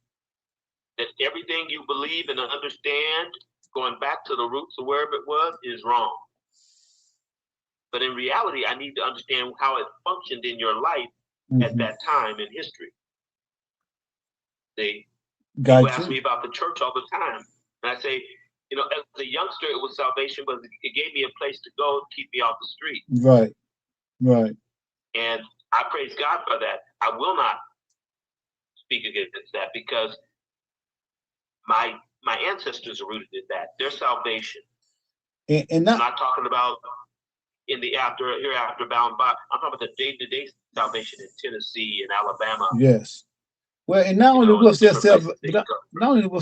That everything you believe and understand, going back to the roots of wherever it was, is wrong. But in reality, I need to understand how it functioned in your life at that time in history. People ask me about the church all the time. And I say, you know, as a youngster, it was salvation, but it gave me a place to go to keep me off the street. Right. Right. And I praise God for that. I will not speak against that because my ancestors are rooted in that. Their salvation. And not, I'm not talking about in the hereafter bound by. I'm talking about the day-to-day salvation in Tennessee and Alabama. Yes. Well, and not only was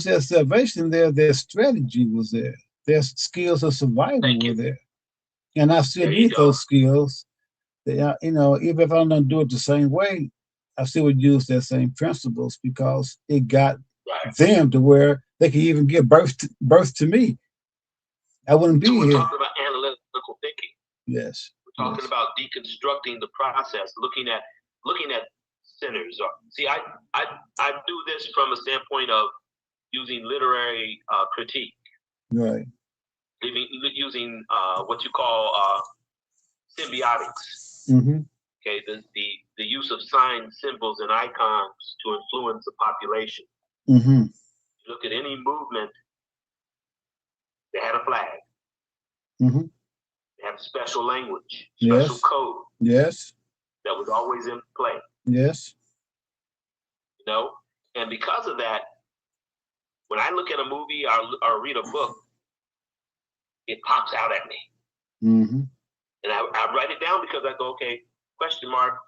there salvation there, their strategy was there. Their skills of survival were there. And I still need those skills. That, you know, even if I don't do it the same way, I still would use their same principles because it got them to where they could even give birth to me. I wouldn't be here. We're talking about analytical thinking. Yes. We're talking about deconstructing the process, looking at sinners. See, I do this from a standpoint of using literary critique. Right. Using what you call symbiotics. Mm-hmm. Okay, the use of signs, symbols, and icons to influence the population. Mm-hmm. Look at any movement, they had a flag. Mm-hmm. They have special language, special code. Yes. That was always in play. Yes. You know, and because of that, when I look at a movie or read a book, it pops out at me. Mm-hmm. And I write it down because I go, okay, question mark,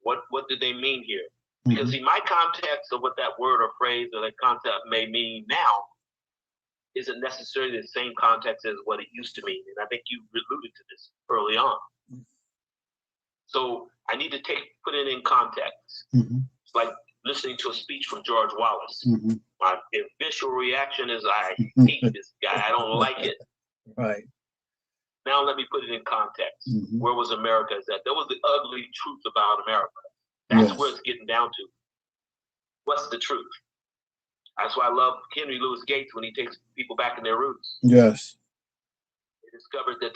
what did they mean here? Because see, my context of what that word or phrase or that concept may mean now isn't necessarily the same context as what it used to mean. And I think you alluded to this early on. So I need to put it in context. Mm-hmm. It's like listening to a speech from George Wallace. Mm-hmm. My initial reaction is, I hate this guy. I don't like it. Right. Now let me put it in context. Mm-hmm. Where was America at? That was the ugly truth about America. That's where it's getting down to. What's the truth? That's why I love Henry Louis Gates when he takes people back in their roots. Yes. They discovered that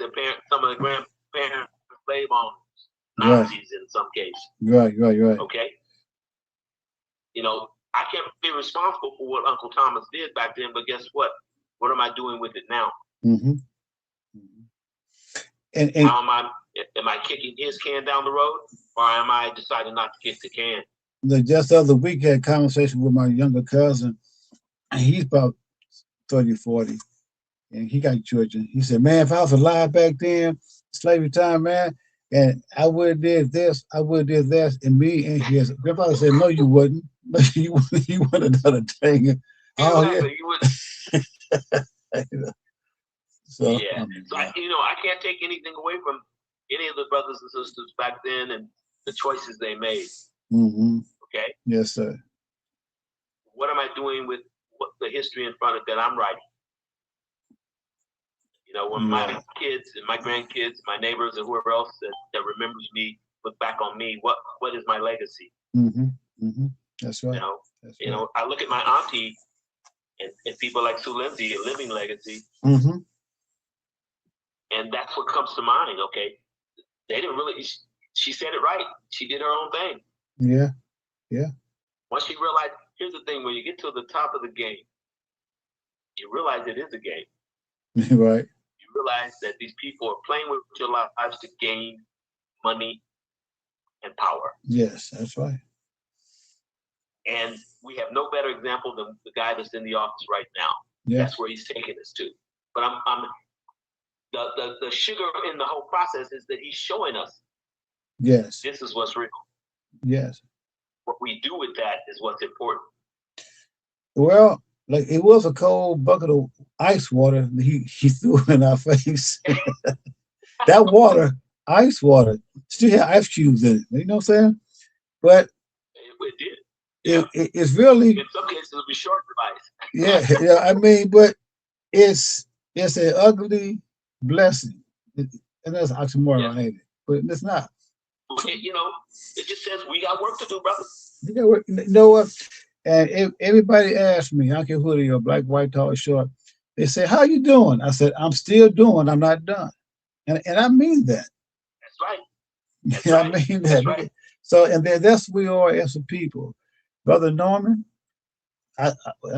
some of the grandparents were slave owners, Nazis in some cases. Right. Okay? You know, I can't be responsible for what Uncle Thomas did back then, but guess what? What am I doing with it now? Mm-hmm. And how am I kicking his can down the road, or am I deciding not to kick the can? Just the other week, I had a conversation with my younger cousin, and he's about 30, 40, and he got children. He said, man, if I was alive back then, slavery time, man, and I would have did this, I would have did that, and me and his grandfather said, no, you wouldn't. No, you wouldn't have done a thing. Exactly, you wouldn't. So, yeah. I can't take anything away from any of the brothers and sisters back then and the choices they made. Mm-hmm. Okay? Yes, sir. What am I doing with the history in front of that I'm writing? You know, when my kids and my grandkids, my neighbors, and whoever else that remembers me look back on me, what is my legacy? Mm-hmm. Mm-hmm. That's right. You know, I look at my auntie and people like Sue Lindsay, a living legacy. Mm-hmm. And that's what comes to mind, okay? They didn't really, she said it right. She did her own thing. Yeah, yeah. Once she realized, here's the thing, when you get to the top of the game, you realize it is a game. Right. You realize that these people are playing with your lives to gain money and power. Yes, that's right. And we have no better example than the guy that's in the office right now. Yes. That's where he's taking us to. But the sugar in the whole process is that he's showing us. Yes. This is what's real. Yes. What we do with that is what's important. Well, like it was a cold bucket of ice water he threw in our face. That water, ice water, still had ice cubes in it. You know what I'm saying? But it did. Yeah. It's really, in some cases it'll be short device. Yeah. I mean, but it's an ugly blessing, and that's oxymoron, ain't it? But it's not. You know, it just says we got work to do, brother. You know what? And if everybody asks me, I don't care who they are, black, white, tall, or short, they say, "How you doing?" I said, "I'm still doing. I'm not done," and I mean that. That's right. That's right. I mean that. Right. So, and that's we are as a people, Brother Norman. I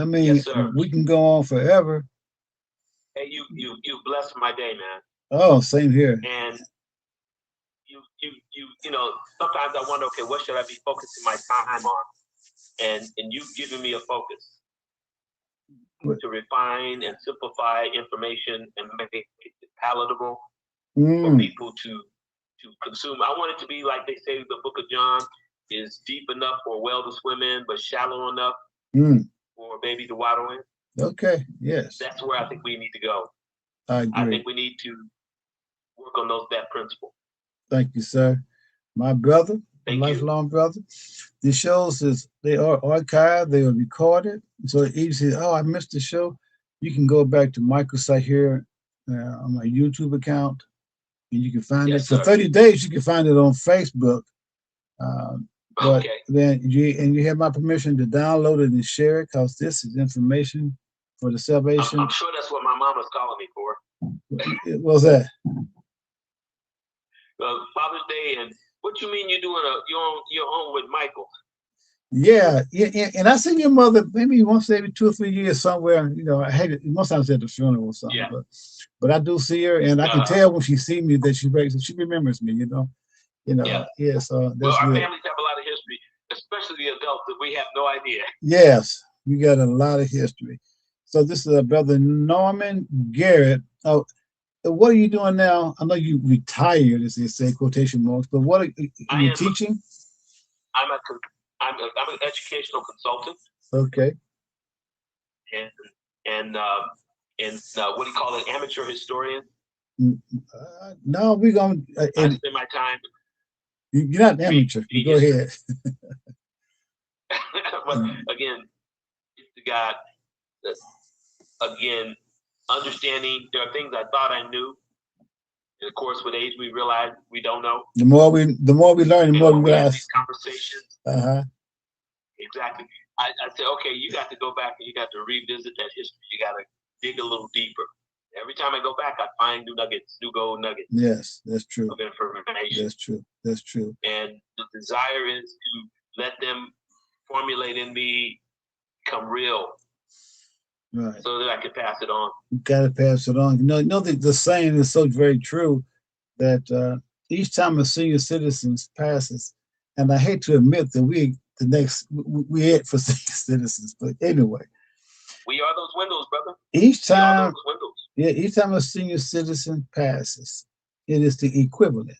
mean, yes, we can go on forever. Hey, you blessed my day, man. Oh, same here. And you know, sometimes I wonder, okay, what should I be focusing my time on? And you've given me a focus to refine and simplify information and make it palatable for people to consume. I want it to be like they say in the book of John, is deep enough for a whale to swim in, but shallow enough for a baby to waddle in. Okay, yes. That's where I think we need to go. I agree. I think we need to work on that principle. Thank you, sir. My brother, lifelong brother. The shows they are archived, they are recorded. So easy. Oh, I missed the show. You can go back to Michael Saahir on my YouTube account, and you can find it for 30 days. You can find it on Facebook. But then you have my permission to download it and share it, because this is information for the salvation. I'm sure that's what my mama's calling me for. What was that? Father's Day, and what you mean you're doing your own with Michael? Yeah, and I seen your mother maybe once every 2 or 3 years somewhere. You know, I hate it. Most times at the funeral or something. Yeah. But I do see her, and I can tell when she sees me that she remembers me. You know. Yeah. So that's our good. families have a lot of history, especially the adults, that we have no idea. Yes, we got a lot of history. So this is Brother Norman Garrett. Oh, what are you doing now? I know you retired, as they say, quotation marks. But what are you teaching? I'm an educational consultant. Okay. And what do you call it? Amateur historian. No, we're going. I spend my time. You're not amateur. Go ahead. But again, to God, again, understanding there are things I thought I knew. And of course, with age, we realize we don't know. The more we learn, the more we realize. Have these conversations. Exactly. I say, okay, you got to go back and you got to revisit that history. You got to dig a little deeper. Every time I go back, I find new nuggets, new gold nuggets. Yes, that's true. Of information. That's true. And the desire is to let them formulate in me, become real. Right. So that I can pass it on. You got to pass it on. You know the saying is so very true that each time a senior citizen passes, and I hate to admit that we it for senior citizens, but anyway. We are those windows, brother. Each time a senior citizen passes, it is the equivalent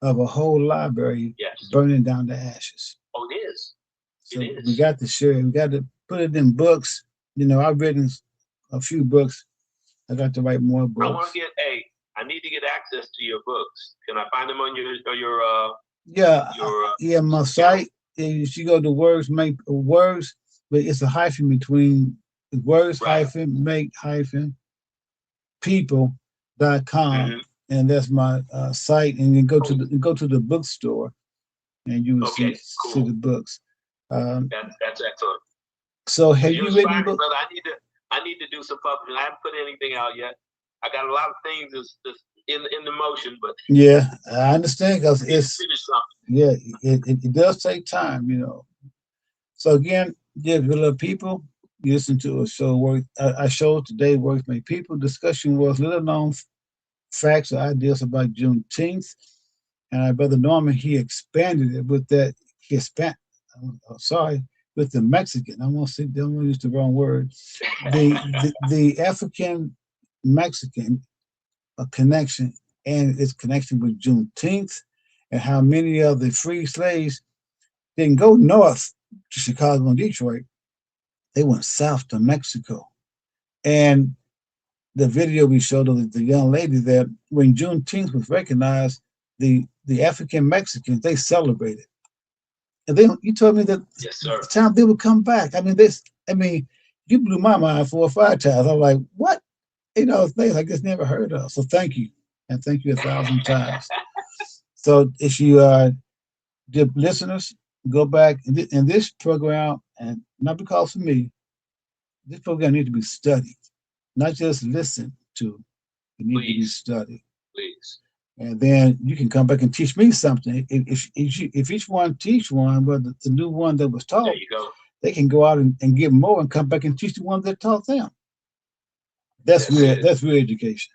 of a whole library burning down to ashes. Oh, it is. So we got to share it. We got to put it in books. You know, I've written a few books. I got to write more books. I need to get access to your books. Can I find them on your my site. You go to words, but it's a hyphen between words make people.com, and that's my site. And you go to the bookstore, and you will see the books. That's excellent. So have you written books? Brother, I need to do some publishing. I haven't put anything out yet. I got a lot of things that's in the motion, but yeah, I understand, because it does take time, you know. So again, little people, you listen to a show I showed today, Words Make People. Discussion was little known facts or ideas about Juneteenth, and our brother Norman, he expanded it with that with the Mexican. I don't want to use the wrong word. The African Mexican connection and its connection with Juneteenth, and how many of the free slaves didn't go north to Chicago and Detroit. They went south to Mexico. And the video we showed of the young lady that when Juneteenth was recognized, the African Mexicans, they celebrated. And you told me that the time they would come back. I mean, you blew my mind 4 or 5 times. I'm like, what? You know, things I just never heard of. So thank you. And thank you 1,000 times. So if you the listeners, go back in this program, and not because of me, this program needs to be studied, not just listened to. It needs to be studied. Please. And then you can come back and teach me something. If each one teach one, but the new one that was taught, there you go. They can go out and get more and come back and teach the one that taught them. That's real education.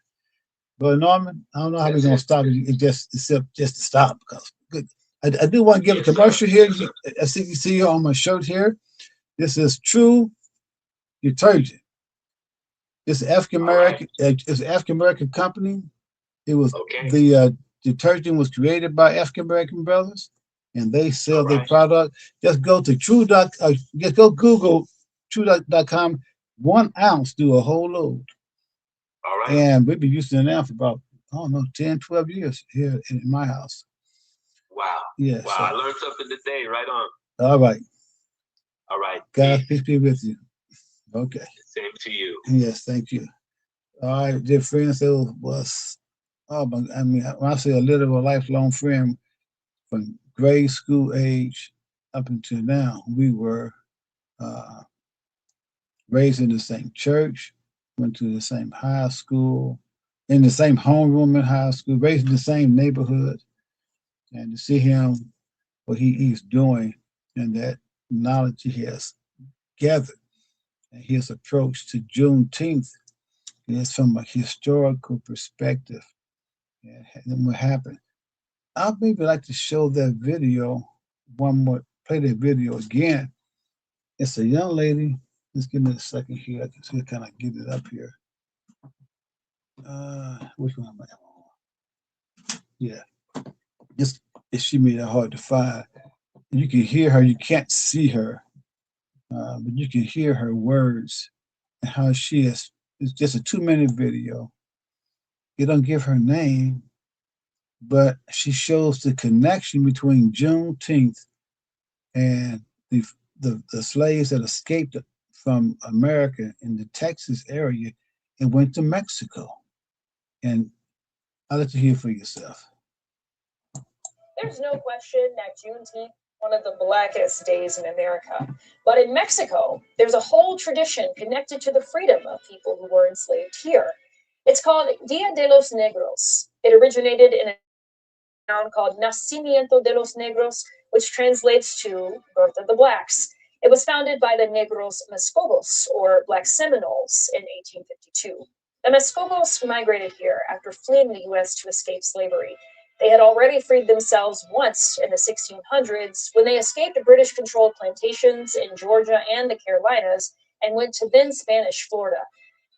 But Norman, I don't know how we're gonna stop it. Just to stop, because good. I do want to give a commercial here. I see you see on my shirt here. This is True Detergent. It's African American. It's an African American company. It was the detergent was created by African American brothers, and they sell their product. Just go to just go Google true.com. 1 ounce do a whole load. All right. And we've been using it now for about, I don't know, 10, 12 years here in my house. Wow. Yeah. Wow. So I learned something today. Right on. All right. All right. God, peace be with you. Okay. Same to you. Yes, thank you. All right, dear friends, it was, I mean, when I say a little, a lifelong friend from grade school age up until now, we were raised in the same church, went to the same high school, in the same homeroom in high school, raised in the same neighborhood. And to see him, what he's doing, and that knowledge he has gathered, and his approach to Juneteenth is from a historical perspective. And what happened? I'd maybe like to show that video one more, play that video again. It's a young lady. Just give me a second here. I can see kind of get it up here. Which one am I on? Yeah. Just she made it hard to find. You can hear her, you can't see her, but you can hear her words and how she is. It's just a 2-minute video. You don't give her name, but she shows the connection between Juneteenth and the slaves that escaped from America in the Texas area and went to Mexico. And I'll let you hear for yourself. There's no question that Juneteenth is one of the blackest days in America. But in Mexico, there's a whole tradition connected to the freedom of people who were enslaved here. It's called Dia de los Negros. It originated in a town called Nacimiento de los Negros, which translates to Birth of the Blacks. It was founded by the Negros Mezcogos, or Black Seminoles, in 1852. The Mezcogos migrated here after fleeing the U.S. to escape slavery. They had already freed themselves once in the 1600s when they escaped British-controlled plantations in Georgia and the Carolinas and went to then Spanish Florida.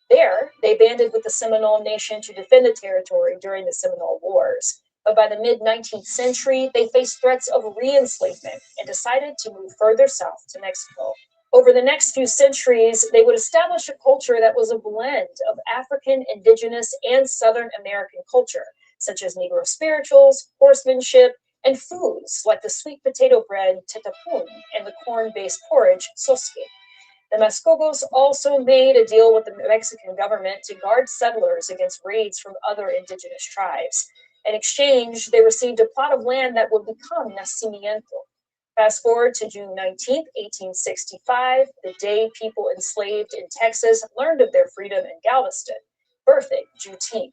There, they banded with the Seminole Nation to defend the territory during the Seminole Wars. But by the mid-19th century, they faced threats of re-enslavement and decided to move further south to Mexico. Over the next few centuries, they would establish a culture that was a blend of African, indigenous, and Southern American culture, such as Negro spirituals, horsemanship, and foods like the sweet potato bread tetapun and the corn-based porridge sosque. The Mezcogos also made a deal with the Mexican government to guard settlers against raids from other indigenous tribes. In exchange, they received a plot of land that would become Nacimiento. Fast forward to June 19, 1865, the day people enslaved in Texas learned of their freedom in Galveston, birthing Juneteenth.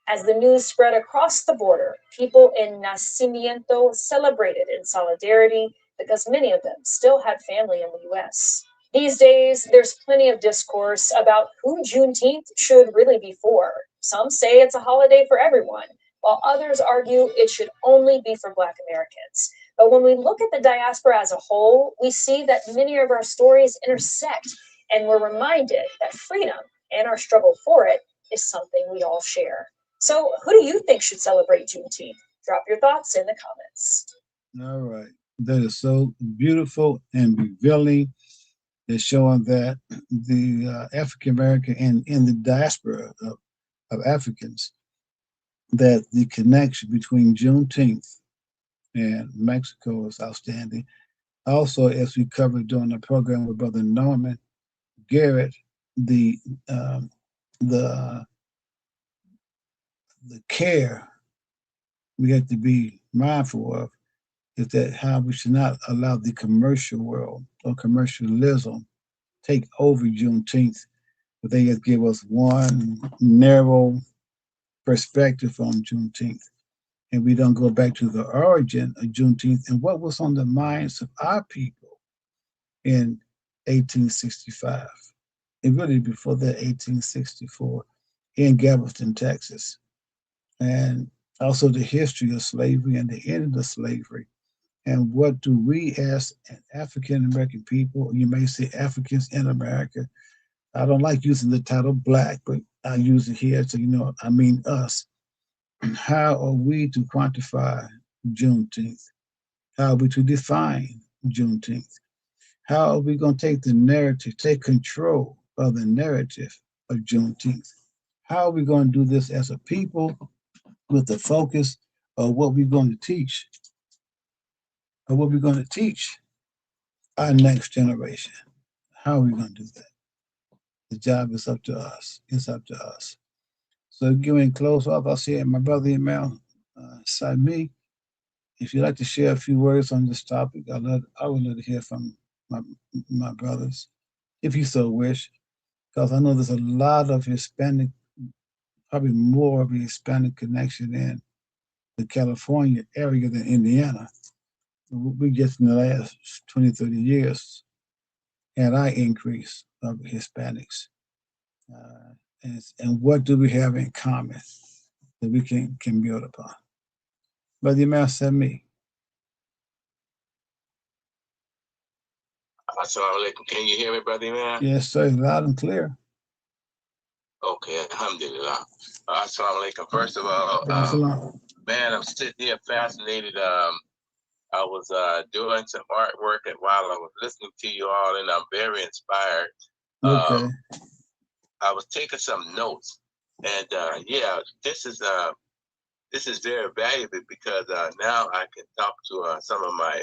As the news spread across the border, people in Nacimiento celebrated in solidarity because many of them still had family in the U.S. These days, there's plenty of discourse about who Juneteenth should really be for. Some say it's a holiday for everyone, while others argue it should only be for Black Americans. But when we look at the diaspora as a whole, we see that many of our stories intersect, and we're reminded that freedom and our struggle for it is something we all share. So who do you think should celebrate Juneteenth? Drop your thoughts in the comments. All right. That is so beautiful and revealing. It's showing that the African American and in the diaspora of Africans, that the connection between Juneteenth and Mexico is outstanding. Also, as we covered during the program with Brother Norman Garrett, the care we have to be mindful of is that how we should not allow the commercial world or commercialism take over Juneteenth, but they just give us one narrow perspective on Juneteenth. And we don't go back to the origin of Juneteenth and what was on the minds of our people in 1865. And really before that, 1864, in Galveston, Texas. And also the history of slavery and the end of slavery. And what do we as African American people, you may say Africans in America, I don't like using the title Black, but I use it here, so you know, I mean us. How are we to quantify Juneteenth? How are we to define Juneteenth? How are we going to take the narrative, take control of the narrative of Juneteenth? How are we going to do this as a people with the focus of what we're going to teach, or what we're going to teach our next generation? How are we going to do that? The job is up to us. It's up to us. So getting close off, I'll say my brother Emil, Saahir, if you'd like to share a few words on this topic, I would love to hear from my brothers, if you so wish, because I know there's a lot of Hispanic, probably more of a Hispanic connection in the California area than Indiana. We just in the last 20, 30 years had our increase of Hispanics. And what do we have in common that we can build upon? Brother Emil said me. Assalamu alaikum. Can you hear me, Brother Emil? Yes, sir, loud and clear. Okay, alhamdulillah. Assalamu alaikum. First of all, man, I'm sitting here fascinated. I was doing some artwork, and while I was listening to you all, and I'm very inspired. Okay. I was taking some notes, and yeah, this is very valuable because now I can talk to some of my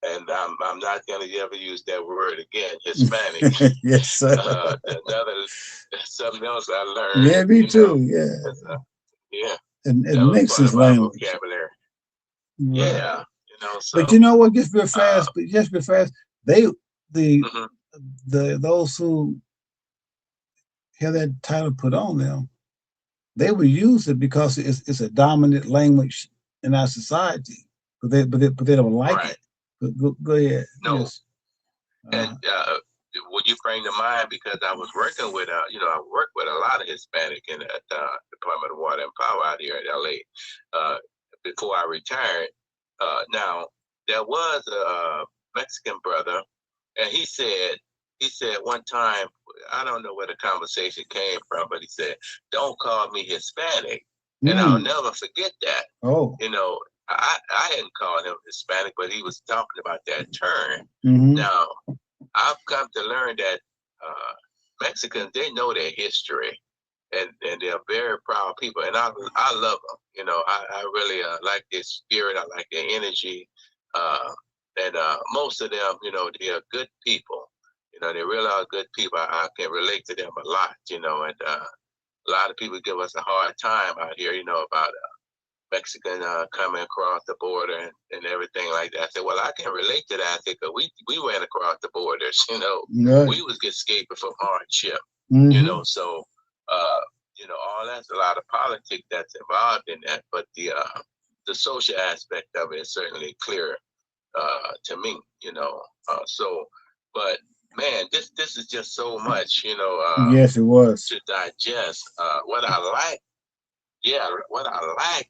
and I'm not going to ever use that word again, Hispanic. Yes, sir. Something else I learned. Yeah, me too. Yeah. Yeah. And it mixes language. Vocabulary. Right. Yeah. So, but you know what? Just real fast. Those who have that title put on them, they will use it because it's a dominant language in our society. But they don't like it. Go ahead. No. Yes. And would you bring to mind, because I was working with I work with a lot of Hispanic in the Department of Water and Power out here in LA before I retired. Now there was a Mexican brother, and he said one time, I don't know where the conversation came from, but he said, "Don't call me Hispanic," and I'll never forget that. Oh, I hadn't called him Hispanic, but he was talking about that term. Mm-hmm. Now, I've come to learn that Mexicans, they know their history, and they're very proud people, and I love them. I really like their spirit. I like their energy, and most of them, they are good people. They really are good people. I can relate to them a lot. And a lot of people give us a hard time out here, about Mexican coming across the border and everything like that. I said, well, I can relate to that. I said, because we went across the borders, Right. We was escaping from hardship, Mm-hmm. So, all that's a lot of politics that's involved in that. But the social aspect of it is certainly clear to me, but man, this is just so much, yes, it was to digest. What I like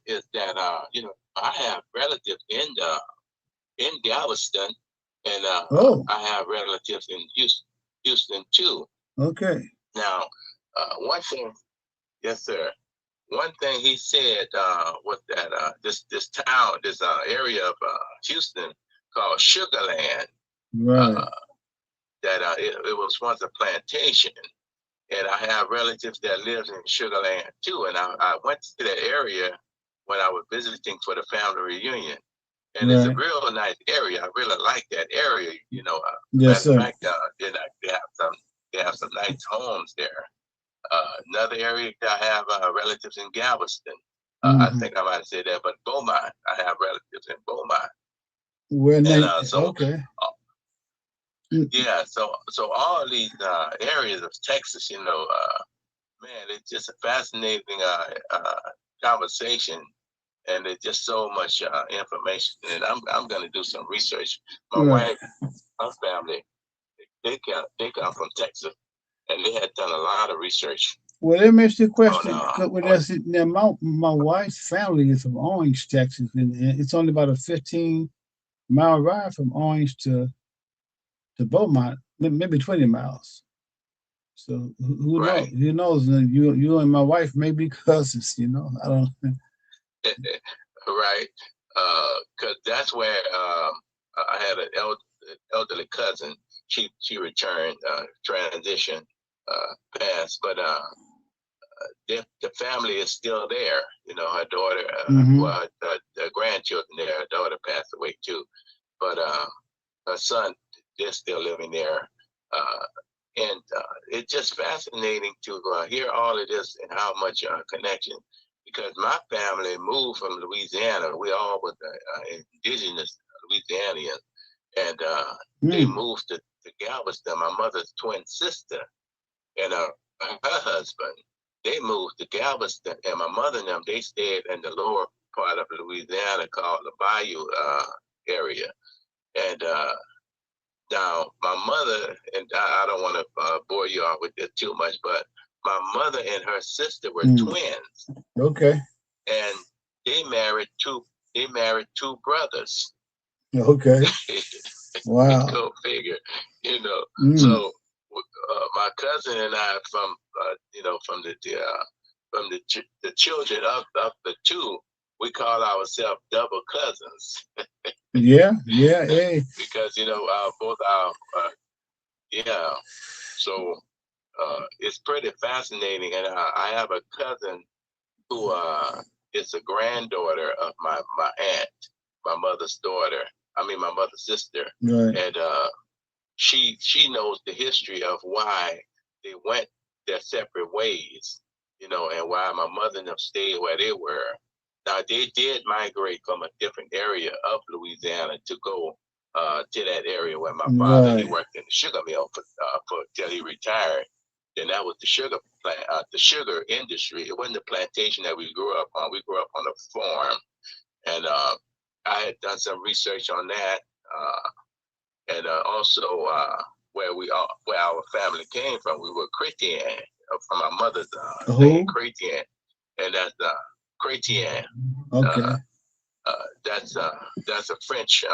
is that I have relatives in Galveston, and I have relatives in Houston too. Okay. Now, one thing, yes, sir. One thing he said was that this town, this area of Houston called Sugarland, right. that it was once a plantation. And I have relatives that lives in Sugarland too. And I went to that area when I was visiting for the family reunion. And It's a real nice area. I really like that area. Yes, sir. Matter of fact, they have some nice homes there. Another area I have relatives in Galveston. I think I might have said that, but Beaumont. I have relatives in Beaumont. Okay. Yeah, so all these areas of Texas, man, it's just a fascinating conversation, and there's just so much information. And I'm going to do some research. My wife, my family, they come from Texas, and they had done a lot of research. Well, let me ask you a question. Now, my wife's family is from Orange, Texas, and it's only about a 15-mile ride from Orange to Beaumont, maybe 20 miles. So who knows? Who knows? You and my wife may be cousins. I don't. Right. Because that's where I had an elderly cousin. She returned, transition, passed, but the family is still there. You know, her daughter, well, her grandchildren there. Her daughter passed away too, but her son, they're still living there. And it's just fascinating to hear all of this and how much connection. Because my family moved from Louisiana. We all were indigenous Louisianians, and they moved to Galveston. My mother's twin sister and her husband, they moved to Galveston, and my mother and them, they stayed in the lower part of Louisiana called the Bayou area. And now my mother, and I don't want to bore you out with this too much, but my mother and her sister were twins. Okay. And they married two two brothers. Okay. Wow. Go figure, you know. So my cousin and I, from the children of the two, we call ourselves double cousins. Yeah. Hey. Because both our so it's pretty fascinating. And I have a cousin who is a granddaughter of my aunt, my mother's daughter. I mean, my mother's sister. Right. And she knows the history of why they went their separate ways, and why my mother and them stayed where they were. Now, they did migrate from a different area of Louisiana to go to that area where my father, he worked in the sugar mill for till he retired. And that was the sugar plant, the sugar industry. It wasn't the plantation that we grew up on. We grew up on a farm. And I had done some research on that. And also where our family came from. We were Chrétien, from my mother's name, Chrétien. And that's Chrétien. Okay. That's a French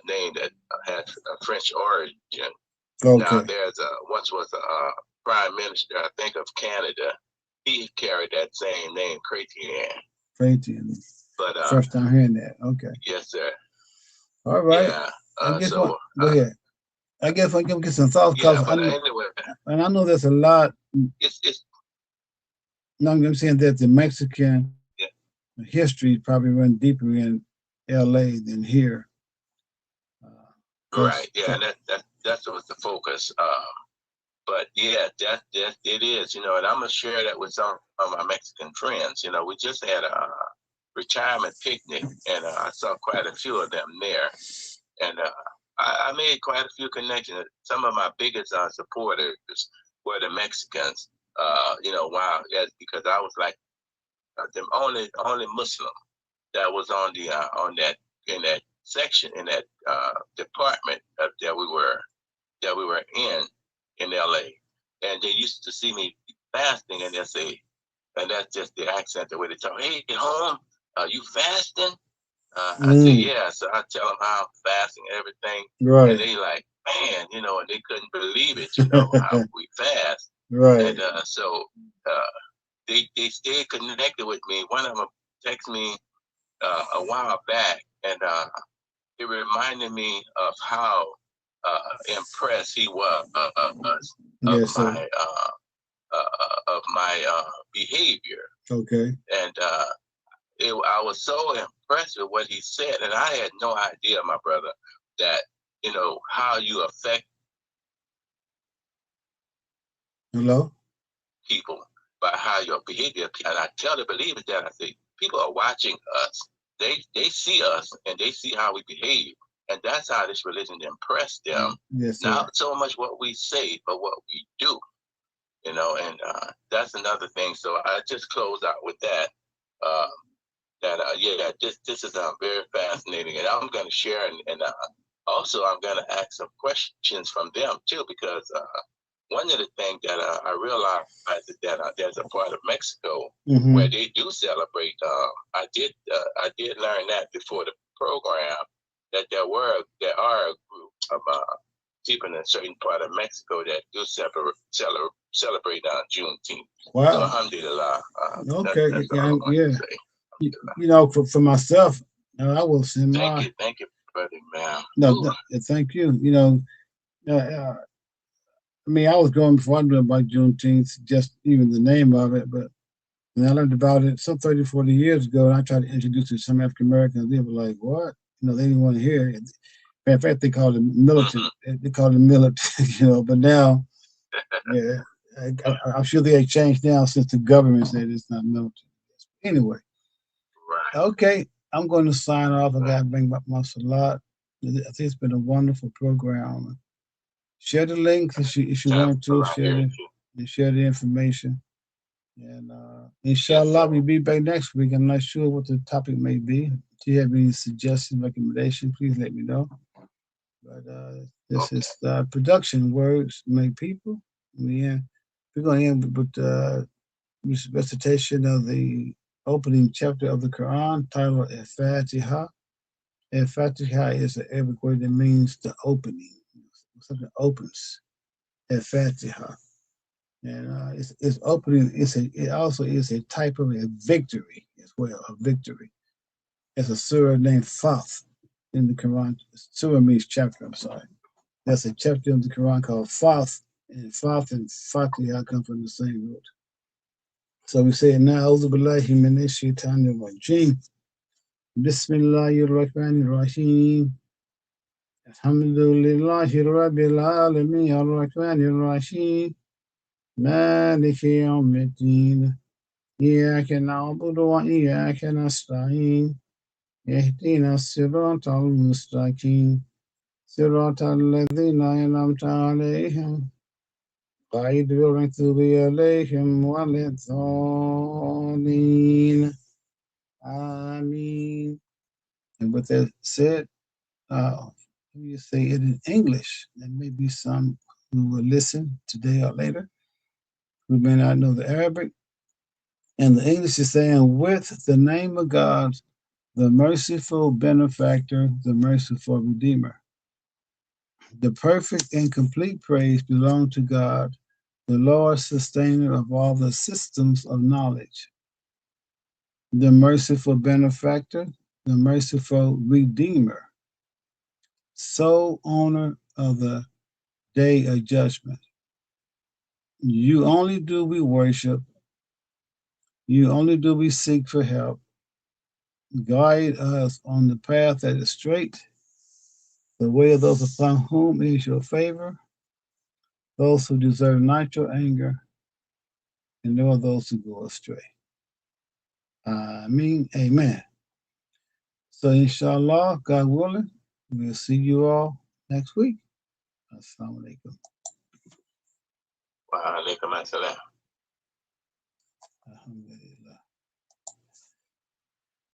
name that has a French origin. Okay. Now there's once was a prime minister, I think, of Canada. He carried that same name, Chrétien. Chrétien. But first time hearing that. Okay. Yes, sir. All right. Yeah. Go ahead. I guess I can get some thoughts, because anyway, and I know there's a lot. No, I'm saying that the Mexican history probably run deeper in L.A. than here. Right. Yeah. That's what the focus. But yeah, that it is. And I'm gonna share that with some of my Mexican friends. We just had a retirement picnic, and I saw quite a few of them there, and I made quite a few connections. Some of my biggest supporters were the Mexicans. Wow, yes, because I was like the only Muslim that was on that in that section, in that department that we were in LA, and they used to see me fasting, and they say, and that's just the accent, the way they talk. Hey, home, you fasting? I say, yeah. So I tell them how I'm fasting and everything. Right. And they like, man, and they couldn't believe it, how we fast. Right. And so they stayed connected with me. One of them texted me a while back, and it reminded me of how impressed he was of my behavior. Okay. And I was so impressed with what he said, and I had no idea, my brother, that how you affect people by how your behavior. And I tell the believers that I say, people are watching us. They see us, and they see how we behave, and that's how this religion impressed them. Yes, not so much what we say, but what we do. And that's another thing. So I just close out with that. This is very fascinating, and I'm going to share, and also I'm going to ask some questions from them too, because one of the things that I realized is that there's a part of Mexico where they do celebrate. I did learn that before the program, that there are a group of people in a certain part of Mexico that do celebrate on Juneteenth. Wow. So, alhamdulillah. Okay. For myself, No, I will send Thank you, brother, man. No, thank you. You know, I mean, I was going before I knew about Juneteenth, just even the name of it, but when I learned about it some 30, 40 years ago, and I tried to introduce it to some African Americans, they were like, what? You know, they didn't want to hear it. In fact, they called it militant. They called it militant, you know, but now, yeah, I'm sure they have changed now since the government said it's not militant. Anyway, okay, I'm going to sign off. I got to bring back my salat. I think it's been a wonderful program. Share the links if you want to. Share the information. And inshallah, we'll be back next week. I'm not sure what the topic may be. If you have any suggestions, recommendations, please let me know. But this is production words make people. Yeah, we're going to end with recitation of the opening chapter of the Quran, titled Al-Fatiha. Al-Fatiha is an Arabic word that means the opening. Something opens. Al-Fatiha. And it's opening. It also is a type of a victory as well. A victory. There's a surah named Fath in the Quran. Surah means chapter. I'm sorry. There's a chapter in the Quran called Fath, and Fath and Fatiha come from the same root. So we say now, A'udhu billahi minash shaitanir rajim. Bismillahir rahmanir rahim. Alhamdulillahi rabbil alamin ar-rahmanir rahim. مالك يوم الدين إياك نعبد وإياك نستعين اهدنا الصراط المستقيم صراط الذين أنعمت عليهم غير المغضوب عليهم ولا الضالين Ameen. And with that said, let me say it in English. There may be some who will listen today or later who may not know the Arabic. And the English is saying, with the name of God, the merciful benefactor, the merciful redeemer. The perfect and complete praise belong to God, the Lord sustainer of all the systems of knowledge. The merciful benefactor, the merciful redeemer, sole owner of the day of judgment. You only do we worship. You only do we seek for help. Guide us on the path that is straight, the way of those upon whom is your favor, those who deserve not your anger, and nor those who go astray. Amen. So inshallah, God willing, we'll see you all next week. Assalamu alaikum. Wa alaikum assalam. Alhamdulillah.